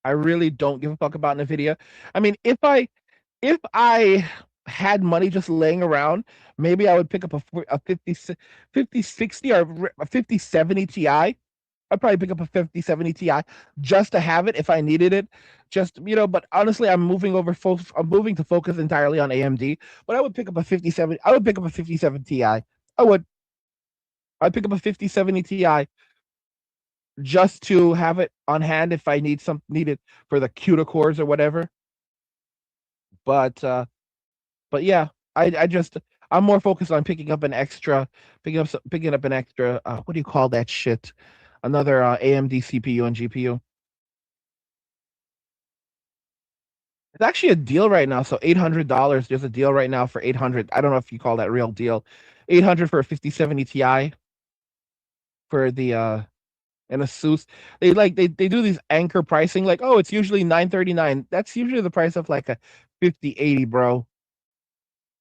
I really don't give a fuck about Nvidia. I mean, if I had money just laying around, maybe I would pick up a 5060 or a 5070 Ti. I'd probably pick up a 5070 Ti just to have it if I needed it. Just, but honestly, I'm moving to focus entirely on AMD. But I would pick up a 57. I would pick up a 57 Ti. I would. I'd pick up a 5070 Ti just to have it on hand if I need it for the cuticores or whatever. But yeah, I just I'm more focused on picking up an extra what do you call that shit? Another AMD CPU and GPU. It's actually a deal right now. So $800. There's a deal right now for 800. I don't know if you call that real deal. 800 for a 5070 Ti for the and Asus. They do these anchor pricing like, oh, it's usually 939. That's usually the price of like a 5080, bro.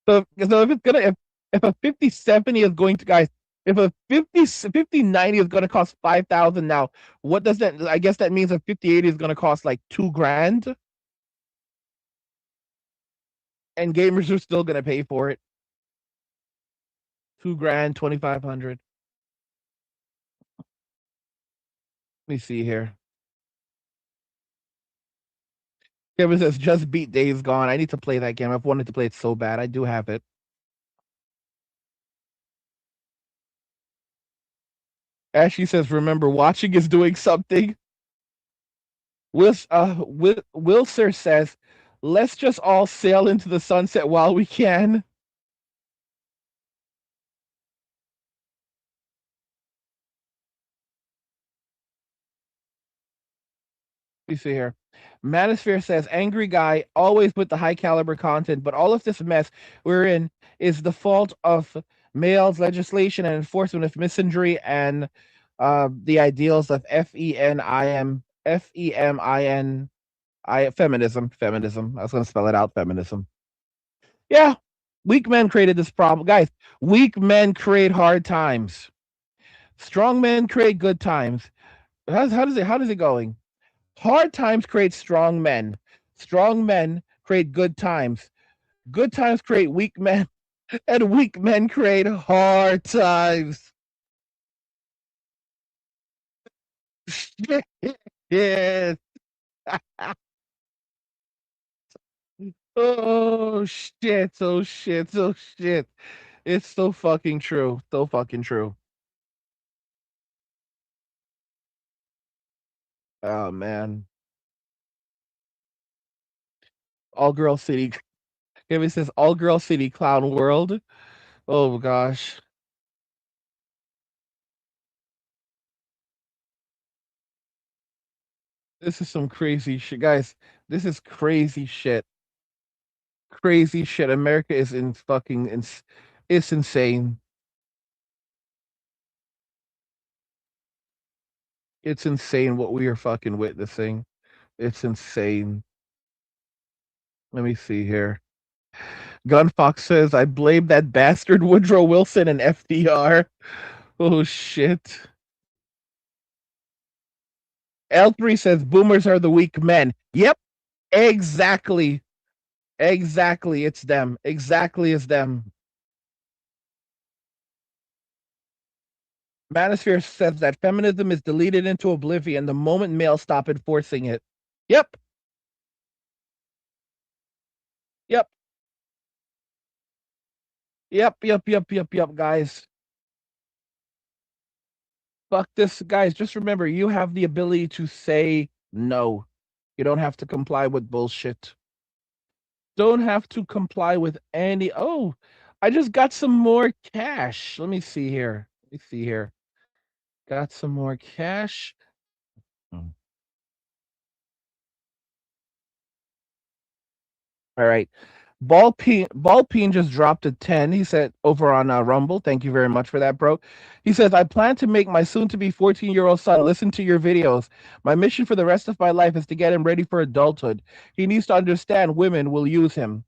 So if it's gonna if a 5070 is going to guys, if a 5090 is gonna cost 5,000 now, what does that I guess that means a 5080 is gonna cost like 2 grand, and gamers are still gonna pay for it. 2 grand, 2,500. Let me see here. Kevin says just beat Days Gone. I need to play that game. I've wanted to play it so bad. I do have it. Ashley says, remember, watching is doing something. Wilser says, let's just all sail into the sunset while we can. Let me see here. Manosphere says, angry guy, always with the high caliber content, but all of this mess we're in is the fault of males, legislation, and enforcement of misandry and the ideals of feminism. I was going to spell it out, feminism. Yeah, weak men created this problem. Guys, weak men create hard times. Strong men create good times. How does it going? Hard times create strong men. Strong men create good times. Good times create weak men, and weak men create hard times. Yes. Oh shit. Oh shit. Oh shit. It's so fucking true. So fucking true. Oh man. All girl city. Kevin says all girl city clown world. Oh gosh. This is some crazy shit, guys. This is crazy shit. Crazy shit. America is it's insane. It's insane what we are fucking witnessing. It's insane. Let me see here. Gunfox says, I blame that bastard Woodrow Wilson and FDR. Oh, shit. L3 says, boomers are the weak men. Yep, exactly. Exactly, it's them. Exactly, it's them. Manosphere says that feminism is deleted into oblivion the moment males stop enforcing it. Yep. Yep. Yep, guys. Fuck this, guys. Just remember, you have the ability to say no. You don't have to comply with bullshit. Don't have to comply with any. Oh, I just got some more cash. Let me see here. Got some more cash. Hmm. All right. Ball Peen just dropped a 10. He said over on Rumble. Thank you very much for that, bro. He says, I plan to make my soon to be 14-year-old son listen to your videos. My mission for the rest of my life is to get him ready for adulthood. He needs to understand women will use him.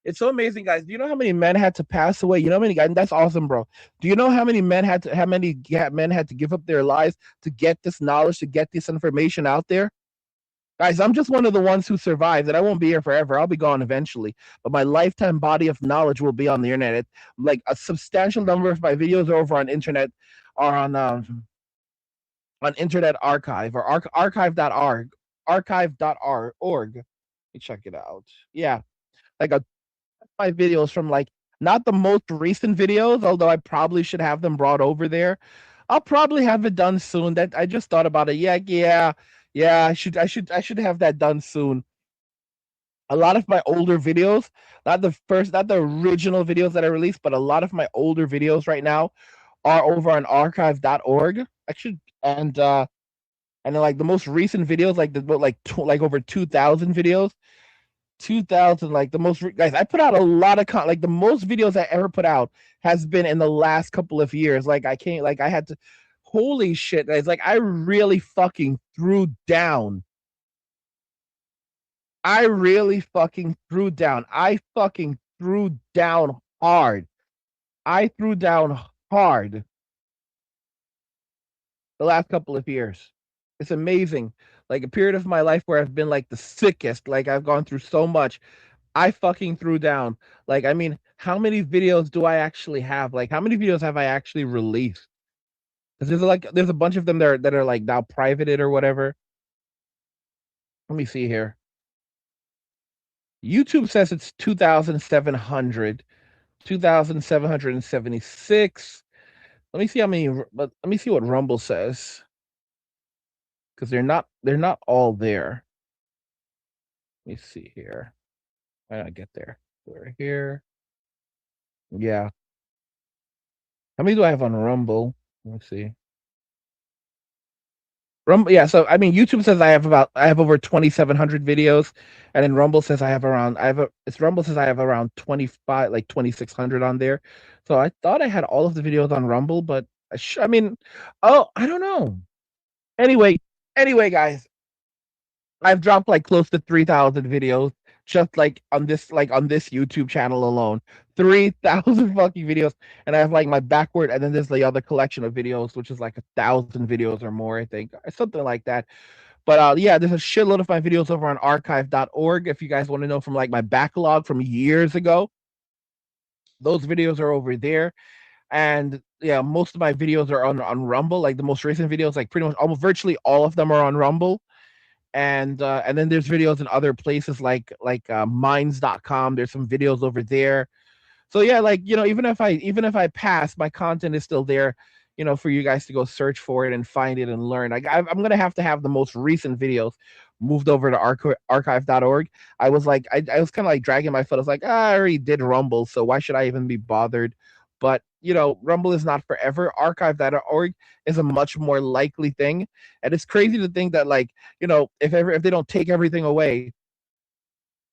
It's so amazing, guys. Do you know how many men had to pass away? You know how many guys? That's awesome, bro. Do you know how many men had to give up their lives to get this knowledge, to get this information out there? Guys, I'm just one of the ones who survived, and I won't be here forever. I'll be gone eventually. But my lifetime body of knowledge will be on the internet. Like a substantial number of my videos are over on internet, are on Internet Archive or archive.org. Archive.org. Let me check it out. Yeah, like my videos from like not the most recent videos, although I probably should have them brought over there. I'll probably have it done soon. That I just thought about it. Yeah. I should have that done soon. A lot of my older videos, not the original videos that I released, but a lot of my older videos right now are over on archive.org. Actually, and then like the most recent videos, like over 2,000 videos. 2,000, like the most guys. I put out a lot of like the most videos I ever put out has been in the last couple of years. Like I can't, like I had to. Holy shit, guys! Like I really fucking threw down. I really fucking threw down. I fucking threw down hard. I threw down hard the last couple of years. It's amazing. Like a period of my life where I've been like the sickest. Like I've gone through so much. I fucking threw down. Like, I mean, how many videos do I actually have? Like, how many videos have I actually released? Because there's a bunch of them that are like now privated or whatever. Let me see here. YouTube says it's 2,700, 2,776. Let me see how many. Let me see what Rumble says, because they're not all there. Let me see here. Why not get there? We're here. Yeah. How many do I have on Rumble? Let me see. Rumble, yeah. So I mean, YouTube says I have over 2,700 videos, and then Rumble says Rumble says I have around 25, like 2,600 on there. So I thought I had all of the videos on Rumble, but I mean, oh, I don't know. Anyway, guys, I've dropped like close to 3,000 videos just like on this YouTube channel alone. 3,000 fucking videos, and I have like my backward, and then there's the other collection of videos, which is like 1,000 videos or more, I think, something like that. But yeah, there's a shitload of my videos over on archive.org. If you guys want to know from like my backlog from years ago, those videos are over there. And yeah, most of my videos are on Rumble. Like the most recent videos, like pretty much almost virtually all of them are on Rumble. And then there's videos in other places like minds.com. There's some videos over there. So yeah, like, even if I pass, my content is still there, for you guys to go search for it and find it and learn. Like I'm gonna have to have the most recent videos moved over to archive.org. I was like, I was kind of like dragging my foot. I was like, I already did Rumble, so why should I even be bothered? But Rumble is not forever. Archive.org is a much more likely thing, and it's crazy to think that, like, if they don't take everything away,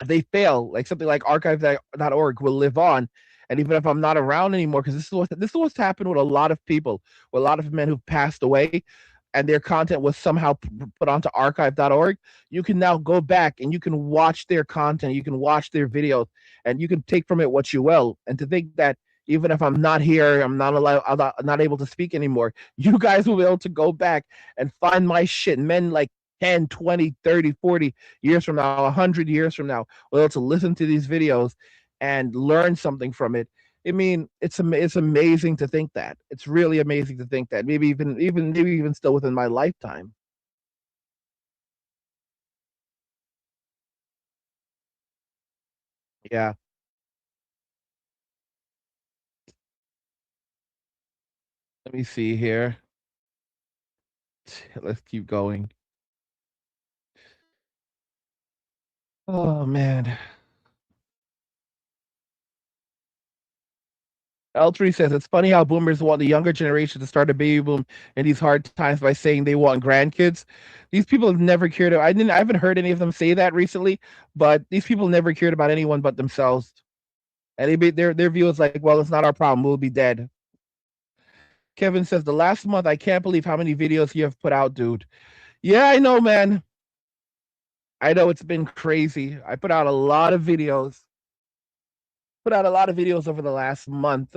they fail, like something like archive.org will live on. And even if I'm not around anymore, because this is what's happened with a lot of people, with a lot of men who've passed away, and their content was somehow put onto archive.org, you can now go back and you can watch their content, you can watch their videos, and you can take from it what you will. And to think that even if I'm not here, I'm not allowed, I'm not able to speak anymore, you guys will be able to go back and find my shit. Men like 10, 20, 30, 40 years from now, 100 years from now, will be able to listen to these videos and learn something from it. I mean, it's amazing to think that. It's really amazing to think that. Maybe even still within my lifetime. Yeah. Let me see here. Let's keep going. Oh man. L3 says it's funny how boomers want the younger generation to start a baby boom in these hard times by saying they want grandkids. These people have never cared. I haven't heard any of them say that recently, but these people never cared about anyone but themselves. And their view is like, well, it's not our problem. We'll be dead. Kevin says the last month, I can't believe how many videos you have put out, dude. Yeah, I know, man. I know it's been crazy. I put out a lot of videos. Put out a lot of videos over the last month.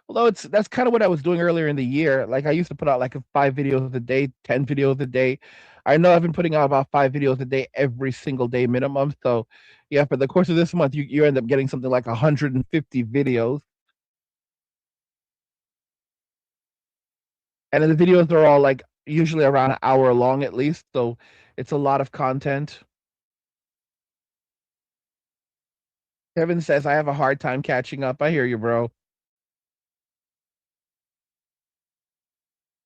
Although that's kind of what I was doing earlier in the year. Like I used to put out like 5 videos a day, 10 videos a day. I know I've been putting out about 5 videos a day every single day minimum. So yeah, for the course of this month, you end up getting something like 150 videos. And then the videos are all like usually around an hour long at least. So it's a lot of content. Kevin says I have a hard time catching up. I hear you, bro.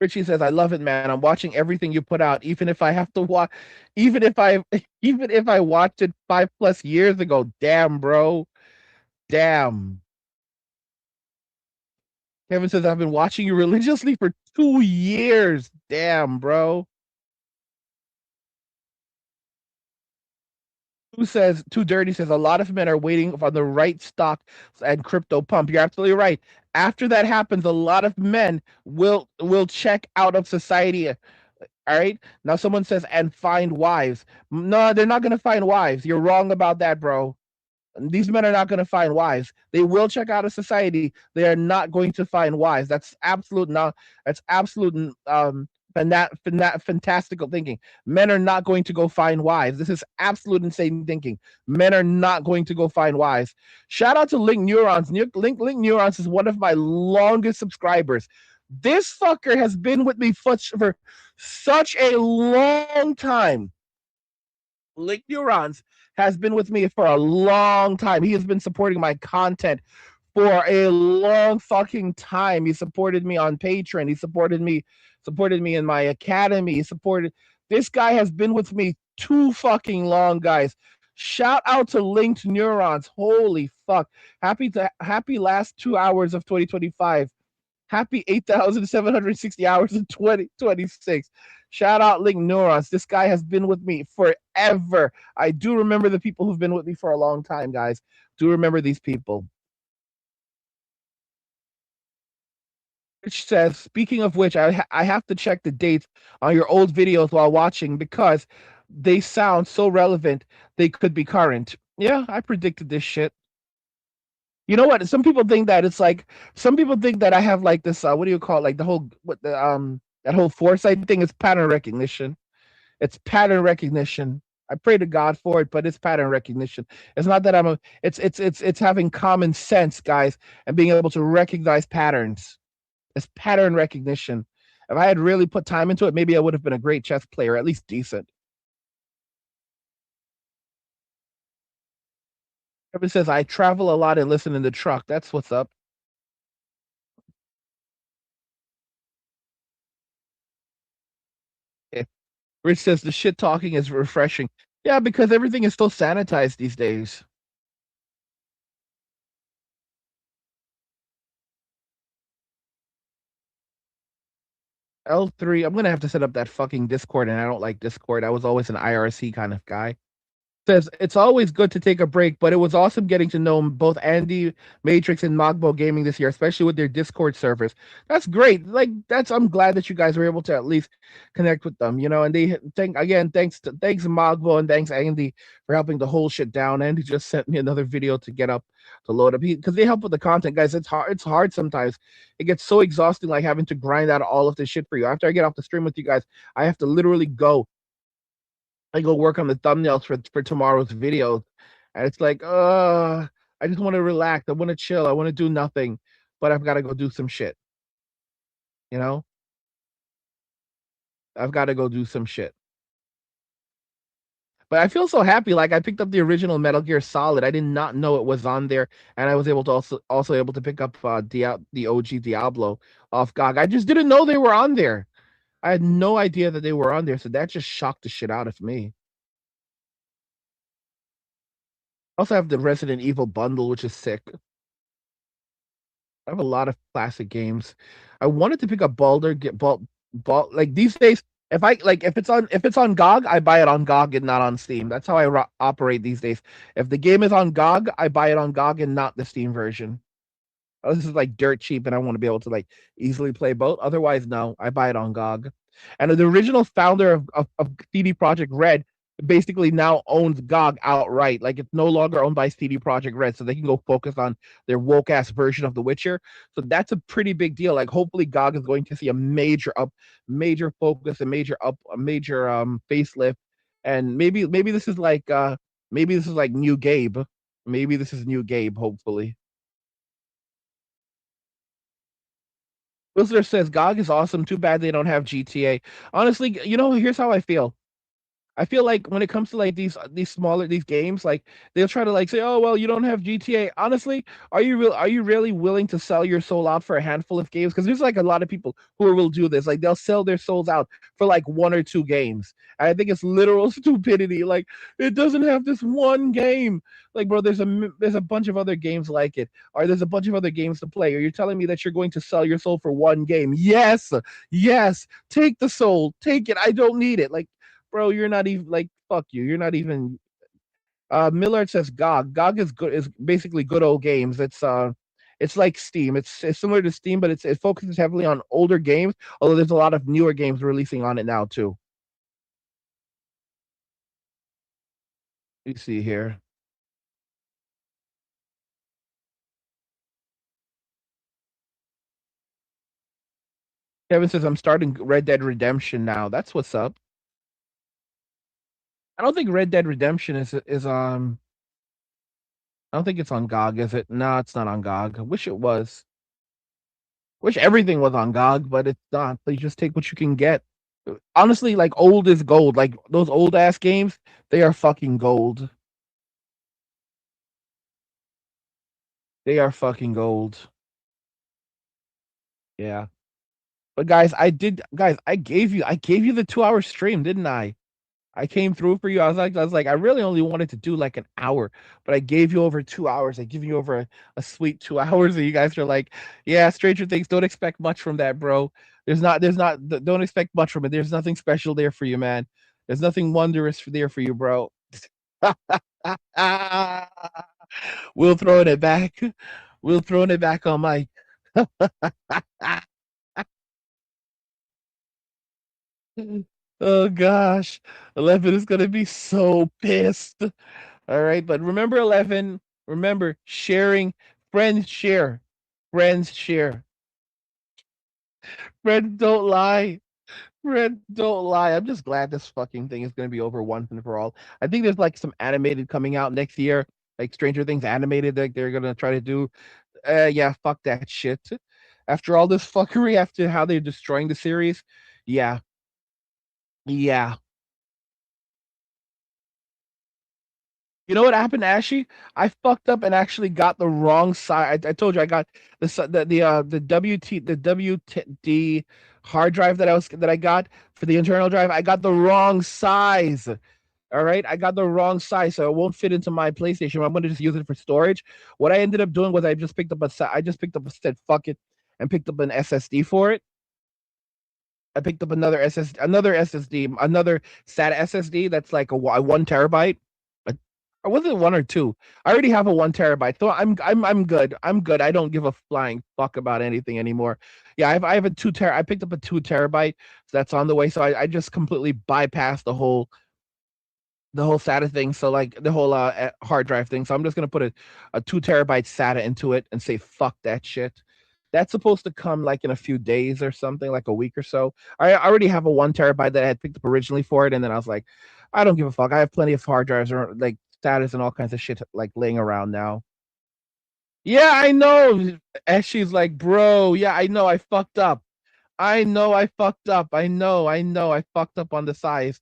Richie says, I love it, man. I'm watching everything you put out, even if I have to watch, even if I, even if I watched it 5+ years ago. Damn, bro. Damn. Kevin says, I've been watching you religiously for 2 years. Damn, bro. Who says, Too Dirty says, a lot of men are waiting for the right stock and crypto pump. You're absolutely right. After that happens, a lot of men will check out of society. All right. Now someone says, and find wives. No, they're not going to find wives. You're wrong about that, bro. These men are not going to find wives. They will check out of society. They are not going to find wives. That's absolute not. That's absolute fantastical thinking. Men are not going to go find wives. This is absolute insane thinking. Men are not going to go find wives. Shout out to Link Neurons. Link Neurons is one of my longest subscribers. This fucker has been with me for such a long time. Link Neurons has been with me for a long time. He has been supporting my content for a long fucking time. He supported me on Patreon. He supported me in my academy. He supported this guy has been with me too fucking long, guys. Shout out to Linked Neurons. Holy fuck. Happy last 2 hours of 2025. Happy 8,760 hours in 2026. Shout out Link Neurons. This guy has been with me forever. I do remember the people who've been with me for a long time, guys. Do remember these people. Rich says, speaking of which, I have to check the dates on your old videos while watching because they sound so relevant they could be current. Yeah, I predicted this shit. You know what? Some people think that it's like some people think that I have like this what do you call it? Like the whole what the that whole foresight thing is pattern recognition. It's pattern recognition. I pray to God for it, but it's pattern recognition. It's not that it's having common sense, guys, and being able to recognize patterns. It's pattern recognition. If I had really put time into it, maybe I would have been a great chess player, at least decent. Kevin says I travel a lot and listen in the truck. That's what's up. Rich says the shit talking is refreshing. Yeah, because everything is so sanitized these days. L3, I'm gonna have to set up that fucking Discord, and I don't like Discord. I was always an IRC kind of guy. Says it's always good to take a break, but it was awesome getting to know both Andy, Matrix, and Mogbo Gaming this year, especially with their Discord servers. That's great. Like I'm glad that you guys were able to at least connect with them, and they thanks Mogbo and thanks Andy for helping to hold shit down. Andy just sent me another video to get up to load up because they help with the content, guys. It's hard sometimes. It gets so exhausting, like having to grind out all of this shit for you. After I get off the stream with you guys, I have to literally go work on the thumbnails for tomorrow's video. And it's like, I just want to relax. I want to chill. I want to do nothing, but I've got to go do some shit. You know, I've got to go do some shit. But I feel so happy. Like I picked up the original Metal Gear Solid. I did not know it was on there, and I was able to also able to pick up the OG Diablo off GOG. I just didn't know they were on there. I had no idea that they were on there, so that just shocked the shit out of me. I also have the Resident Evil bundle, which is sick. I have a lot of classic games. I wanted to pick up Baldur, get like these days. If it's on GOG, I buy it on GOG and not on Steam. That's how I operate these days. If the game is on GOG, I buy it on GOG and not the Steam version. Oh, this is like dirt cheap, and I want to be able to like easily play both. Otherwise, no, I buy it on GOG. And the original founder of CD Projekt Red basically now owns GOG outright. Like it's no longer owned by CD Projekt Red, so they can go focus on their woke ass version of The Witcher. So that's a pretty big deal. Like hopefully GOG is going to see a major focus, a major facelift, and maybe this is like new Gabe. Maybe this is new Gabe. Hopefully. Whistler says GOG is awesome. Too bad they don't have GTA. Honestly, here's how I feel. I feel like when it comes to like these smaller games, like they'll try to like say, "Oh well, you don't have GTA." Honestly, are you really willing to sell your soul out for a handful of games? Because there's like a lot of people who will do this. Like they'll sell their souls out for like one or two games. And I think it's literal stupidity. Like it doesn't have this one game. Like bro, there's a bunch of other games like it, or there's a bunch of other games to play. Or you're telling me that you're going to sell your soul for one game? Yes, yes. Take the soul. Take it. I don't need it. Like bro, you're not even like fuck you. You're not even. Millard says GOG. GOG is good. Is basically good old games. It's like Steam. It's similar to Steam, but it focuses heavily on older games. Although there's a lot of newer games releasing on it now too. You see here. Kevin says I'm starting Red Dead Redemption now. That's what's up. I don't think Red Dead Redemption is on. I don't think it's on GOG, is it? No, it's not on GOG. I wish it was. Wish everything was on GOG, but it's not. So you just take what you can get. Honestly, like old is gold. Like those old ass games, they are fucking gold. They are fucking gold. Yeah. But guys, I gave you the 2 hour stream, didn't I? I came through for you. I was like, I really only wanted to do like an hour, but I gave you over 2 hours. I give you over a sweet 2 hours, and you guys are like, yeah, Stranger Things. Don't expect much from that, bro. Don't expect much from it. There's nothing special there for you, man. There's nothing wondrous there for you, bro. We'll throw it back. We'll throw it back on Mike. Oh gosh, 11 is gonna be so pissed. All right, but remember 11. Remember sharing. Friends share. Friends share. Friends don't lie. Friends don't lie. I'm just glad this fucking thing is gonna be over once and for all. I think there's like some animated coming out next year, like Stranger Things animated. Like they're gonna try to do. Yeah, fuck that shit. After all this fuckery, after how they're destroying the series, yeah, yeah. You know what happened, Ashy? I fucked up and actually got the wrong side. I told you I got the WD hard drive that I got for the internal drive. I got the wrong size. All right, I got the wrong size, so it won't fit into my PlayStation. I'm gonna just use it for storage. What I ended up doing was I just picked up a said fuck it and picked up an SSD for it. I picked up another SSD, another SATA SSD that's like a 1 terabyte. Or was it 1 or 2? I already have a 1 terabyte, so I'm good. I'm good. I don't give a flying fuck about anything anymore. Yeah, I have a 2 ter I picked up a 2 terabyte, so that's on the way. So I just completely bypassed the whole SATA thing. So like the whole hard drive thing. So I'm just gonna put a 2 terabyte SATA into it and say fuck that shit. That's supposed to come like in a few days or something, like a week or so. I already have a 1 terabyte that I had picked up originally for it, and then I was like, I don't give a fuck. I have plenty of hard drives or like SATAs and all kinds of shit like laying around now. Yeah, I know. And she's like, bro, yeah, I know I fucked up. I know I fucked up. I know I fucked up on the size.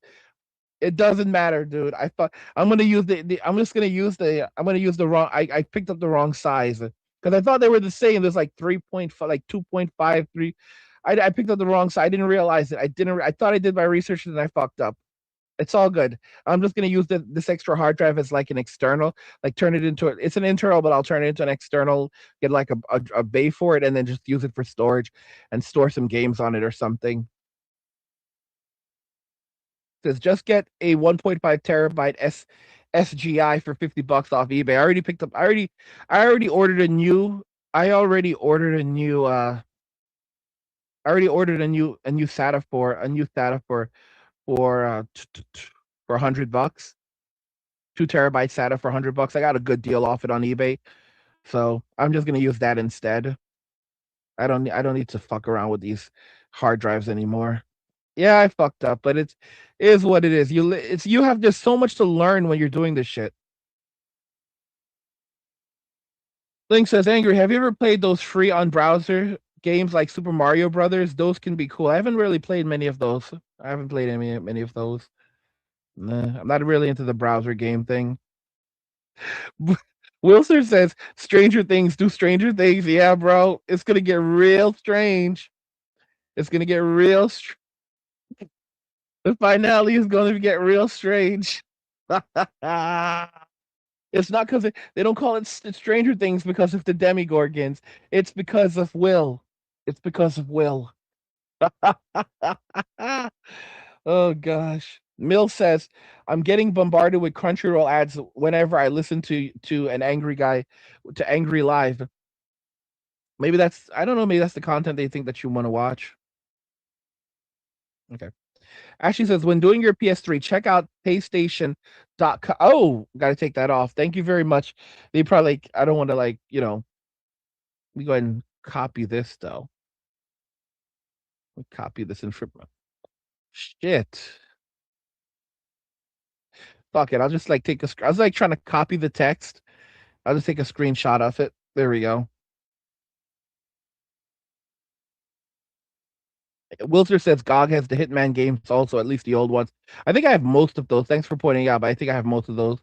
It doesn't matter, dude. I'm gonna use I'm just gonna use I'm gonna use the wrong I picked up the wrong size because I thought they were the same. There's like 3.5, like 2.53. I picked up the wrong size. I didn't realize it. I thought I did my research and I fucked up. It's all good. I'm just gonna use this extra hard drive as like an external, like turn it into it's an internal, but I'll turn it into an external, get like a bay for it, and then just use it for storage and store some games on it or something. Says just get a 1.5 terabyte SGI for $50 off eBay. I already picked up. I already ordered a new. I already ordered a new. I already ordered a new SATA for for $100. 2 terabyte SATA for $100. I got a good deal off it on eBay, so I'm just gonna use that instead. I don't need to fuck around with these hard drives anymore. Yeah, I fucked up, but it is what it is. You have just so much to learn when you're doing this shit. Link says, Angry, have you ever played those free on browser games like Super Mario Brothers? Those can be cool. I haven't really played many of those. I haven't played many of those. Nah, I'm not really into the browser game thing. Wilson says, Stranger Things do Stranger Things. Yeah, bro. It's gonna get real strange. It's gonna get real the finale is gonna get real strange. It's not because they don't call it Stranger Things because of the Demigorgons. It's because of Will. It's because of Will. Oh gosh. Mill says, I'm getting bombarded with Crunchyroll ads whenever I listen to an angry guy to Angry Live. Maybe that's I don't know, maybe that's the content they think that you want to watch. Okay. Ashley says, when doing your PS3, check out PlayStation.com. Oh, gotta take that off. Thank you very much. They probably I don't want to like, let me go ahead and copy this though. Copy this information. Shit. Fuck it. I'll just like take a I was like trying to copy the text. I'll just take a screenshot of it. There we go. Wilter says GOG has the Hitman games also, at least the old ones. I think I have most of those. Thanks for pointing out, but I think I have most of those.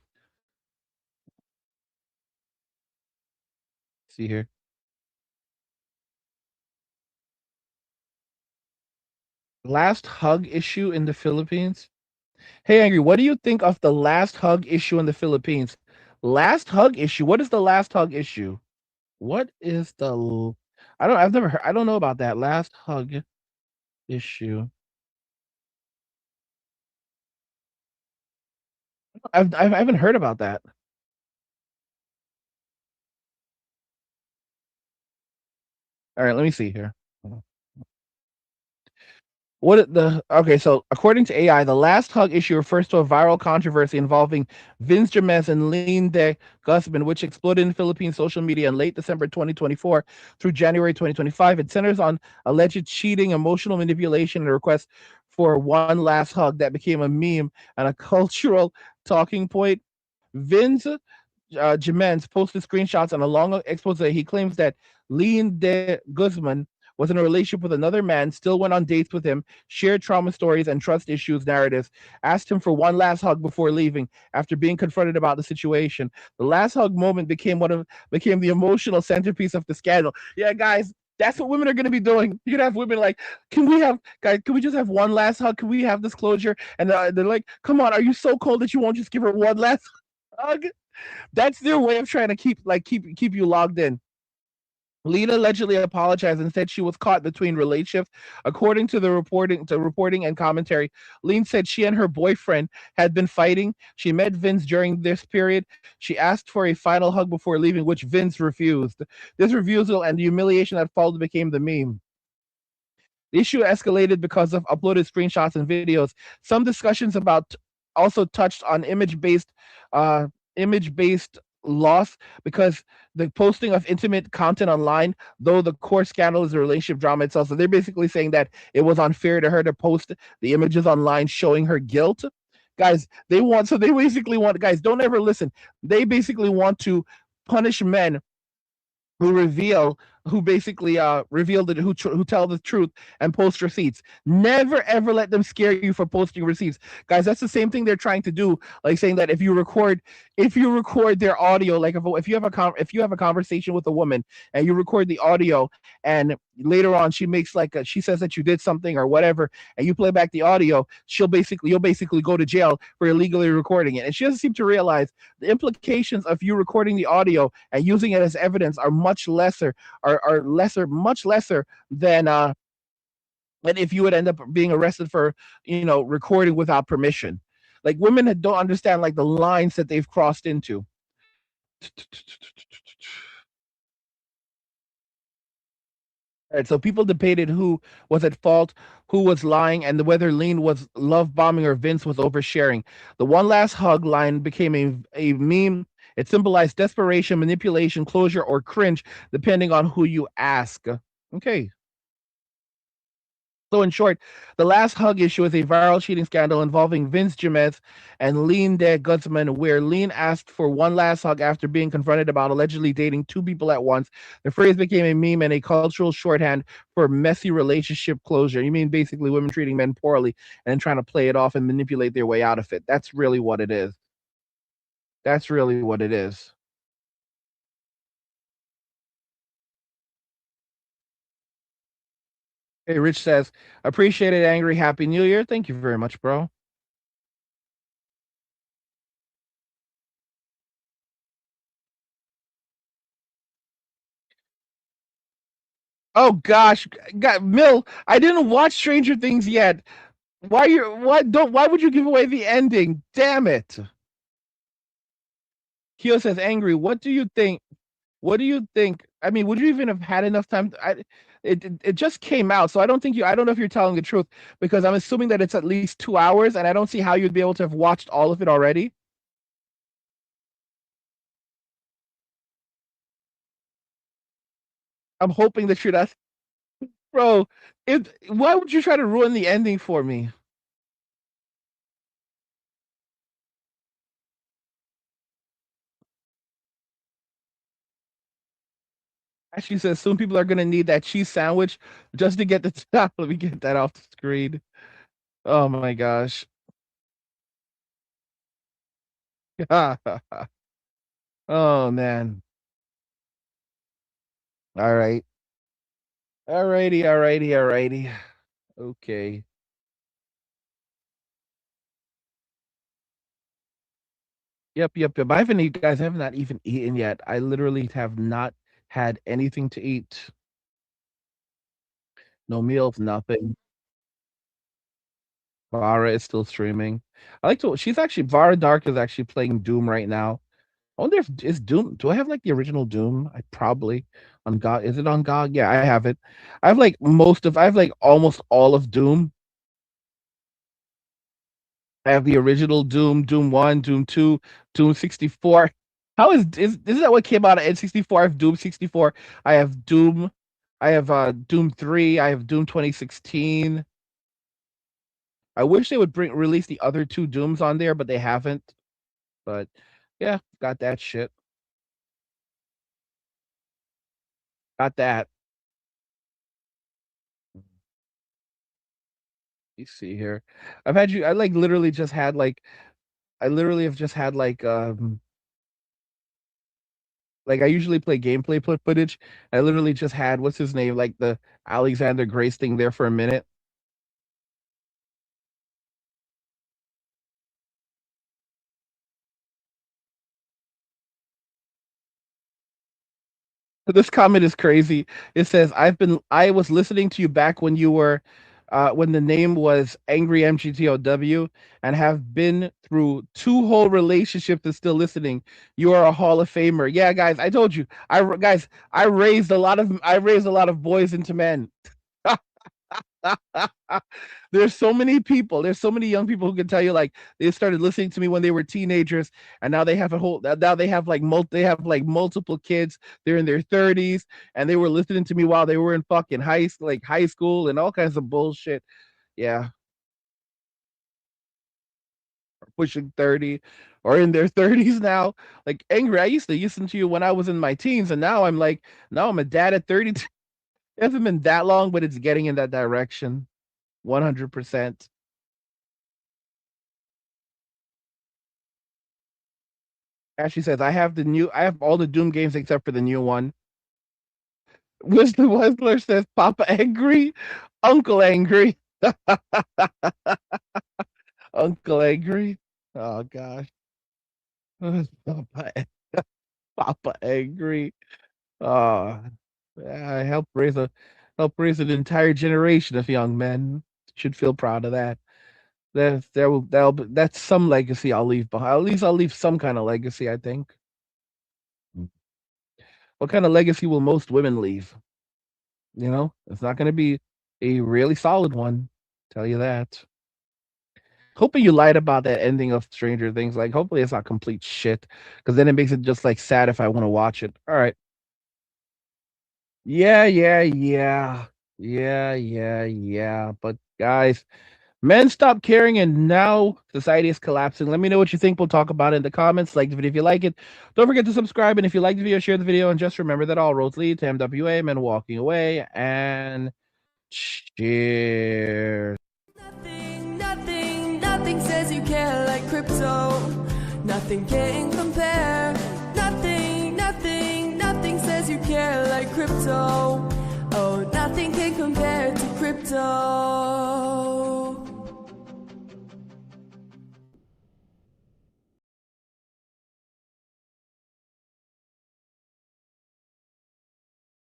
See here. Last hug issue in the Philippines. Hey, Angry, what do you think of the last hug issue in the Philippines? Last hug issue? What is the last hug issue? What is the I've never heard I don't know about that last hug issue. I haven't heard about that. All right, let me see here. So according to AI, the last hug issue refers to a viral controversy involving Vince James and Linde Guzman, which exploded in Philippine social media in late December 2024 through January 2025. It centers on alleged cheating, emotional manipulation, and a request for one last hug that became a meme and a cultural talking point. Vince Jimenez posted screenshots and a long expose. He claims that Linde Guzman was in a relationship with another man, still went on dates with him, shared trauma stories and trust issues narratives, asked him for one last hug before leaving after being confronted about the situation. The last hug moment became the emotional centerpiece of the scandal. Yeah, guys, that's what women are going to be doing. You're going to have women like, can we just have one last hug? Can we have this closure? And they're like, come on, are you so cold that you won't just give her one last hug? That's their way of trying to keep you logged in. Lena allegedly apologized and said she was caught between relationships. According to the reporting and commentary, Lena said she and her boyfriend had been fighting. She met Vince during this period. She asked for a final hug before leaving, which Vince refused. This refusal and the humiliation that followed became the meme. The issue escalated because of uploaded screenshots and videos. Some discussions about also touched on image-based loss because the posting of intimate content online, though the core scandal is the relationship drama itself. So they're basically saying that it was unfair to her to post the images online showing her guilt. Guys, they basically want, guys, don't ever listen. They basically want to punish men who basically reveal who tell the truth and post receipts. Never ever let them scare you for posting receipts, guys. That's the same thing they're trying to do, like saying that if you record their audio, like if you have if you have a conversation with a woman and you record the audio, and later on she makes she says that you did something or whatever, and you play back the audio, you'll basically go to jail for illegally recording it. And she doesn't seem to realize the implications of you recording the audio and using it as evidence are much lesser than if you would end up being arrested for recording without permission. Like, women don't understand like the lines that they've crossed into. Right, so people debated who was at fault, who was lying, and whether Lean was love bombing or Vince was oversharing. The one last hug line became a meme. It symbolized desperation, manipulation, closure, or cringe, depending on who you ask. Okay. So in short, the last hug issue is a viral cheating scandal involving Vince Gomez and Lean de Guzman, where Lean asked for one last hug after being confronted about allegedly dating two people at once. The phrase became a meme and a cultural shorthand for messy relationship closure. You mean basically women treating men poorly and then trying to play it off and manipulate their way out of it. That's really what it is. That's really what it is. Hey, Rich says, appreciate it, Angry. Happy New Year. Thank you very much, bro. Oh gosh, God, Mill, I didn't watch Stranger Things yet. Why would you give away the ending? Damn it. Kyo says, Angry, what do you think? What do you think? I mean, would you even have had enough time? It just came out, so I don't know if you're telling the truth, because I'm assuming that it's at least 2 hours, and I don't see how you'd be able to have watched all of it already. I'm hoping that you're not, bro. Why would you try to ruin the ending for me? She says soon people are gonna need that cheese sandwich just to get the top. Let me get that off the screen. Oh my gosh. Oh man. All right. Alrighty. Okay. Yep. You guys have not even eaten yet. I literally have not had anything to eat. No meals, nothing. Vara is still streaming. Vara Dark is actually playing Doom right now. I wonder if is Doom. Do I have like the original Doom? I probably on God. Is it on God? Yeah, I have it. I have like almost all of Doom. I have the original Doom, Doom 1, Doom 2, Doom 64. How is that what came out of N64? I have Doom 64. I have Doom. I have Doom 3. I have Doom 2016. I wish they would release the other two Dooms on there, but they haven't. But yeah, got that shit. Got that. You see here. I like literally just had like I literally have just had like I usually play gameplay footage. I literally just had what's his name, like the Alexander Grace thing there for a minute. This comment is crazy. It says, I was listening to you back when you were when the name was Angry MGTOW and have been through 2 whole relationships and still listening. You are a Hall of Famer. Yeah, guys, I told you. I raised a lot of boys into men. There's so many people. There's so many young people who can tell you like they started listening to me when they were teenagers, and now they have a whole. Now they have like multiple kids. They're in their 30s, and they were listening to me while they were in fucking high school and all kinds of bullshit. Yeah, pushing 30 or in their 30s now. Like angry. I used to listen to you when I was in my teens, and now I'm a dad at 32. It hasn't been that long, but it's getting in that direction. 100%. Ashley says, I have all the Doom games except for the new one. Wisdom Wesler says, Papa angry, Uncle angry. Uncle angry. Oh gosh. Papa, Papa angry. Oh, I help raise an entire generation of young men. Should feel proud of that. That's some legacy I'll leave behind. At least I'll leave some kind of legacy, I think. What kind of legacy will most women leave? It's not going to be a really solid one. Tell you that. Hoping you lied about that ending of Stranger Things. Like, hopefully it's not complete shit, because then it makes it just like sad if I want to watch it. All right. Yeah, yeah, yeah, yeah. But guys, men stop caring, and now society is collapsing. Let me know what you think. We'll talk about it in the comments. Like the video if you like it. Don't forget to subscribe, and if you like the video, share the video, and just remember that all roads lead to MWA, men walking away, and cheers. Nothing says you care like crypto. Nothing can compare. Nothing says you care like crypto. Oh, nothing can compare to crypto.